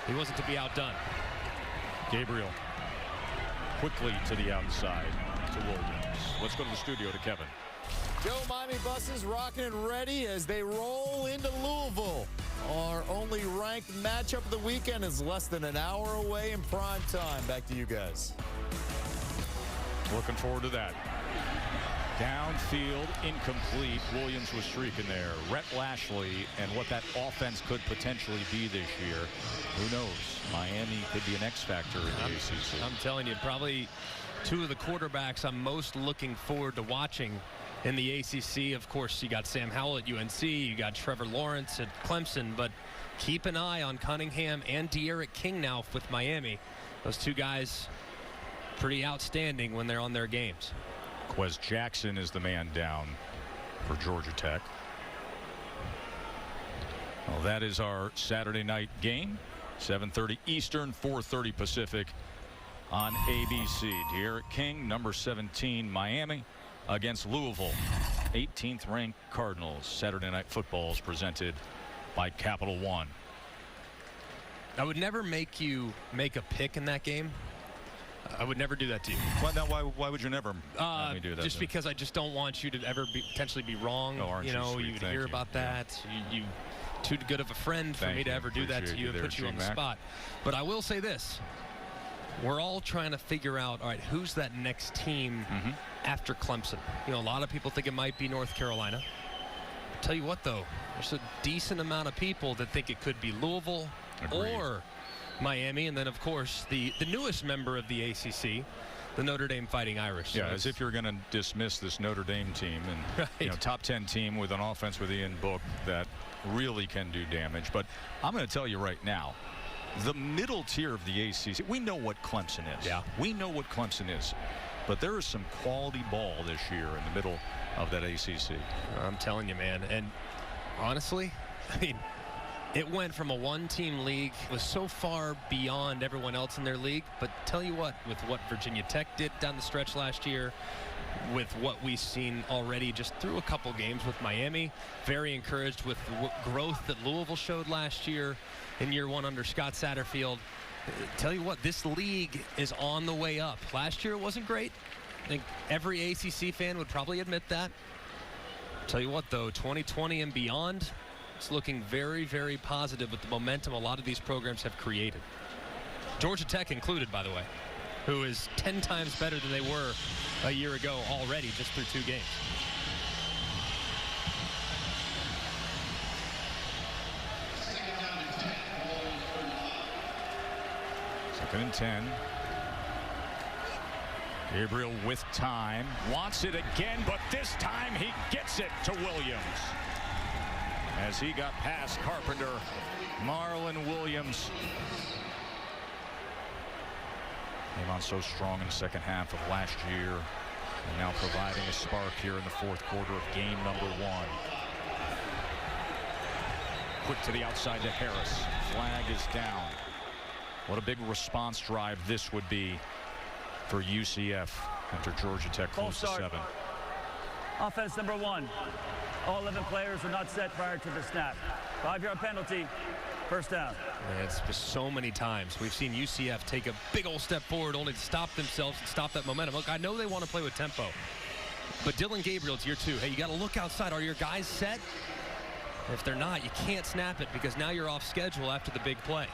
He wasn't to be outdone. Gabriel quickly to the outside to Williams. Let's go to the studio to Kevin. Go Miami buses rocking and ready as they roll into Louisville. Our only ranked matchup of the weekend is less than an hour away in prime time. Back to you guys. Looking forward to that. Downfield, incomplete. Williams was streaking there. Rhett Lashley, and what that offense could potentially be this year. Who knows? Miami could be an X factor in the ACC. I'm telling you, probably two of the quarterbacks I'm most looking forward to watching in the ACC. Of course, you got Sam Howell at UNC. You got Trevor Lawrence at Clemson. But keep an eye on Cunningham and De'Aaron King now with Miami. Those two guys pretty outstanding when they're on their games. Quez Jackson is the man down for Georgia Tech. Well, that is our Saturday night game. 7:30 Eastern, 4:30 Pacific on ABC. De'Aaron King, number 17, Miami, against Louisville, 18th ranked Cardinals. Saturday Night Football is presented by Capital One. I would never make you make a pick in that game. I would never do that to you. Well, now, why would you never have me do that? Just because I just don't want you to ever potentially be wrong. Oh, aren't you know, you would hear about that. You too good of a friend for me to ever do that to you and put you on the spot. But I will say this. We're all trying to figure out, all right, who's that next team after Clemson? You know, a lot of people think it might be North Carolina. I'll tell you what, though, there's a decent amount of people that think it could be Louisville or Miami, and then, of course, the newest member of the ACC, the Notre Dame Fighting Irish. Yeah, as if you're going to dismiss this Notre Dame team and you know, top 10 team with an offense with Ian Book that really can do damage. But I'm going to tell you right now, the middle tier of the ACC, we know what Clemson is. Yeah. We know what Clemson is. But there is some quality ball this year in the middle of that ACC. I'm telling you, man. And honestly, I mean, it went from a one-team league, was so far beyond everyone else in their league. But tell you what, with what Virginia Tech did down the stretch last year, with what we've seen already just through a couple games with Miami, very encouraged with the growth that Louisville showed last year in year one under Scott Satterfield. Tell you what, this league is on the way up. Last year it wasn't great. I think every ACC fan would probably admit that. Tell you what, though, 2020 and beyond, it's looking very, very positive with the momentum a lot of these programs have created. Georgia Tech included, by the way, who is 10 times better than they were a year ago already just through 2 games. Second and 10. Gabriel with time, wants it again, but this time he gets it to Williams. As he got past Carpenter, Marlon Williams came on so strong in the second half of last year, and now providing a spark here in the fourth quarter of game number 1. Quick to the outside to Harris. Flag is down. What a big response drive this would be for UCF after Georgia Tech close to 7. Offense number 1. All 11 players were not set prior to the snap. 5-yard penalty. First down. And it's just so many times we've seen UCF take a big old step forward only to stop themselves and stop that momentum. Look, I know they want to play with tempo, but Dillon Gabriel, it's year 2. Hey, you got to look outside. Are your guys set? If they're not, you can't snap it because now you're off schedule after the big play.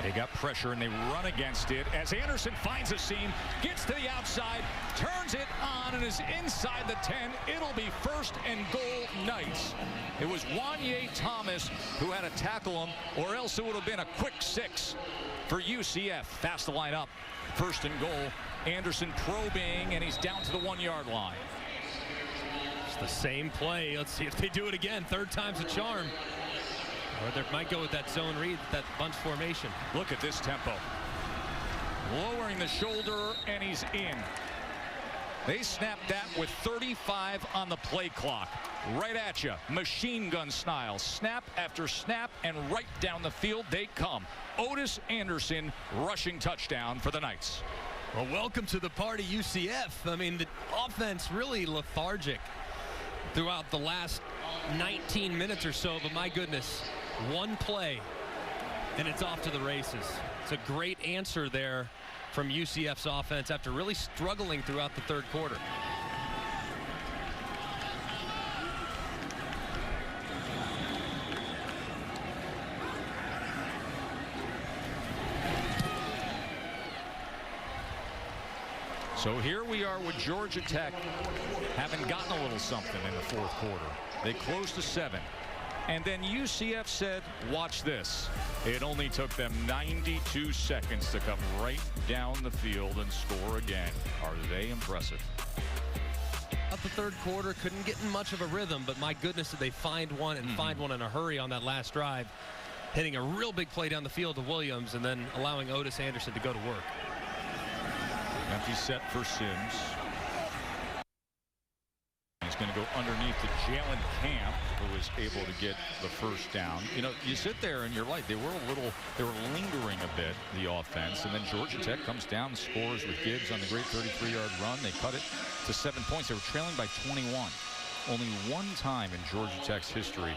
They got pressure and they run against it as Anderson finds a seam, gets to the outside, turns it on, and is inside the 10. It'll be first and goal Knights. It was Wanye Thomas who had to tackle him, or else it would have been a quick 6 for UCF. Fast to line up. First and goal. Anderson probing, and he's down to the 1-yard line. It's the same play. Let's see if they do it again. 3rd time's a charm. Or they might go with that zone read, that bunch formation. Look at this tempo. Lowering the shoulder, and he's in. They snapped that with 35 on the play clock. Right at you, machine gun style. Snap after snap, and right down the field they come. Otis Anderson, rushing touchdown for the Knights. Well, welcome to the party, UCF. I mean, the offense really lethargic throughout the last 19 minutes or so, but my goodness, one play and it's off to the races. It's a great answer there from UCF's offense after really struggling throughout the third quarter. So here we are with Georgia Tech having gotten a little something in the fourth quarter. They closed to 7. And then UCF said, watch this. It only took them 92 seconds to come right down the field and score again. Are they impressive? Up the third quarter, couldn't get in much of a rhythm, but my goodness, did they find one and find one in a hurry on that last drive, hitting a real big play down the field to Williams and then allowing Otis Anderson to go to work. Empty set for Sims. He's going to go underneath to Jalen Camp, who was able to get the first down. You know, you sit there and you're like, they were lingering a bit, the offense, and then Georgia Tech comes down and scores with Gibbs on the great 33-yard run. They cut it to 7 points. They were trailing by 21. Only one time in Georgia Tech's history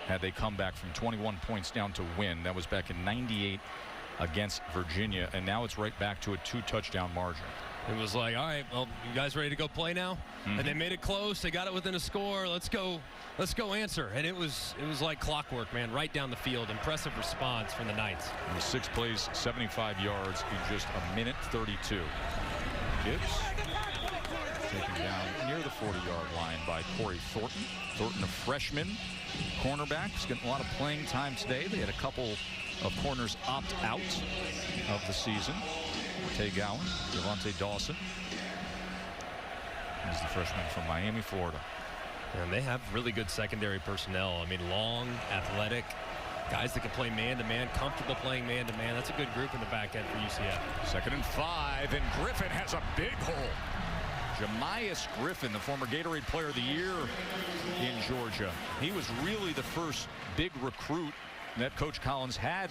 had they come back from 21 points down to win. That was back in '98 against Virginia, and now it's right back to a 2-touchdown margin. It was like, all right, well, you guys ready to go play now? And they made it close. They got it within a score. Let's go answer. And it was like clockwork, man, right down the field. Impressive response from the Knights. 6 plays, 75 yards in just a minute 32. Gibbs taken down near the 40-yard line by Corey Thornton. Thornton, a freshman cornerback. He's getting a lot of playing time today. They had a couple of corners opt out of the season. Tay Gowan, Devontae Dawson. He's the freshman from Miami, Florida. And they have really good secondary personnel. I mean, long, athletic, guys that can play man-to-man, comfortable playing man-to-man. That's a good group in the back end for UCF. 2nd and 5, and Griffin has a big hole. Jahmyr Griffin, the former Gatorade Player of the Year in Georgia. He was really the first big recruit that Coach Collins had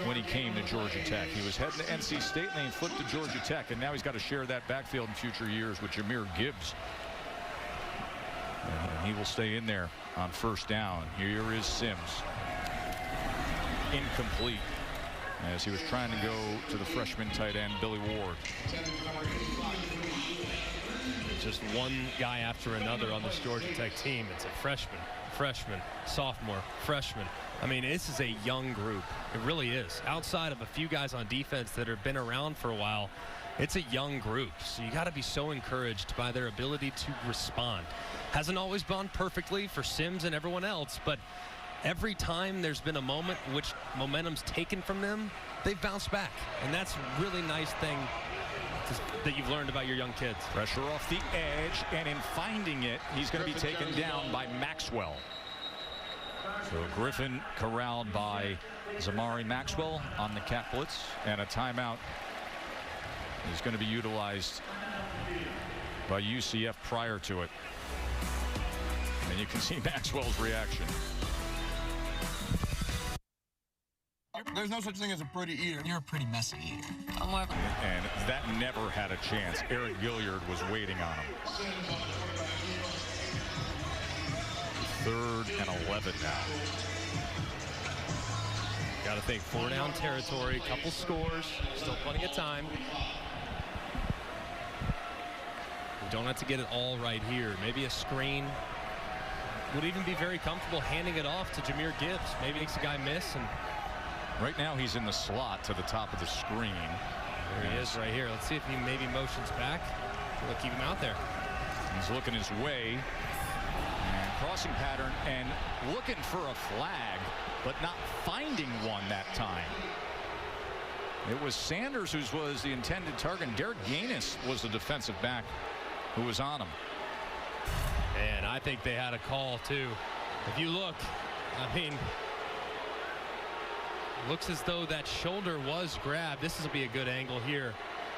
when he came to Georgia Tech. He was heading to NC State and then he flipped to Georgia Tech, and now he's got to share that backfield in future years with Jahmyr Gibbs. And he will stay in there on first down. Here is Sims. Incomplete as he was trying to go to the freshman tight end, Billy Ward. Just one guy after another on this Georgia Tech team. It's a freshman, sophomore, freshman. I mean, this is a young group. It really is. Outside of a few guys on defense that have been around for a while, it's a young group. So you got to be so encouraged by their ability to respond. Hasn't always gone perfectly for Sims and everyone else, but every time there's been a moment in which momentum's taken from them, they've bounced back. And that's a really nice thing that you've learned about your young kids. Pressure off the edge, and in finding it, he's going to be taken down by Maxwell. So Griffin corralled by Zamari Maxwell on the cat blitz, and a timeout is going to be utilized by UCF prior to it. And you can see Maxwell's reaction. There's no such thing as a pretty eater. You're a pretty messy eater. And that never had a chance. Eric Gilliard was waiting on him. 3rd and 11 now. Got to think 4-down territory, couple scores, still plenty of time. We don't have to get it all right here. Maybe a screen. Would even be very comfortable handing it off to Jahmyr Gibbs. Maybe makes a guy miss. And right now he's in the slot to the top of the screen. There he is right here. Let's see if he maybe motions back. We'll keep him out there. He's looking his way. And crossing pattern and looking for a flag, but not finding one that time. It was Sanders who was the intended target. Derek Gaines was the defensive back who was on him. And I think they had a call too. If you look, I mean, looks as though that shoulder was grabbed. This will be a good angle here.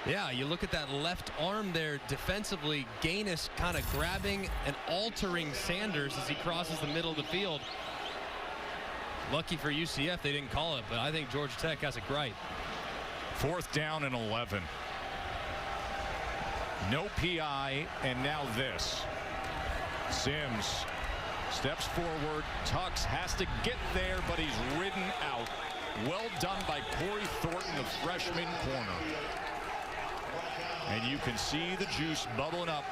Yeah, you look at that left arm there defensively. Gaines kind of grabbing and altering Sanders as he crosses the middle of the field. Lucky for UCF they didn't call it, but I think Georgia Tech has it right. 4th down and 11. No PI, and now this. Sims steps forward. Tux has to get there, but he's ridden out. Well done by Corey Thornton, the freshman corner. And you can see the juice bubbling up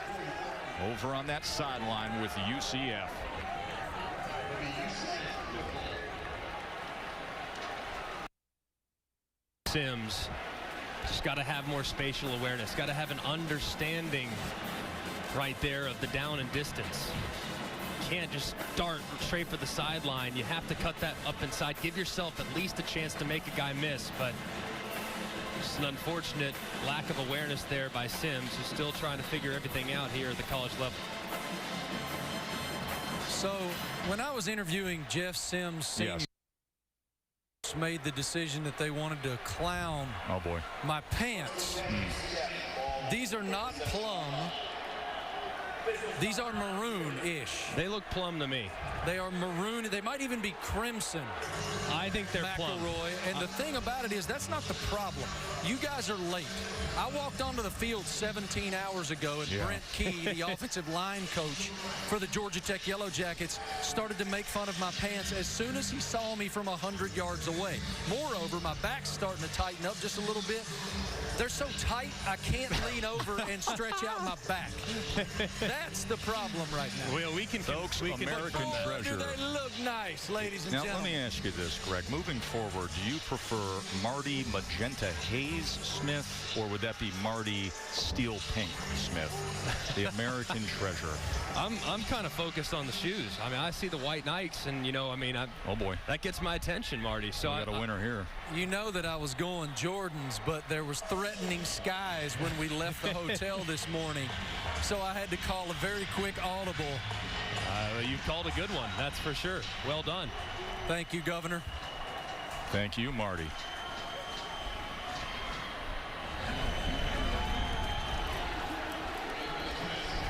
over on that sideline with UCF. Sims just got to have more spatial awareness, got to have an understanding right there of the down and distance. Can't just start straight for the sideline. You have to cut that up inside, give yourself at least a chance to make a guy miss, but just an unfortunate lack of awareness there by Sims, who's still trying to figure everything out here at the college level. So when I was interviewing Jeff Sims Sr., made the decision that they wanted to clown my pants. These are not plum. These are maroon-ish. They look plum to me. They are maroon. They might even be crimson. I think they're plum. And the thing about it is that's not the problem. You guys are late. I walked onto the field 17 hours ago, and Brent Key, the offensive line coach for the Georgia Tech Yellow Jackets, started to make fun of my pants as soon as he saw me from 100 yards away. Moreover, my back's starting to tighten up just a little bit. They're so tight, I can't lean over and stretch out my back. That's the problem right now. Well, we can folks, American treasure. Do they look nice, ladies and gentlemen? Now, let me ask you this, Greg. Moving forward, do you prefer Marty Magenta Hayes Smith, or would that be Marty Steel Pink Smith, the American treasure? I'm kind of focused on the shoes. I mean, I see the white Nikes, and, you know, I mean, that gets my attention, Marty. So we got a winner here. You know that I was going Jordans, but there was threatening skies when we left the hotel this morning. So I had to call a very quick audible. You called a good one, that's for sure. Well done. Thank you, Governor. Thank you, Marty.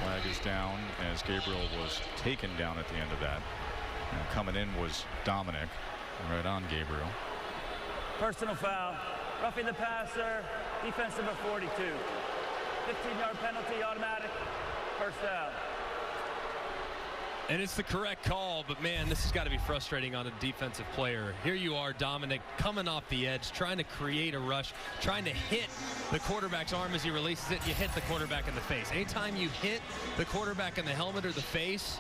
Flag is down as Gabriel was taken down at the end of that. And coming in was Dominic, right on Gabriel. Personal foul. Roughing the passer. Defense number 42. 15-yard penalty, automatic. First down. And it's the correct call, but man, this has got to be frustrating on a defensive player. Here you are, Dominic, coming off the edge, trying to create a rush, trying to hit the quarterback's arm as he releases it. You hit the quarterback in the face. Anytime you hit the quarterback in the helmet or the face,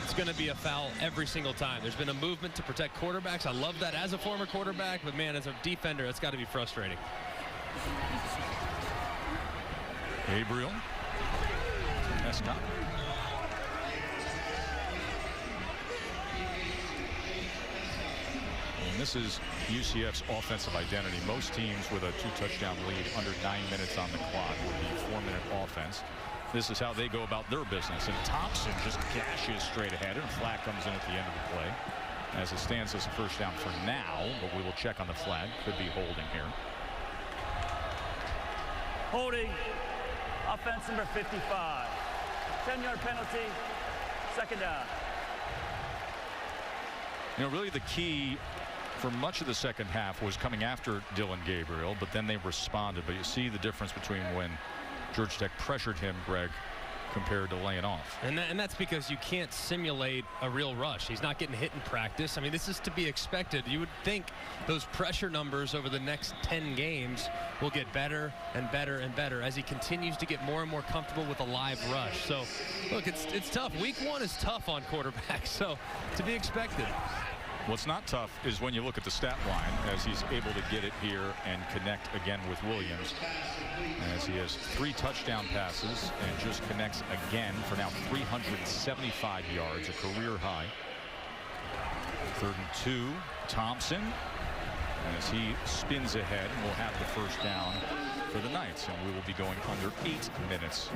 it's going to be a foul every single time. There's been a movement to protect quarterbacks. I love that as a former quarterback, but man, as a defender, it's got to be frustrating. Gabriel. Escott. And this is UCF's offensive identity. Most teams with a 2-touchdown lead under 9 minutes on the clock would be 4-minute offense. This is how they go about their business. And Thompson just gashes straight ahead, and a flag comes in at the end of the play. As it stands as a first down for now, but we will check on the flag. Could be holding here. Holding. Offense number 55. 10-yard penalty. Second down. You know, really the key for much of the second half was coming after Dillon Gabriel, but then they responded. But you see the difference between when Georgia Tech pressured him, Greg, compared to laying off. And that's because you can't simulate a real rush. He's not getting hit in practice. I mean, this is to be expected. You would think those pressure numbers over the next 10 games will get better and better and better as he continues to get more and more comfortable with a live rush. So, look, it's tough. Week 1 is tough on quarterbacks, so to be expected. What's not tough is when you look at the stat line as he's able to get it here and connect again with Williams, as he has 3 touchdown passes and just connects again for now 375 yards, a career high. 3rd and 2, Thompson, as he spins ahead, will have the first down for the Knights, and we will be going under 8 minutes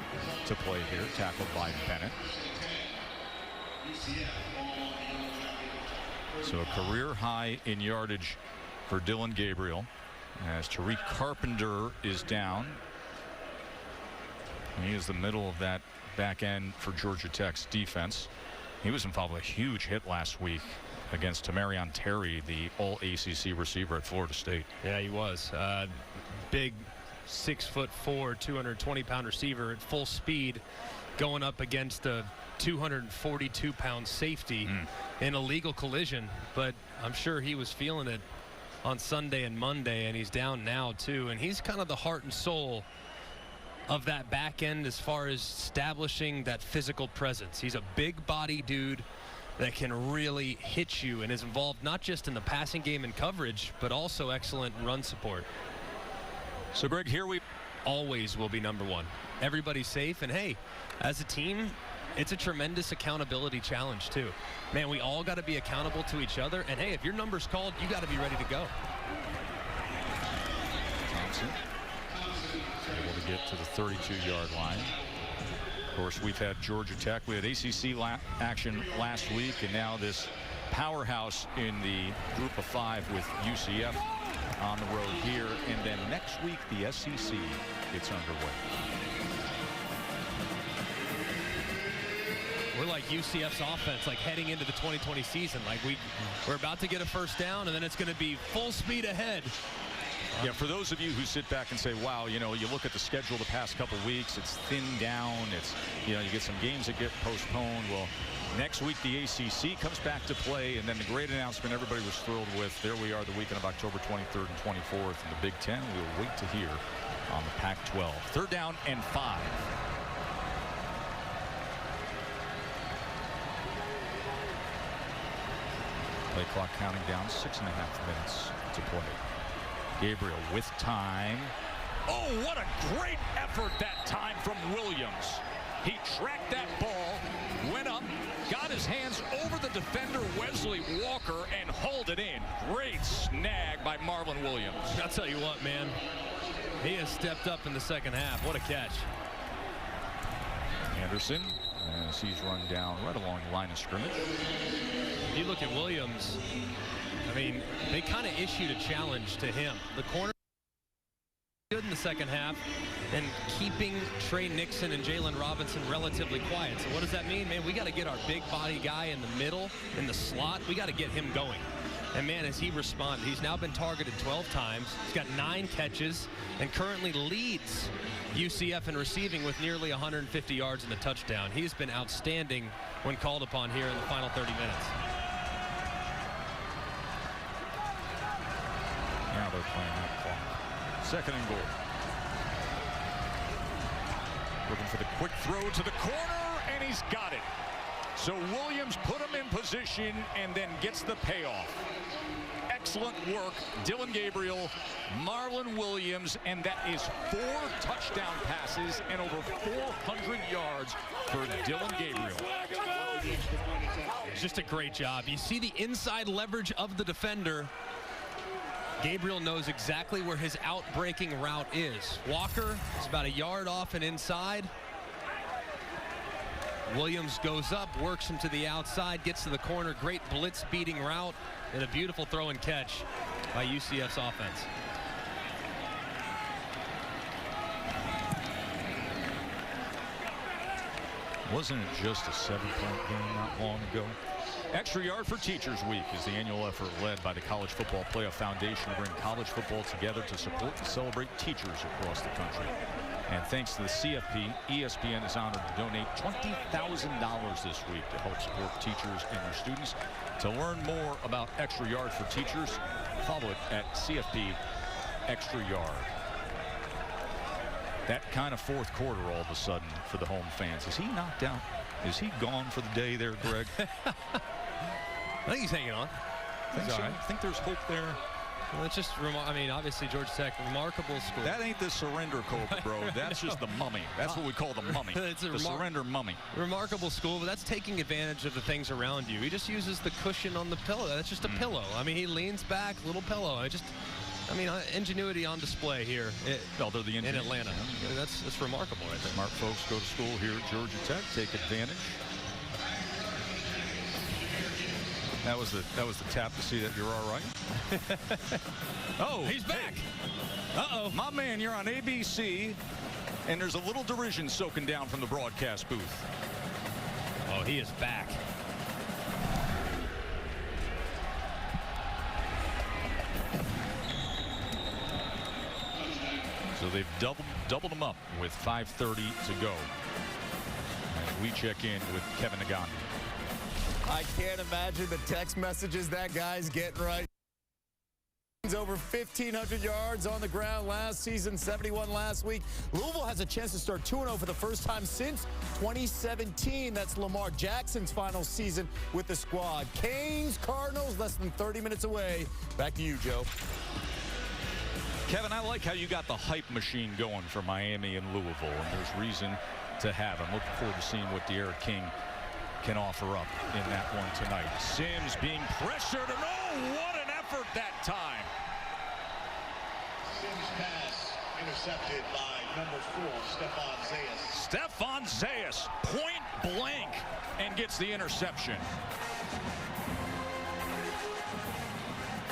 to play here, tackled by Bennett. So a career high in yardage for Dillon Gabriel, as Tariq Carpenter is down. He is the middle of that back end for Georgia Tech's defense. He was involved with a huge hit last week against Tamarion Terry, the all-ACC receiver at Florida State. Yeah, he was. Big 6'4", 220-pound receiver at full speed, going up against a 242-pound safety in a legal collision. But I'm sure he was feeling it on Sunday and Monday, and he's down now too. And he's kind of the heart and soul of that back end as far as establishing that physical presence. He's a big body dude that can really hit you and is involved not just in the passing game and coverage, but also excellent run support. So, Greg, here we always will be number one. Everybody's safe, and hey, as a team, it's a tremendous accountability challenge too. Man, we all got to be accountable to each other, and hey, if your number's called, you got to be ready to go. Thompson able to get to the 32-yard line. Of course, we've had Georgia Tech. We had ACC action last week, and now this powerhouse in the group of 5 with UCF on the road here. And then next week, the SEC gets underway. We're like UCF's offense, like heading into the 2020 season. Like we're about to get a first down, and then it's going to be full speed ahead. Yeah, for those of you who sit back and say, wow, you know, you look at the schedule the past couple weeks, it's thinned down, it's, you know, you get some games that get postponed. Well, next week the ACC comes back to play, and then the great announcement everybody was thrilled with, there we are the weekend of October 23rd and 24th in the Big Ten. We'll wait to hear on the Pac-12. 3rd down and 5. Play clock counting down, 6.5 minutes to play. Gabriel with time. Oh, what a great effort that time from Williams. He tracked that ball, went up, got his hands over the defender Wesley Walker, and hauled it in. Great snag by Marlon Williams. I'll tell you what, man. He has stepped up in the second half. What a catch. Anderson, as he's run down right along the line of scrimmage. You look at Williams, I mean, they kind of issued a challenge to him. The corner good in the second half, and keeping Trey Nixon and Jalen Robinson relatively quiet. So what does that mean? Man, we got to get our big body guy in the middle, in the slot. We got to get him going. And man, as he responded, he's now been targeted 12 times. He's got 9 catches and currently leads UCF in receiving with nearly 150 yards and a touchdown. He's been outstanding when called upon here in the final 30 minutes. Now they're playing that clock. 2nd and goal. Looking for the quick throw to the corner, and he's got it. So Williams put him in position and then gets the payoff. Excellent work, Dillon Gabriel, Marlon Williams, and that is 4 touchdown passes and over 400 yards for Dillon Gabriel. It's just a great job. You see the inside leverage of the defender. Gabriel knows exactly where his out-breaking route is. Walker is about a yard off and inside. Williams goes up, works him to the outside, gets to the corner. Great blitz beating route, and a beautiful throw and catch by UCF's offense. Wasn't it just a 7-point game not long ago? Extra Yard for Teachers Week is the annual effort led by the College Football Playoff Foundation to bring college football together to support and celebrate teachers across the country. And thanks to the CFP, ESPN is honored to donate $20,000 this week to help support teachers and their students. To learn more about Extra Yard for Teachers, follow it at CFP Extra Yard. That kind of 4th quarter all of a sudden for the home fans. Is he knocked out? Is he gone for the day there, Greg? I think he's hanging on. Think so? I think there's hope there. Well, it's just, I mean, obviously, Georgia Tech, remarkable school. That ain't the surrender cobra, bro. That's just the mummy. That's what we call the mummy. The surrender mummy. Remarkable school, but that's taking advantage of the things around you. He just uses the cushion on the pillow. That's just a pillow. I mean, he leans back, little pillow. I mean, ingenuity on display here in Atlanta. That's remarkable right there. Smart folks go to school here at Georgia Tech, take advantage. That was the tap to see that you're all right. Oh, he's back. Hey. Uh-oh. My man, you're on ABC, and there's a little derision soaking down from the broadcast booth. Oh, he is back. So they've doubled them up with 5:30 to go. And we check in with Kevin Nagandi. I can't imagine the text messages that guy's getting right Vikings over 1,500 yards on the ground last season, 71 last week. Louisville has a chance to start 2-0 for the first time since 2017. That's Lamar Jackson's final season with the squad. Canes, Cardinals, less than 30 minutes away. Back to you, Joe. Kevin, I like how you got the hype machine going for Miami and Louisville, and there's reason to have. I'm looking forward to seeing what De'Ara King can offer up in that one tonight. Sims being pressured, and oh, what an effort that time. Sims pass intercepted by number 4, Stephon Zayas. Stephon Zayas, point blank, and gets the interception.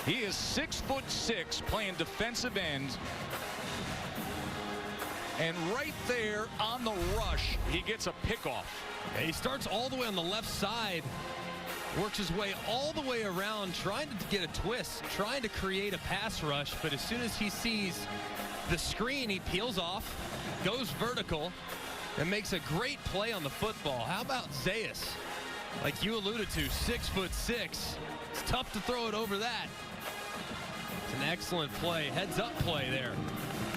He is 6'6", playing defensive end. And right there on the rush, he gets a pickoff. And he starts all the way on the left side, works his way all the way around, trying to get a twist, trying to create a pass rush. But as soon as he sees the screen, he peels off, goes vertical, and makes a great play on the football. How about Zayas? Like you alluded to, 6'6". It's tough to throw it over that. It's an excellent play, heads-up play there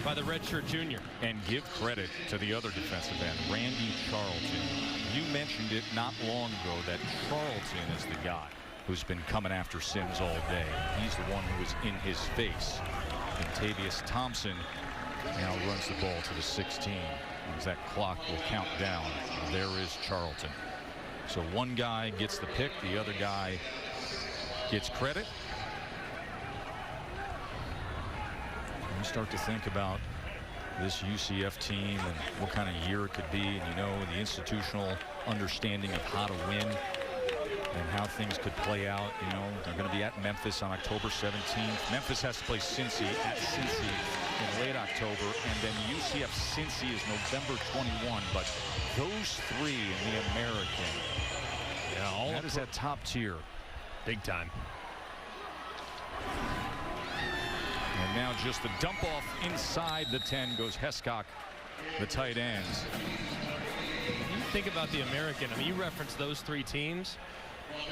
by the redshirt junior. And give credit to the other defensive end, Randy Charlton. You mentioned it not long ago that Charlton is the guy who's been coming after Sims all day. He's the one who was in his face. And Tavius Thompson now runs the ball to the 16. As that clock will count down, there is Charlton. So one guy gets the pick, the other guy gets credit. You start to think about this UCF team and what kind of year it could be, and you know, the institutional understanding of how to win and how things could play out. You know, they're going to be at Memphis on October 17th. Memphis has to play Cincy at Cincy in late October, and then UCF Cincy is November 21. But those three in the American, yeah, all that is at top tier, big time. And now just the dump off inside the 10 goes Hescock, the tight ends. You think about the American, I mean, you reference those three teams.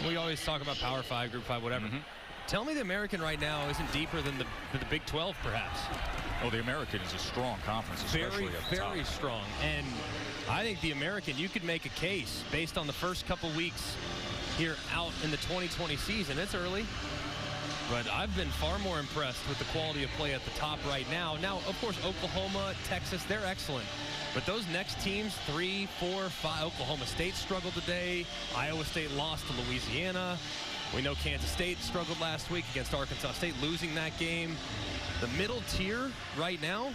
We always talk about Power 5, Group 5, whatever. Tell me the American right now isn't deeper than the Big 12, perhaps. Oh, the American is a strong conference, especially at the top. Very strong. And I think the American, you could make a case based on the first couple weeks here out in the 2020 season. It's early. But I've been far more impressed with the quality of play at the top right now. Now, of course, Oklahoma, Texas, they're excellent. But those next teams, 3, 4, 5, Oklahoma State struggled today. Iowa State lost to Louisiana. We know Kansas State struggled last week against Arkansas State, losing that game. The middle tier right now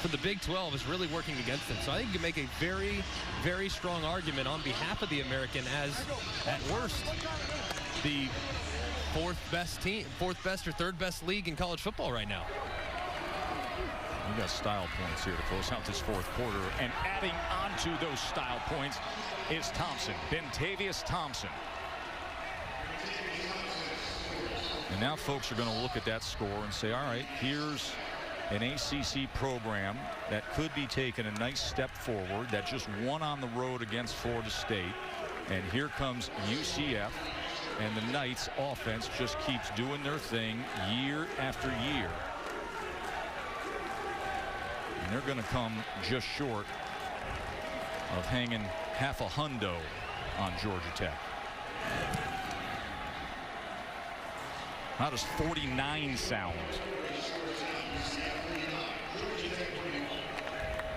for the Big 12 is really working against them. So I think you can make a very, very strong argument on behalf of the American as, at worst, the fourth best or third best league in college football right now. You got style points here to close out this fourth quarter, and adding on to those style points is Thompson, Bentavious Thompson. And now folks are going to look at that score and say, all right, here's an ACC program that could be taking a nice step forward, that just won on the road against Florida State. And here comes UCF. And the Knights offense just keeps doing their thing year after year. And they're going to come just short of hanging half a hundo on Georgia Tech. How does 49 sound?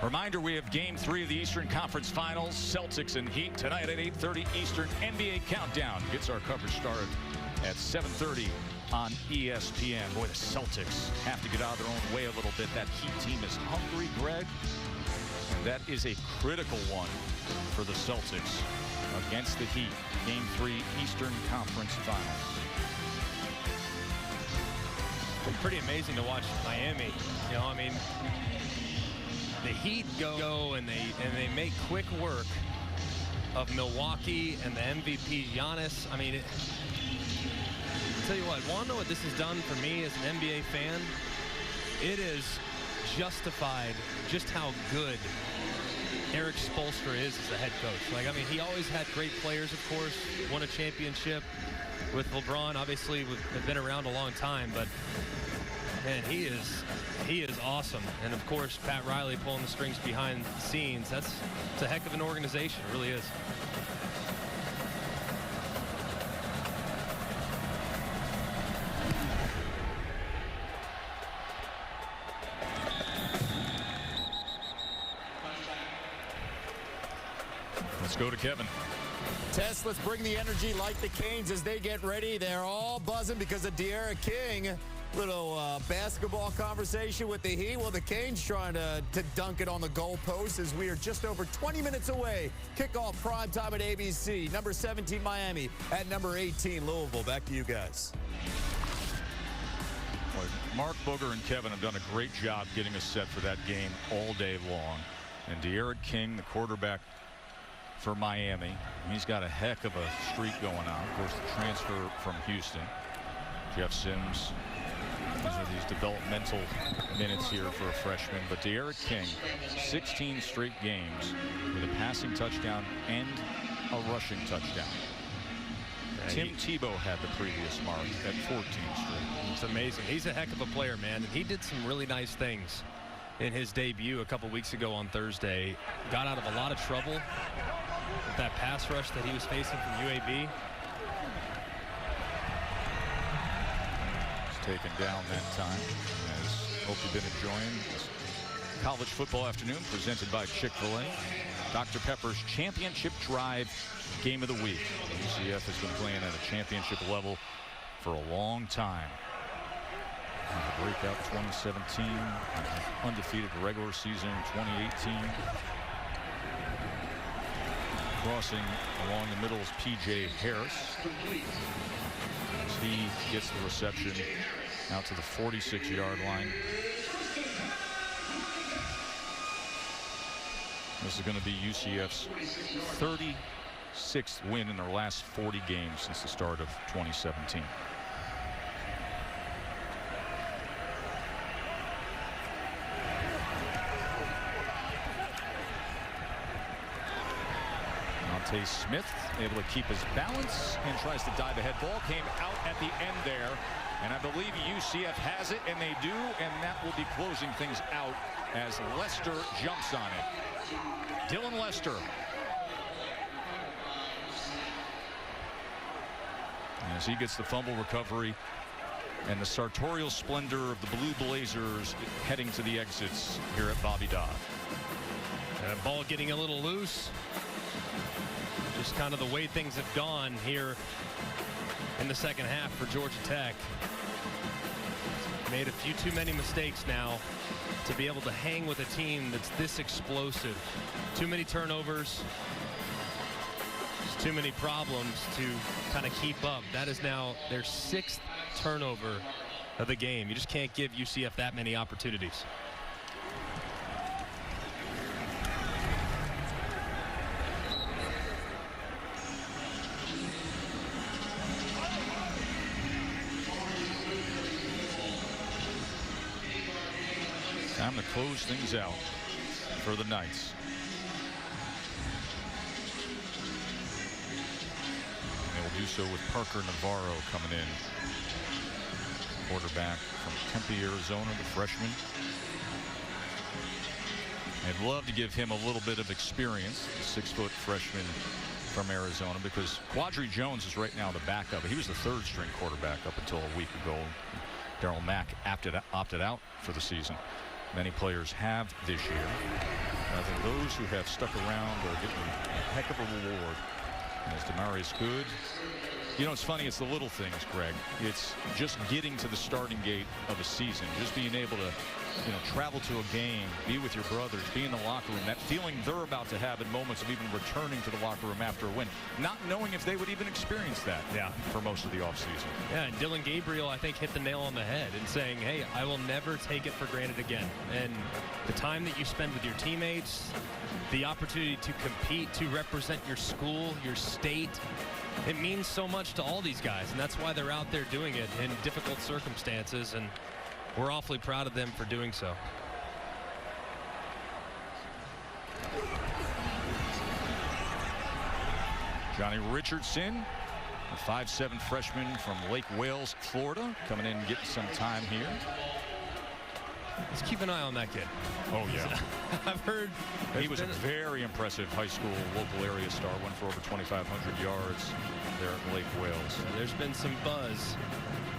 Reminder, we have Game 3 of the Eastern Conference Finals. Celtics and Heat tonight at 8:30 Eastern. NBA Countdown gets our coverage started at 7:30 on ESPN. Boy, the Celtics have to get out of their own way a little bit. That Heat team is hungry, Greg. And that is a critical one for the Celtics against the Heat. Game 3 Eastern Conference Finals. It's pretty amazing to watch Miami. You know, I mean, the Heat go and they make quick work of Milwaukee and the MVP Giannis. I mean, I'll tell you what, want to know what this has done for me as an NBA fan? It has justified just how good Eric Spoelstra is as the head coach. Like, I mean, he always had great players, of course, won a championship. with LeBron. Obviously, we've been around a long time, but man, he is awesome. And of course, Pat Riley pulling the strings behind the scenes. It's a heck of an organization. It really is. Let's go to Kevin. Tess, let's bring the energy like the Canes as they get ready. They're all buzzing because of De'Ara King. Little basketball conversation with the Heat. Well, the Canes trying to dunk it on the goalpost as we are just over 20 minutes away. Kickoff prime time at ABC. Number 17, Miami. At number 18, Louisville. Back to you guys. Mark Booger and Kevin have done a great job getting us set for that game all day long. And De'Ara King, the quarterback for Miami, he's got a heck of a streak going on. Of course, the transfer from Houston. Jeff Sims. These are these developmental minutes here for a freshman. But De'Ara King, 16 straight games with a passing touchdown and a rushing touchdown. Tim Tebow had the previous mark at 14 straight. It's amazing. He's a heck of a player, man. And he did some really nice things in his debut a couple weeks ago on Thursday. Got out of a lot of trouble with that pass rush that he was facing from UAB. Taken down that time. As hope you've been enjoying this college football afternoon presented by Chick-fil-A. Dr. Pepper's Championship Drive Game of the Week. UCF has been playing at a championship level for a long time. The breakout 2017, undefeated regular season 2018. Crossing along the middle is P.J. Harris. As he gets the reception out to the 46-yard line. This is going to be UCF's 36th win in their last 40 games since the start of 2017. Monte Smith able to keep his balance and tries to dive ahead. Ball came out at the end there, and I believe UCF has it, and they do, and that will be closing things out as Lester jumps on it. Dylan Lester. As he gets the fumble recovery and the sartorial splendor of the Blue Blazers heading to the exits here at Bobby Dodd. Ball getting a little loose. Just kind of the way things have gone here in the second half for Georgia Tech. Made a few too many mistakes now to be able to hang with a team that's this explosive. Too many turnovers. Just too many problems to kind of keep up. That is now their 6th turnover of the game. You just can't give UCF that many opportunities. Time to close things out for the Knights. And they will do so with Parker Navarro coming in. Quarterback from Tempe, Arizona, the freshman. I'd love to give him a little bit of experience, the 6-foot freshman from Arizona, because Quadri Jones is right now the backup. He was the 3rd-string quarterback up until a week ago. Darryl Mack opted out for the season. Many players have this year. I think those who have stuck around are getting a heck of a reward. And as Demarius Good, you know, it's funny, it's the little things, Greg. It's just getting to the starting gate of a season, just being able to, you know, travel to a game, be with your brothers, be in the locker room, that feeling they're about to have in moments of even returning to the locker room after a win, not knowing if they would even experience that for most of the offseason. Yeah, and Dillon Gabriel, I think, hit the nail on the head in saying, hey, I will never take it for granted again. And the time that you spend with your teammates, the opportunity to compete, to represent your school, your state, it means so much to all these guys, and that's why they're out there doing it in difficult circumstances, and we're awfully proud of them for doing so. Johnny Richardson, the The 5'7" freshman from Lake Wales, Florida, coming in and getting some time here. Let's keep an eye on that kid. Oh, yeah. I've heard he was a very impressive high school local area star. Went for over 2,500 yards there at Lake Wales. There's been some buzz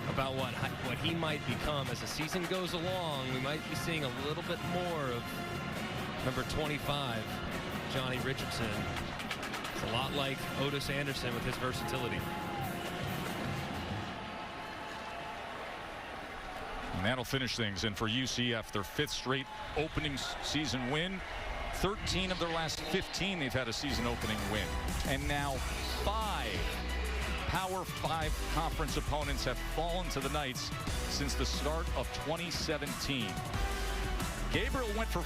about what he might become as the season goes along. We might be seeing a little bit more of number 25, Johnny Richardson. It's a lot like Otis Anderson with his versatility. And that'll finish things. And for UCF, their 5th straight opening season win. 13 of their last 15 they've had a season opening win. And now 5 Power 5 conference opponents have fallen to the Knights since the start of 2017. Gabriel went for